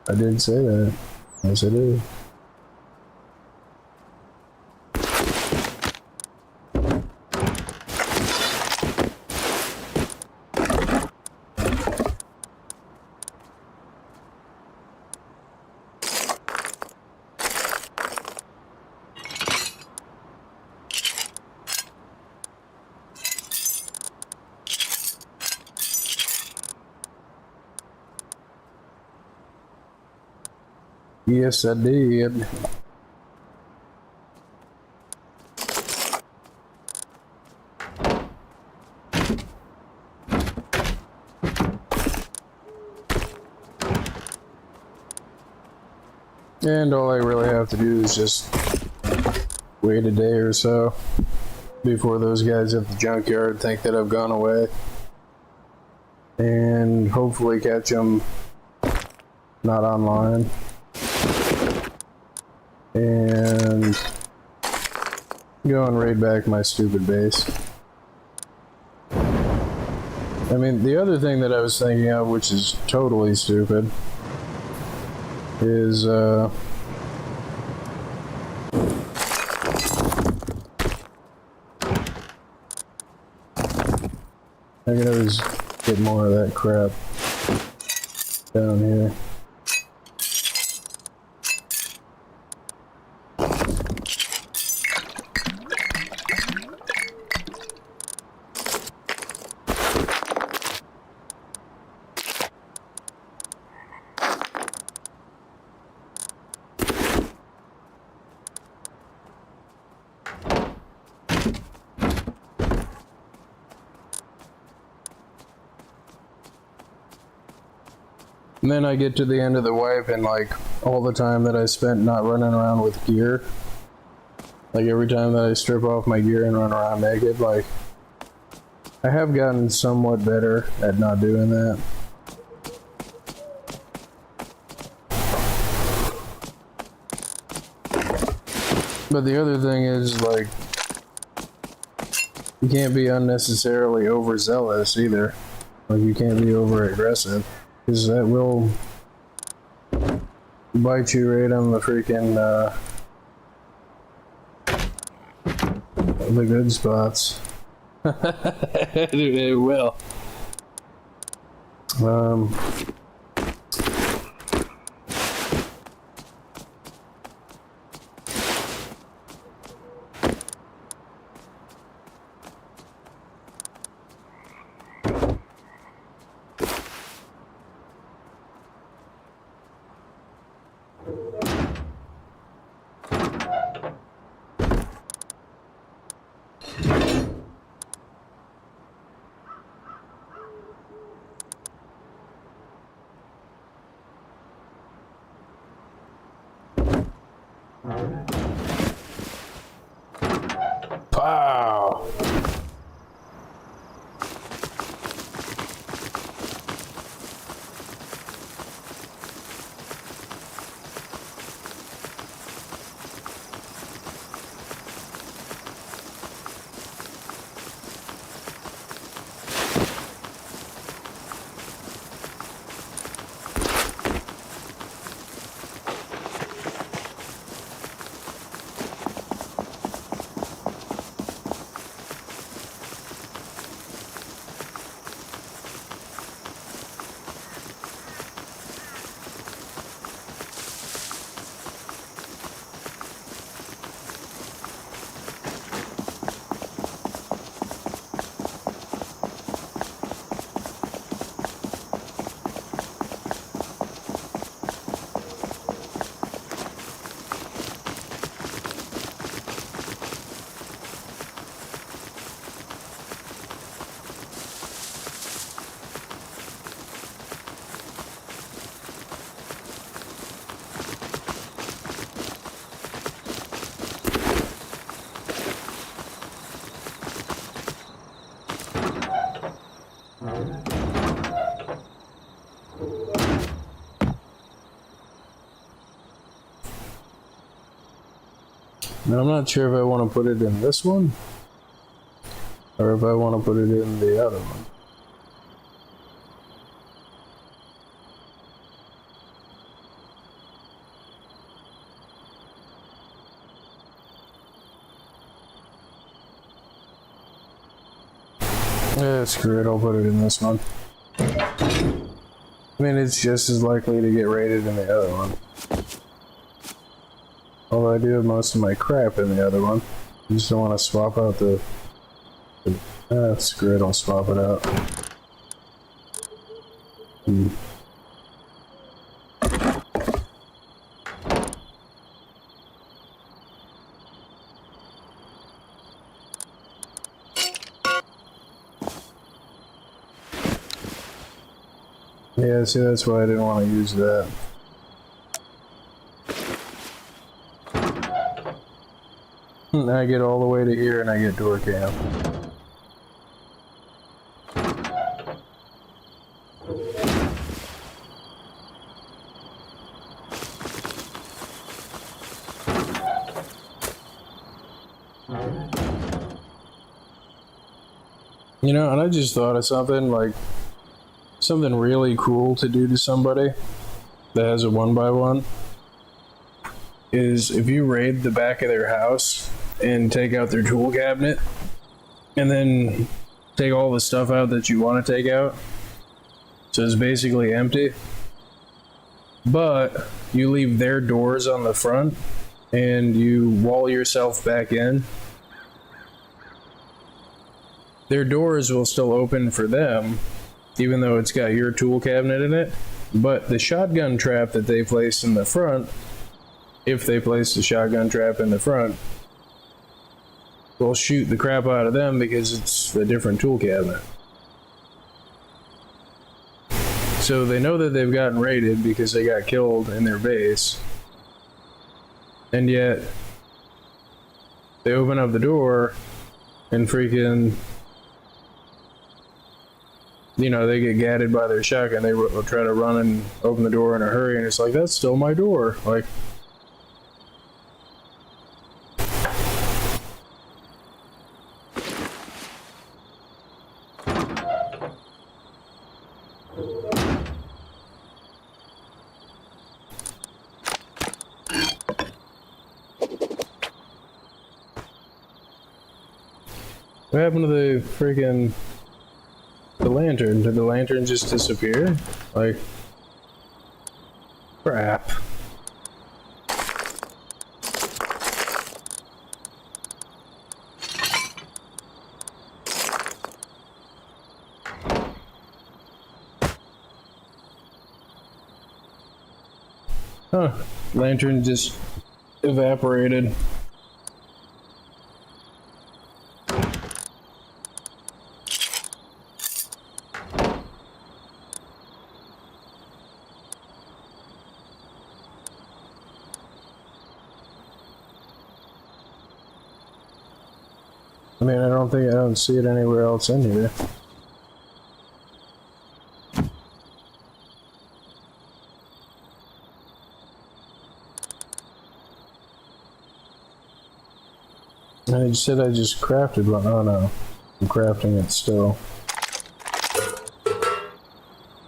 I did say that. Yes, I did. Yes, I did. And all I really have to do is just wait a day or so before those guys at the junkyard think that I've gone away. And hopefully catch them not online. And go and raid back my stupid base. I mean, the other thing that I was thinking of, which is totally stupid, is, I can always get more of that crap down here. And then I get to the end of the wipe and like all the time that I spent not running around with gear, like every time that I strip off my gear and run around naked, like I have gotten somewhat better at not doing that. But the other thing is like you can't be unnecessarily overzealous either. Like you can't be over aggressive. Because that will bite you right on the freaking, the good spots. It will. Pow! Now I'm not sure if I want to put it in this one or if I want to put it in the other one. Yeah, screw it, I'll put it in this one. I mean, it's just as likely to get raided in the other one. Although I do have most of my crap in the other one. I just don't want to swap out the screw it, I'll swap it out. Yeah, see, that's why I didn't want to use that. I get all the way to here and I get door cam. You know, and I just thought of something like something really cool to do to somebody that has a 1x1 is if you raid the back of their house and take out their tool cabinet and then take all the stuff out that you want to take out. So it's basically empty. But you leave their doors on the front and you wall yourself back in. Their doors will still open for them, even though it's got your tool cabinet in it. But the shotgun trap that they place in the front, if they place the shotgun trap in the front, will shoot the crap out of them because it's a different tool cabinet. So they know that they've gotten raided because they got killed in their base. And yet, they open up the door and freaking, you know, they get gatted by their shotgun. They will try to run and open the door in a hurry, and it's like, that's still my door. Like, what happened to the freaking the lantern? Did the lantern just disappear? Like, crap. Huh. Lantern just evaporated. I mean, I don't see it anywhere else in here. I said I just crafted one. Oh no, I'm crafting it still.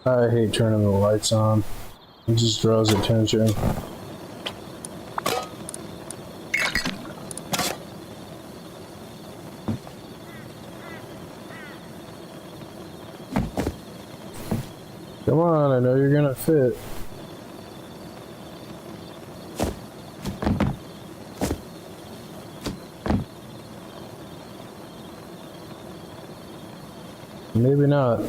I hate turning the lights on. It just draws attention. Come on, I know you're gonna fit. Maybe not.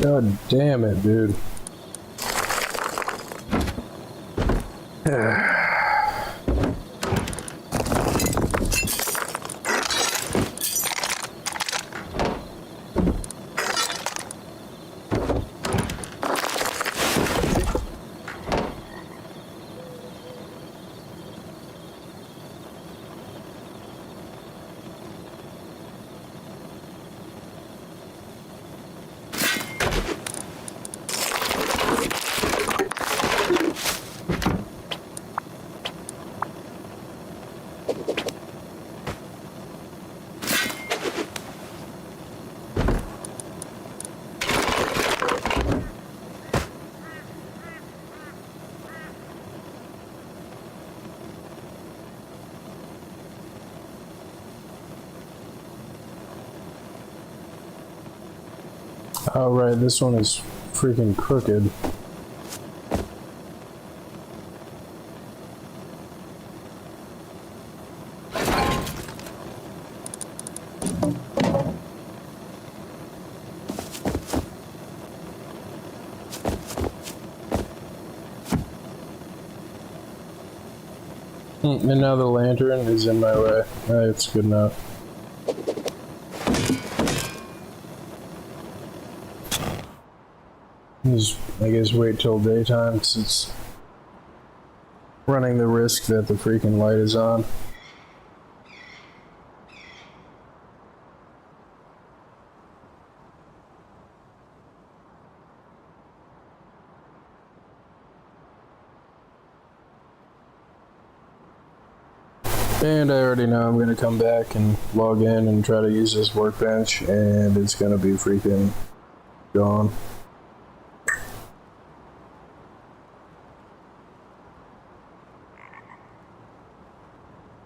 God damn it, dude. Oh right, this one is freaking crooked. And now the lantern is in my way. It's good enough. Just, I guess, wait till daytime because it's running the risk that the freaking light is on. And I already know I'm gonna come back and log in and try to use this workbench, and it's gonna be freaking gone.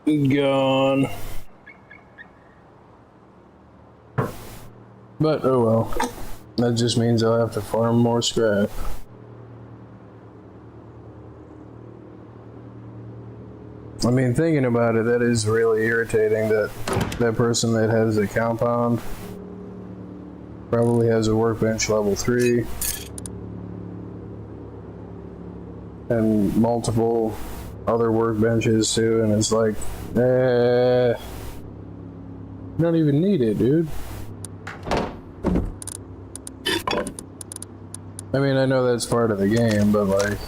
Gone. But oh well. That just means I'll have to farm more scrap. I mean, thinking about it, that is really irritating that that person that has a compound probably has a workbench level 3 and multiple other workbenches too, and it's like, you don't even need it, dude. I mean, I know that's part of the game, but like,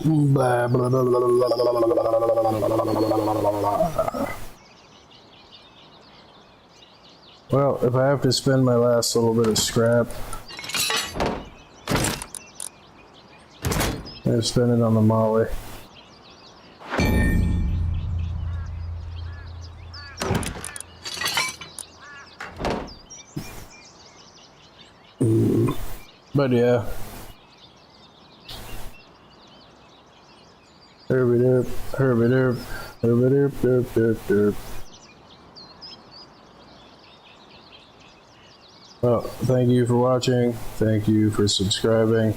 Blah, blah, blah, blah, blah, blah, blah, blah, blah. Well, if I have to spend my last little bit of scrap, I spend it on the molly. But yeah. Herby derp, herby derp, herby derp, derp, derp, derp. Well, thank you for watching. Thank you for subscribing.